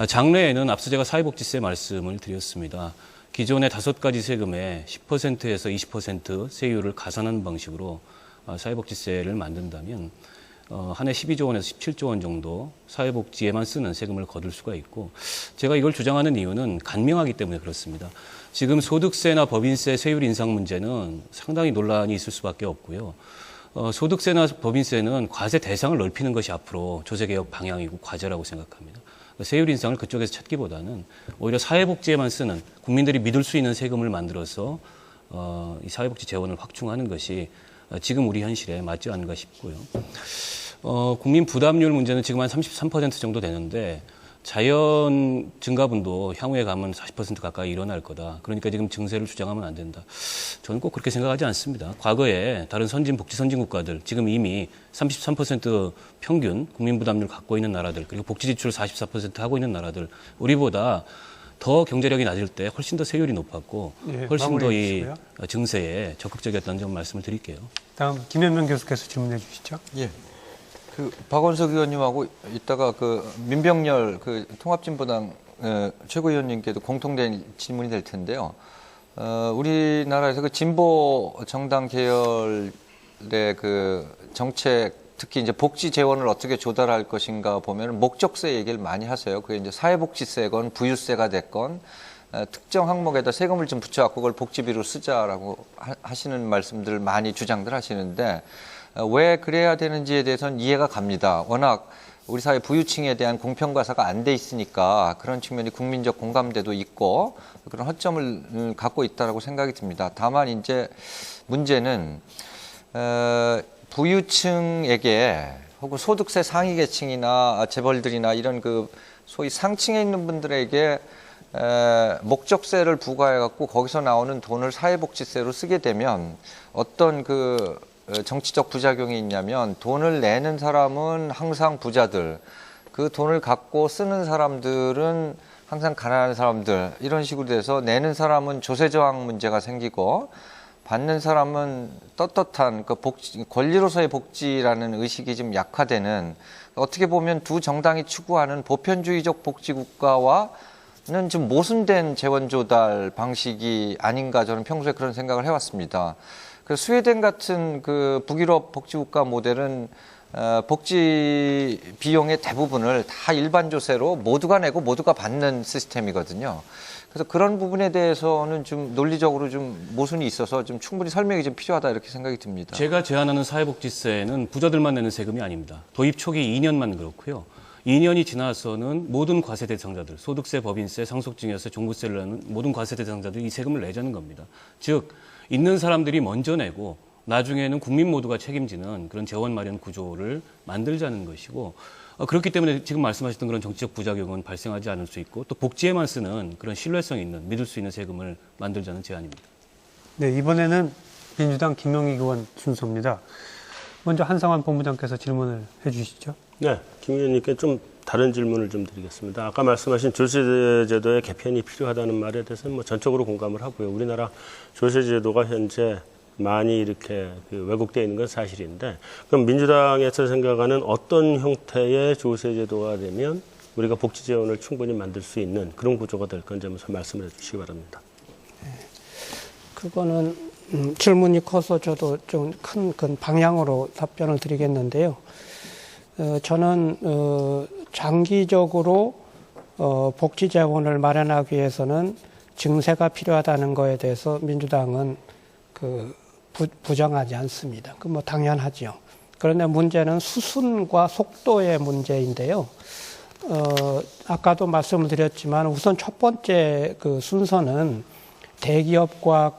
장래에는 앞서 제가 사회복지세 말씀을 드렸습니다. 기존의 5가지 세금에 10%에서 20% 세율을 가산하는 방식으로 사회복지세를 만든다면 한 해 12조 원에서 17조 원 정도 사회복지에만 쓰는 세금을 거둘 수가 있고 제가 이걸 주장하는 이유는 간명하기 때문에 그렇습니다. 지금 소득세나 법인세 세율 인상 문제는 상당히 논란이 있을 수밖에 없고요. 소득세나 법인세는 과세 대상을 넓히는 것이 앞으로 조세개혁 방향이고 과제라고 생각합니다. 세율 인상을 그쪽에서 찾기보다는 오히려 사회복지에만 쓰는 국민들이 믿을 수 있는 세금을 만들어서 이 사회복지 재원을 확충하는 것이 지금 우리 현실에 맞지 않은가 싶고요. 국민 부담률 문제는 지금 한 33% 정도 되는데 자연 증가분도 향후에 가면 40% 가까이 일어날 거다. 그러니까 지금 증세를 주장하면 안 된다. 저는 꼭 그렇게 생각하지 않습니다. 과거에 다른 복지 선진 국가들, 지금 이미 33% 평균 국민 부담률 갖고 있는 나라들, 그리고 복지 지출을 44% 하고 있는 나라들, 우리보다 더 경제력이 낮을 때 훨씬 더 세율이 높았고 예, 훨씬 더 이 마무리해 증세에 적극적이었다는 점 말씀을 드릴게요. 다음 김현명 교수께서 질문해 주시죠. 예. 박원석 의원님하고 이따가 민병렬 통합진보당 최고위원님께도 공통된 질문이 될 텐데요. 우리나라에서 진보 정당 계열의 정책, 특히 이제 복지 재원을 어떻게 조달할 것인가 보면 목적세 얘기를 많이 하세요. 그게 이제 사회복지세건 부유세가 됐건 특정 항목에다 세금을 좀 붙여갖고 그걸 복지비로 쓰자라고 하시는 말씀들 많이 주장들 하시는데 왜 그래야 되는지에 대해서는 이해가 갑니다. 워낙 우리 사회 부유층에 대한 공평과사가 안 돼 있으니까 그런 측면이 국민적 공감대도 있고 그런 허점을 갖고 있다라고 생각이 듭니다. 다만 이제 문제는 부유층에게 혹은 소득세 상위 계층이나 재벌들이나 이런 소위 상층에 있는 분들에게 목적세를 부과해갖고 거기서 나오는 돈을 사회복지세로 쓰게 되면 어떤 정치적 부작용이 있냐면 돈을 내는 사람은 항상 부자들, 그 돈을 갖고 쓰는 사람들은 항상 가난한 사람들 이런 식으로 돼서 내는 사람은 조세저항 문제가 생기고 받는 사람은 떳떳한 권리로서의 복지라는 의식이 좀 약화되는 어떻게 보면 두 정당이 추구하는 보편주의적 복지국가와는 좀 모순된 재원 조달 방식이 아닌가 저는 평소에 그런 생각을 해왔습니다. 스웨덴 같은 북유럽 복지국가 모델은 복지 비용의 대부분을 다 일반 조세로 모두가 내고 모두가 받는 시스템이거든요. 그래서 그런 부분에 대해서는 좀 논리적으로 좀 모순이 있어서 좀 충분히 설명이 좀 필요하다 이렇게 생각이 듭니다. 제가 제안하는 사회복지세는 부자들만 내는 세금이 아닙니다. 도입 초기 2년만 그렇고요. 2년이 지나서는 모든 과세 대상자들, 소득세, 법인세, 상속증여세, 종부세를 내는 모든 과세 대상자들이 이 세금을 내자는 겁니다. 즉, 있는 사람들이 먼저 내고 나중에는 국민 모두가 책임지는 그런 재원 마련 구조를 만들자는 것이고, 그렇기 때문에 지금 말씀하셨던 그런 정치적 부작용은 발생하지 않을 수 있고, 또 복지에만 쓰는 그런 신뢰성 있는, 믿을 수 있는 세금을 만들자는 제안입니다. 네, 이번에는 민주당 김영익 의원 순서입니다. 먼저 한상환 본부장께서 질문을 해주시죠. 네, 김 의원님께 좀 다른 질문을 좀 드리겠습니다. 아까 말씀하신 조세제도의 개편이 필요하다는 말에 대해서는 뭐 전적으로 공감을 하고요. 우리나라 조세제도가 현재 많이 이렇게 왜곡되어 있는 건 사실인데, 그럼 민주당에서 생각하는 어떤 형태의 조세제도가 되면 우리가 복지 재원을 충분히 만들 수 있는 그런 구조가 될 건지 한번 말씀을 해주시기 바랍니다. 그거는 질문이 커서 저도 좀 큰 방향으로 답변을 드리겠는데요. 저는 장기적으로 복지 재원을 마련하기 위해서는 증세가 필요하다는 거에 대해서 민주당은 부정하지 않습니다. 그 뭐 당연하지요. 그런데 문제는 수순과 속도의 문제인데요. 아까도 말씀을 드렸지만 우선 첫 번째 그 순서는 대기업과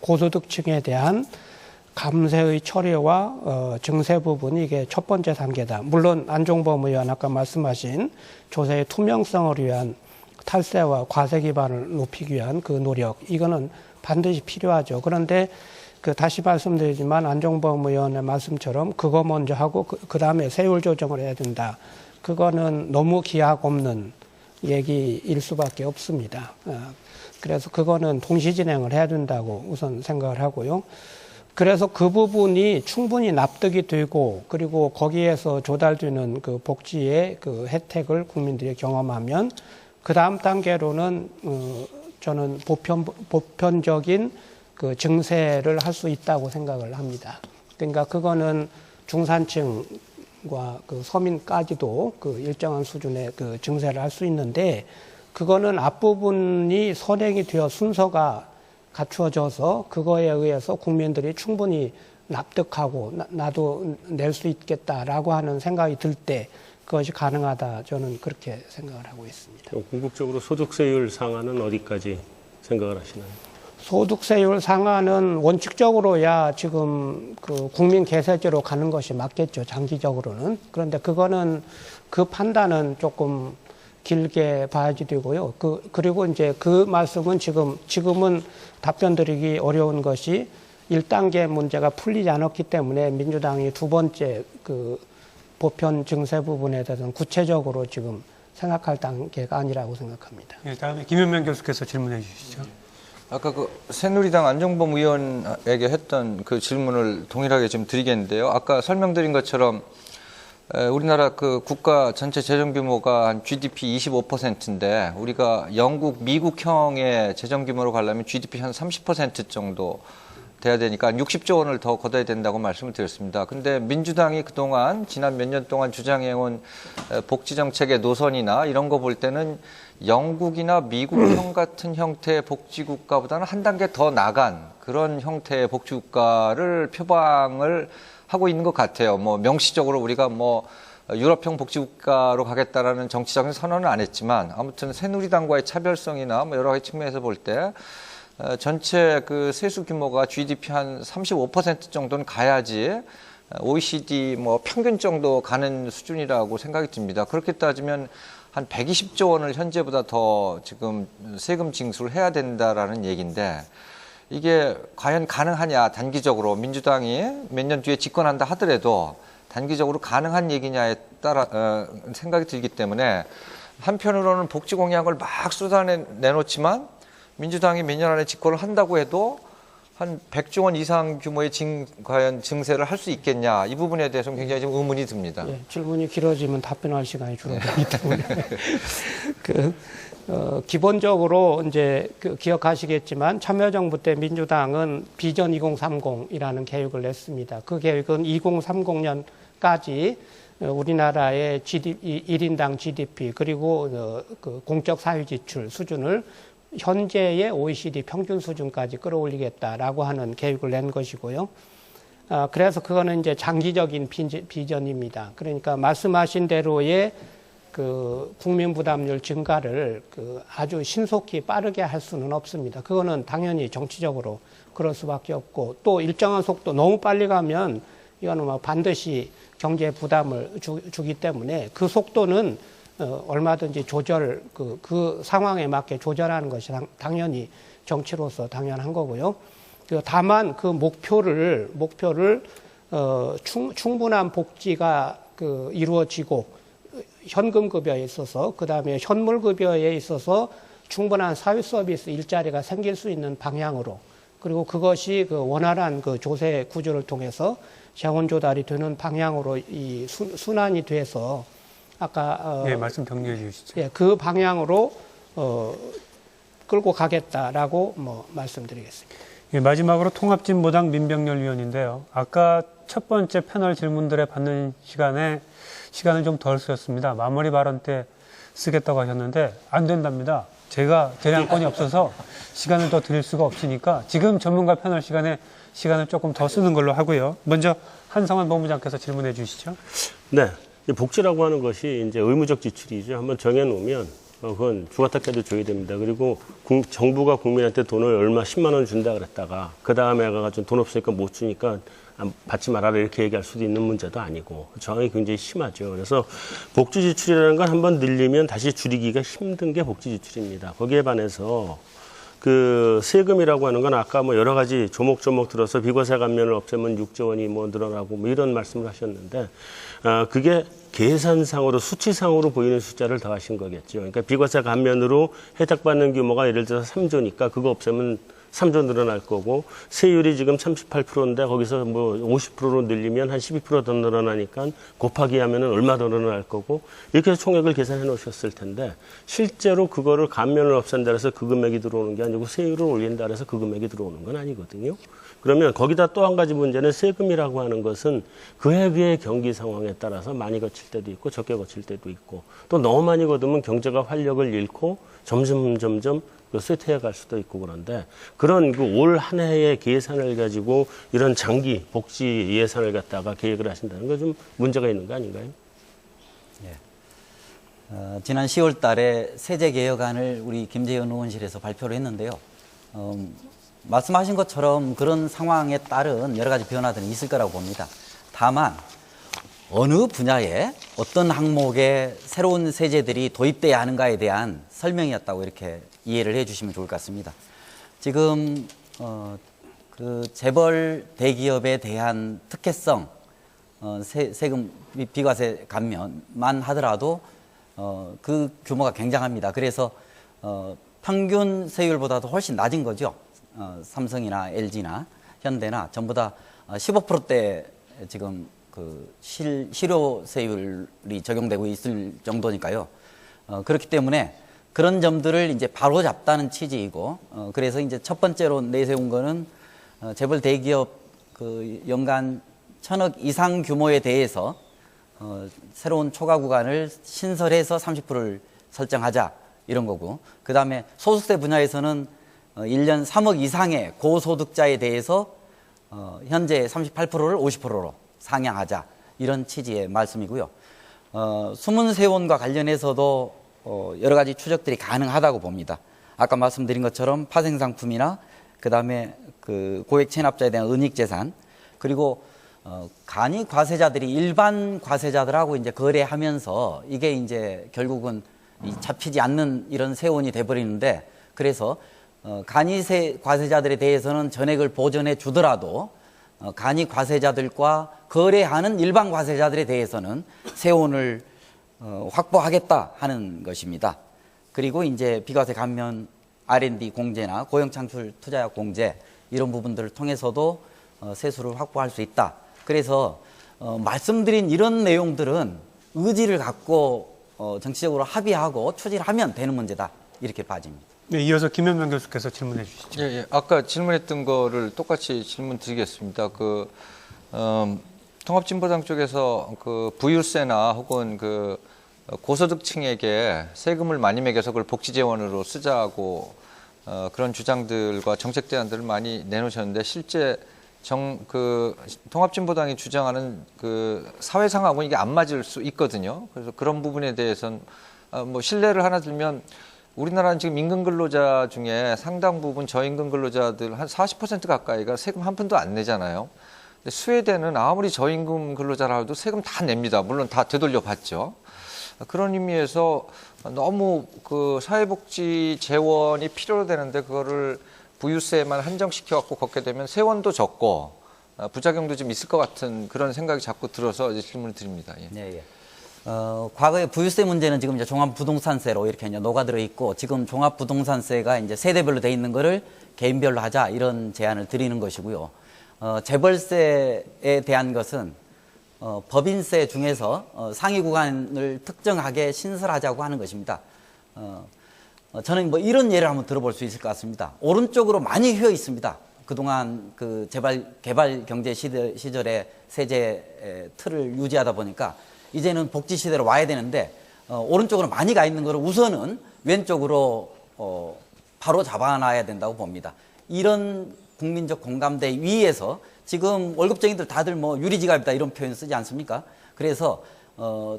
고소득층에 대한 감세의 처리와 증세 부분이 이게 첫 번째 단계다. 물론 안종범 의원 아까 말씀하신 조세의 투명성을 위한 탈세와 과세 기반을 높이기 위한 그 노력, 이거는 반드시 필요하죠. 그런데 다시 말씀드리지만 안종범 의원의 말씀처럼 그거 먼저 하고 그 다음에 세율 조정을 해야 된다. 그거는 너무 기약 없는 얘기일 수밖에 없습니다. 그래서 그거는 동시 진행을 해야 된다고 우선 생각을 하고요. 그래서 그 부분이 충분히 납득이 되고, 그리고 거기에서 조달되는 그 복지의 그 혜택을 국민들이 경험하면 그 다음 단계로는 저는 보편적인 그 증세를 할 수 있다고 생각을 합니다. 그러니까 그거는 중산층과 그 서민까지도 그 일정한 수준의 그 증세를 할 수 있는데, 그거는 앞부분이 선행이 되어 순서가 갖추어져서 그거에 의해서 국민들이 충분히 납득하고 나도 낼 수 있겠다라고 하는 생각이 들 때 그것이 가능하다, 저는 그렇게 생각을 하고 있습니다. 궁극적으로 소득세율 상한은 어디까지 생각을 하시나요? 소득세율 상한은 원칙적으로야 지금 그 국민 계세제로 가는 것이 맞겠죠, 장기적으로는. 그런데 그거는 그 판단은 조금 길게 봐야지 되고요. 그리고 이제 그 말씀은 지금은 답변 드리기 어려운 것이 1단계 문제가 풀리지 않았기 때문에 민주당이 두 번째 그 보편 증세 부분에 대해서는 구체적으로 지금 생각할 단계가 아니라고 생각합니다. 네, 다음에 김현명 교수께서 질문해 주시죠. 아까 그 새누리당 안종범 의원에게 했던 그 질문을 동일하게 좀 드리겠는데요. 아까 설명드린 것처럼 우리나라 그 국가 전체 재정 규모가 한 GDP 25%인데 우리가 영국, 미국형의 재정 규모로 가려면 GDP 한 30% 정도 돼야 되니까 60조 원을 더 걷어야 된다고 말씀을 드렸습니다. 근데 민주당이 그동안 지난 몇 년 동안 주장해온 복지정책의 노선이나 이런 거 볼 때는 영국이나 미국형 같은 형태의 복지국가보다는 한 단계 더 나간 그런 형태의 복지국가를 표방을 하고 있는 것 같아요. 뭐 명시적으로 우리가 뭐 유럽형 복지국가로 가겠다라는 정치적인 선언은 안 했지만 아무튼 새누리당과의 차별성이나 뭐 여러 가지 측면에서 볼 때 전체 그 세수 규모가 GDP 한 35% 정도는 가야지 OECD 뭐 평균 정도 가는 수준이라고 생각이 듭니다. 그렇게 따지면 한 120조 원을 현재보다 더 지금 세금 징수를 해야 된다라는 얘기인데 이게 과연 가능하냐, 단기적으로 민주당이 몇 년 뒤에 집권한다 하더라도 단기적으로 가능한 얘기냐에 따라 생각이 들기 때문에 한편으로는 복지 공약을 막 쏟아내놓지만 민주당이 몇 년 안에 집권을 한다고 해도 한 100조 원 이상 규모의 과연 증세를 할 수 있겠냐, 이 부분에 대해서는 굉장히 좀 의문이 듭니다. 예, 질문이 길어지면 답변할 시간이 줄어들기 때문에 기본적으로 이제 기억하시겠지만 참여정부 때 민주당은 비전 2030이라는 계획을 냈습니다. 그 계획은 2030년까지 2030년까지 우리나라의 GDP, 1인당 GDP 그리고 그 공적 사회 지출 수준을 현재의 OECD 평균 수준까지 끌어올리겠다라고 하는 계획을 낸 것이고요. 그래서 그거는 이제 장기적인 비전입니다. 그러니까 말씀하신 대로의 그 국민 부담률 증가를 그 아주 신속히 빠르게 할 수는 없습니다. 그거는 당연히 정치적으로 그럴 수밖에 없고 또 일정한 속도 너무 빨리 가면 이거는 뭐 반드시 경제 부담을 주기 때문에 그 속도는 얼마든지 그 상황에 맞게 조절하는 것이 당연히 정치로서 당연한 거고요. 다만 그 목표를 충분한 복지가 그 이루어지고 현금급여에 있어서 그다음에 현물급여에 있어서 충분한 사회 서비스 일자리가 생길 수 있는 방향으로 그리고 그것이 그 원활한 그 조세 구조를 통해서 자원 조달이 되는 방향으로 이 순환이 돼서 아까 예, 말씀 정리해 주시죠. 예, 그 방향으로 끌고 가겠다라고 말씀드리겠습니다. 예, 마지막으로 통합진보당 민병렬 위원인데요. 아까 첫 번째 패널 질문들에 받는 시간을 좀 덜 쓰였습니다. 마무리 발언 때 쓰겠다고 하셨는데 안 된답니다. 제가 재량권이 없어서 시간을 더 드릴 수가 없으니까 지금 전문가 패널 시간을 조금 더 쓰는 걸로 하고요. 먼저 한성환 본부장께서 질문해 주시죠. 네. 이 복지라고 하는 것이 이제 의무적 지출이죠. 한번 정해놓으면 그건 죽었다 깨도 줘야 됩니다. 그리고 정부가 국민한테 돈을 얼마 10만 원 준다 그랬다가 그 다음에 가가지고 돈 없으니까 못 주니까 받지 말아라 이렇게 얘기할 수도 있는 문제도 아니고 저항이 굉장히 심하죠. 그래서 복지 지출이라는 건 한번 늘리면 다시 줄이기가 힘든 게 복지 지출입니다. 거기에 반해서 그 세금이라고 하는 건 아까 뭐 여러 가지 조목조목 들어서 비과세 감면을 없애면 6조 원이 뭐 늘어나고 뭐 이런 말씀을 하셨는데 그게 계산상으로 수치상으로 보이는 숫자를 더하신 거겠죠. 그러니까 비과세 감면으로 혜택받는 규모가 예를 들어서 3조니까 그거 없애면 3조 늘어날 거고 세율이 지금 38%인데 거기서 뭐 50%로 늘리면 한 12% 더 늘어나니까 곱하기 하면은 얼마 더 늘어날 거고 이렇게 해서 총액을 계산해 놓으셨을 텐데 실제로 그거를 감면을 없앤다 해서 그 금액이 들어오는 게 아니고 세율을 올린다 해서 그 금액이 들어오는 건 아니거든요. 그러면 거기다 또 한 가지 문제는 세금이라고 하는 것은 그에 비해 경기 상황에 따라서 많이 거칠 때도 있고 적게 거칠 때도 있고 또 너무 많이 거두면 경제가 활력을 잃고 점점 쇠퇴해 갈 수도 있고 그런데 그런 그 올 한 해의 계산을 가지고 이런 장기 복지 예산을 갖다가 계획을 하신다는 건 좀 문제가 있는 거 아닌가요? 예. 지난 10월 달에 세제 개혁안을 우리 김재현 의원실에서 발표를 했는데요. 말씀하신 것처럼 그런 상황에 따른 여러 가지 변화들이 있을 거라고 봅니다. 다만 어느 분야에 어떤 항목에 새로운 세제들이 도입돼야 하는가에 대한 설명이었다고 이렇게 이해를 해주시면 좋을 것 같습니다. 지금 그 재벌 대기업에 대한 특혜성 세금 비과세 감면만 하더라도 그 규모가 굉장합니다. 그래서 평균 세율보다도 훨씬 낮은 거죠. 삼성이나 LG나 현대나 전부 다 15%대 지금 그 실효세율이 적용되고 있을 정도니까요. 그렇기 때문에 그런 점들을 이제 바로 잡다는 취지이고, 그래서 이제 첫 번째로 내세운 거는 재벌 대기업 그 연간 1,000억 이상 규모에 대해서 새로운 초과 구간을 신설해서 30%를 설정하자 이런 거고, 그 다음에 소득세 분야에서는 1년 3억 이상의 고소득자에 대해서 현재 38%를 50%로 상향하자 이런 취지의 말씀이고요. 숨은 세원과 관련해서도 여러 가지 추적들이 가능하다고 봅니다. 아까 말씀드린 것처럼 파생상품이나 그다음에 그 고액 체납자에 대한 은닉재산 그리고 간이 과세자들이 일반 과세자들하고 이제 거래하면서 이게 이제 결국은 잡히지 않는 이런 세원이 돼버리는데 그래서 간이 과세자들에 대해서는 전액을 보전해 주더라도 간이 과세자들과 거래하는 일반 과세자들에 대해서는 세원을 확보하겠다 하는 것입니다. 그리고 이제 비과세 감면 R&D 공제나 고용창출 투자약 공제 이런 부분들을 통해서도 세수를 확보할 수 있다. 그래서 말씀드린 이런 내용들은 의지를 갖고 정치적으로 합의하고 추진을 하면 되는 문제다. 이렇게 봐집니다. 네, 이어서 김현명 교수께서 질문해 주시죠. 예. 아까 질문했던 거를 똑같이 질문 드리겠습니다. 통합진보당 쪽에서 그 부유세나 혹은 그 고소득층에게 세금을 많이 매겨서 그걸 복지재원으로 쓰자고 그런 주장들과 정책 대안들을 많이 내놓으셨는데 실제 통합진보당이 주장하는 그 사회상하고는 이게 안 맞을 수 있거든요. 그래서 그런 부분에 대해서는 뭐 신뢰를 하나 들면 우리나라는 지금 임금 근로자 중에 상당 부분 저임금 근로자들 한 40% 가까이가 세금 한 푼도 안 내잖아요. 근데 스웨덴은 아무리 저임금 근로자라도 세금 다 냅니다. 물론 다 되돌려 받죠. 그런 의미에서 너무 그 사회복지 재원이 필요로 되는데 그거를 부유세만 한정시켜 갖고 걷게 되면 세원도 적고 부작용도 좀 있을 것 같은 그런 생각이 자꾸 들어서 이제 질문을 드립니다. 예. 네, 예. 과거에 부유세 문제는 지금 이제 종합부동산세로 이렇게 이제 녹아들어 있고 지금 종합부동산세가 이제 세대별로 돼 있는 거를 개인별로 하자 이런 제안을 드리는 것이고요. 재벌세에 대한 것은 법인세 중에서 상위 구간을 특정하게 신설하자고 하는 것입니다. 저는 뭐 이런 예를 한번 들어볼 수 있을 것 같습니다. 오른쪽으로 많이 휘어 있습니다. 그동안 그 개발 경제 시절에 세제 틀을 유지하다 보니까 이제는 복지 시대로 와야 되는데 오른쪽으로 많이 가 있는 거를 우선은 왼쪽으로 바로 잡아놔야 된다고 봅니다. 이런 국민적 공감대 위에서 지금 월급쟁이들 다들 뭐 유리지갑이다 이런 표현 쓰지 않습니까? 그래서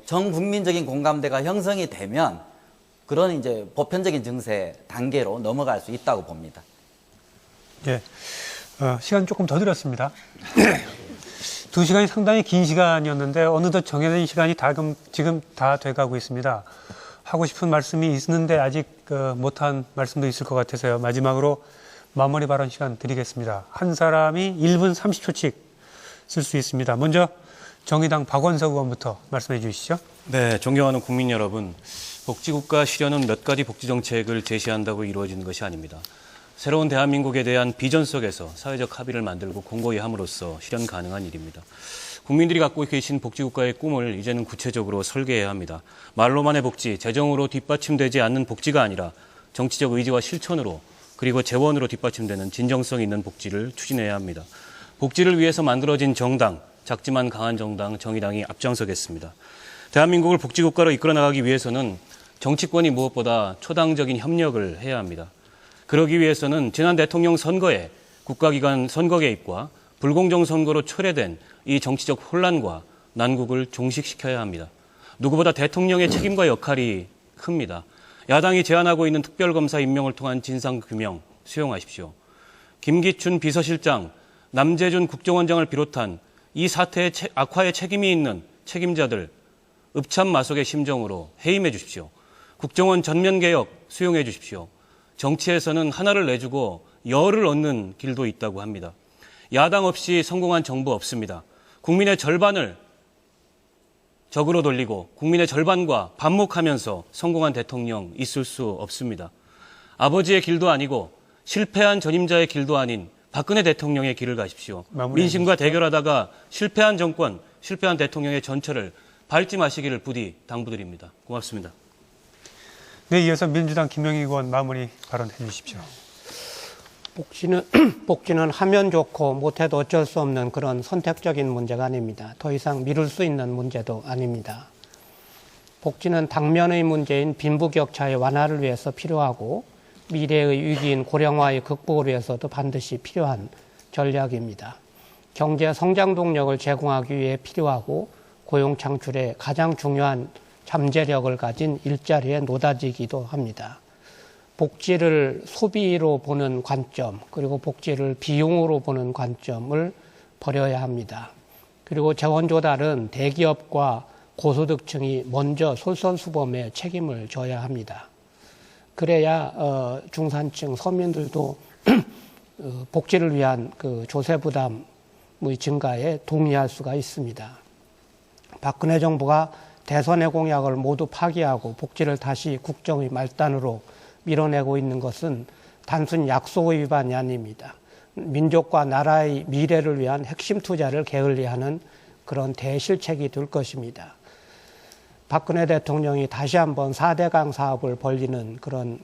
전 국민적인 공감대가 형성이 되면 그런 이제 보편적인 증세 단계로 넘어갈 수 있다고 봅니다. 예, 시간 조금 더 드렸습니다. 2시간이 상당히 긴 시간이었는데 어느덧 정해진 시간이 지금 다 돼가고 있습니다. 하고 싶은 말씀이 있는데 아직 못한 말씀도 있을 것 같아서요. 마지막으로 마무리 발언 시간 드리겠습니다. 한 사람이 1분 30초씩 쓸 수 있습니다. 먼저 정의당 박원석 의원부터 말씀해 주시죠. 네, 존경하는 국민 여러분. 복지국가 실현은 몇 가지 복지정책을 제시한다고 이루어지는 것이 아닙니다. 새로운 대한민국에 대한 비전 속에서 사회적 합의를 만들고 공고히 함으로써 실현 가능한 일입니다. 국민들이 갖고 계신 복지국가의 꿈을 이제는 구체적으로 설계해야 합니다. 말로만의 복지, 재정으로 뒷받침되지 않는 복지가 아니라 정치적 의지와 실천으로 그리고 재원으로 뒷받침되는 진정성 있는 복지를 추진해야 합니다. 복지를 위해서 만들어진 정당, 작지만 강한 정당, 정의당이 앞장서겠습니다. 대한민국을 복지국가로 이끌어 나가기 위해서는 정치권이 무엇보다 초당적인 협력을 해야 합니다. 그러기 위해서는 지난 대통령 선거에 국가기관 선거 개입과 불공정 선거로 초래된 이 정치적 혼란과 난국을 종식시켜야 합니다. 누구보다 대통령의 책임과 역할이 큽니다. 야당이 제안하고 있는 특별검사 임명을 통한 진상규명 수용하십시오. 김기춘 비서실장, 남재준 국정원장을 비롯한 이 사태의 악화에 책임이 있는 책임자들 읍참마속의 심정으로 해임해 주십시오. 국정원 전면개혁 수용해 주십시오. 정치에서는 하나를 내주고 열을 얻는 길도 있다고 합니다. 야당 없이 성공한 정부 없습니다. 국민의 절반을 적으로 돌리고 국민의 절반과 반목하면서 성공한 대통령 있을 수 없습니다. 아버지의 길도 아니고 실패한 전임자의 길도 아닌 박근혜 대통령의 길을 가십시오. 민심과 대결하다가 실패한 정권, 실패한 대통령의 전철을 밟지 마시기를 부디 당부드립니다. 고맙습니다. 네, 이어서 민주당 김영희 의원 마무리 발언해 주십시오. 복지는 하면 좋고 못해도 어쩔 수 없는 그런 선택적인 문제가 아닙니다. 더 이상 미룰 수 있는 문제도 아닙니다. 복지는 당면의 문제인 빈부격차의 완화를 위해서 필요하고 미래의 위기인 고령화의 극복을 위해서도 반드시 필요한 전략입니다. 경제 성장 동력을 제공하기 위해 필요하고 고용 창출에 가장 중요한 잠재력을 가진 일자리의 노다지이기도 합니다. 복지를 소비로 보는 관점, 그리고 복지를 비용으로 보는 관점을 버려야 합니다. 그리고 재원 조달은 대기업과 고소득층이 먼저 솔선수범에 책임을 져야 합니다. 그래야 중산층 서민들도 복지를 위한 그 조세 부담의 증가에 동의할 수가 있습니다. 박근혜 정부가 대선의 공약을 모두 파기하고 복지를 다시 국정의 말단으로 밀어내고 있는 것은 단순 약속 위반이 아닙니다. 민족과 나라의 미래를 위한 핵심 투자를 게을리하는 그런 대실책이 될 것입니다. 박근혜 대통령이 다시 한번 4대강 사업을 벌리는 그런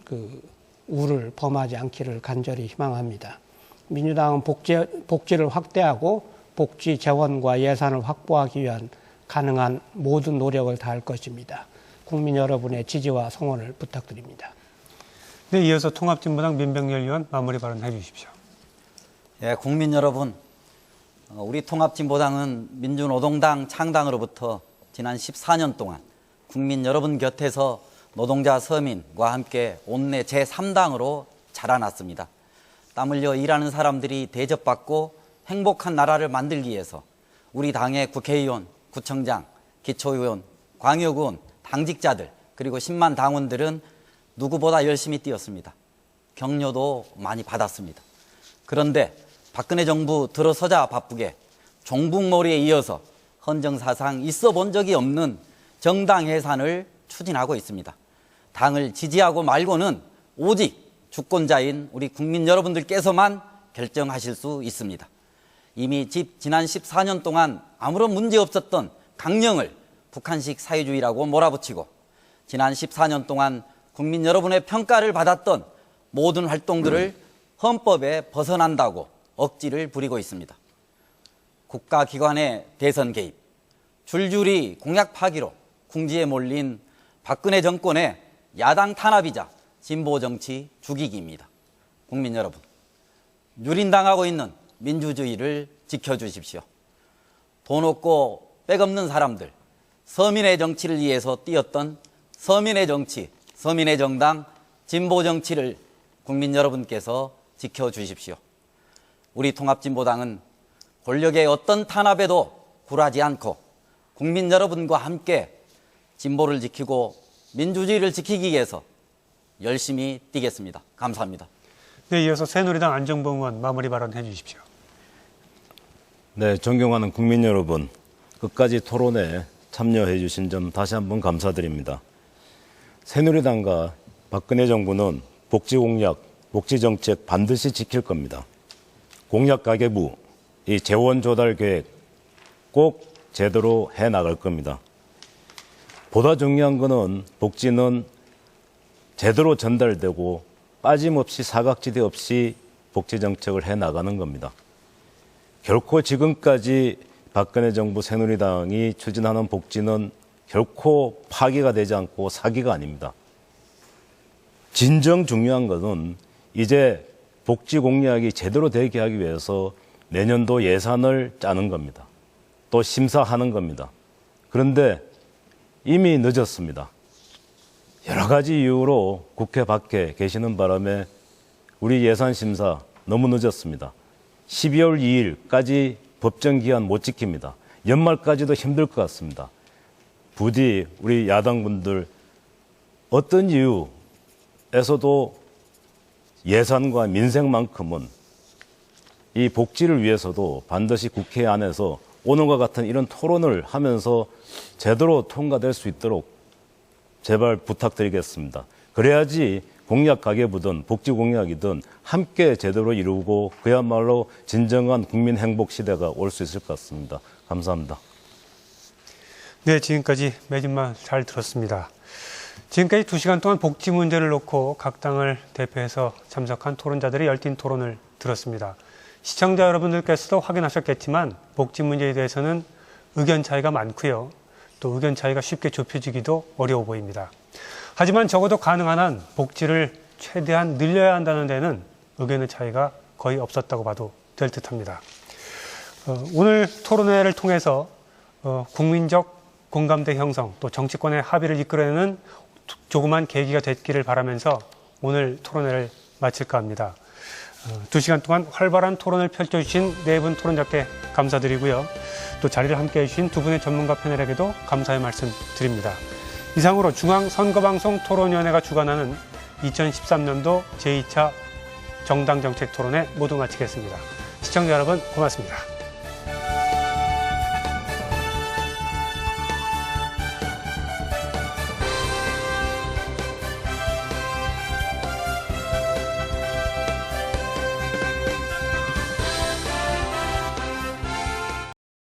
우를 범하지 않기를 간절히 희망합니다. 민주당은 복지를 확대하고 복지 재원과 예산을 확보하기 위한 가능한 모든 노력을 다할 것입니다. 국민 여러분의 지지와 성원을 부탁드립니다. 네, 이어서 통합진보당 민병렬 의원 마무리 발언해 주십시오. 예, 국민 여러분, 우리 통합진보당은 민주노동당 창당으로부터 지난 14년 동안 국민 여러분 곁에서 노동자 서민과 함께 온내 제3당으로 자라났습니다. 땀 흘려 일하는 사람들이 대접받고 행복한 나라를 만들기 위해서 우리 당의 국회의원, 구청장, 기초의원, 광역의원, 당직자들 그리고 10만 당원들은 누구보다 열심히 뛰었습니다. 격려도 많이 받았습니다. 그런데 박근혜 정부 들어서자 바쁘게 종북몰이에 이어서 헌정사상 있어 본 적이 없는 정당 해산을 추진하고 있습니다. 당을 지지하고 말고는 오직 주권자인 우리 국민 여러분들께서만 결정하실 수 있습니다. 이미 지난 14년 동안 아무런 문제 없었던 강령을 북한식 사회주의라고 몰아붙이고 지난 14년 동안 국민 여러분의 평가를 받았던 모든 활동들을 헌법에 벗어난다고 억지를 부리고 있습니다. 국가기관의 대선 개입, 줄줄이 공약 파기로 궁지에 몰린 박근혜 정권의 야당 탄압이자 진보 정치 죽이기입니다. 국민 여러분, 유린당하고 있는 민주주의를 지켜주십시오. 돈 없고 백 없는 사람들, 서민의 정치를 위해서 뛰었던 서민의 정치, 서민의 정당, 진보 정치를 국민 여러분께서 지켜주십시오. 우리 통합진보당은 권력의 어떤 탄압에도 굴하지 않고 국민 여러분과 함께 진보를 지키고 민주주의를 지키기 위해서 열심히 뛰겠습니다. 감사합니다. 네, 이어서 새누리당 안정범 의원 마무리 발언해 주십시오. 네, 존경하는 국민 여러분, 끝까지 토론에 참여해 주신 점 다시 한번 감사드립니다. 새누리당과 박근혜 정부는 복지 공약, 복지 정책 반드시 지킬 겁니다. 공약 가계부, 이 재원 조달 계획 꼭 제대로 해 나갈 겁니다. 보다 중요한 것은 복지는 제대로 전달되고 빠짐없이 사각지대 없이 복지 정책을 해 나가는 겁니다. 결코 지금까지 박근혜 정부 새누리당이 추진하는 복지는 결코 파기가 되지 않고 사기가 아닙니다. 진정 중요한 것은 이제 복지 공약이 제대로 되게 하기 위해서 내년도 예산을 짜는 겁니다. 또 심사하는 겁니다. 그런데 이미 늦었습니다. 여러 가지 이유로 국회 밖에 계시는 바람에 우리 예산 심사 너무 늦었습니다. 12월 2일까지 법정 기한 못 지킵니다. 연말까지도 힘들 것 같습니다. 부디 우리 야당분들 어떤 이유에서도 예산과 민생만큼은 이 복지를 위해서도 반드시 국회 안에서 오늘과 같은 이런 토론을 하면서 제대로 통과될 수 있도록 제발 부탁드리겠습니다. 그래야지 공약 가계부든 복지 공약이든 함께 제대로 이루고 그야말로 진정한 국민 행복 시대가 올 수 있을 것 같습니다. 감사합니다. 네, 지금까지 매진만 잘 들었습니다. 지금까지 2시간 동안 복지 문제를 놓고 각 당을 대표해서 참석한 토론자들의 열띤 토론을 들었습니다. 시청자 여러분들께서도 확인하셨겠지만 복지 문제에 대해서는 의견 차이가 많고요. 또 의견 차이가 쉽게 좁혀지기도 어려워 보입니다. 하지만 적어도 가능한 한 복지를 최대한 늘려야 한다는 데는 의견의 차이가 거의 없었다고 봐도 될 듯합니다. 오늘 토론회를 통해서 국민적 공감대 형성 또 정치권의 합의를 이끌어내는 조그만 계기가 됐기를 바라면서 오늘 토론회를 마칠까 합니다. 2시간 동안 활발한 토론을 펼쳐주신 네 분 토론자께 감사드리고요. 또 자리를 함께해 주신 두 분의 전문가 패널에게도 감사의 말씀 드립니다. 이상으로 중앙선거방송 토론위원회가 주관하는 2013년도 제2차 정당정책 토론회 모두 마치겠습니다. 시청자 여러분 고맙습니다.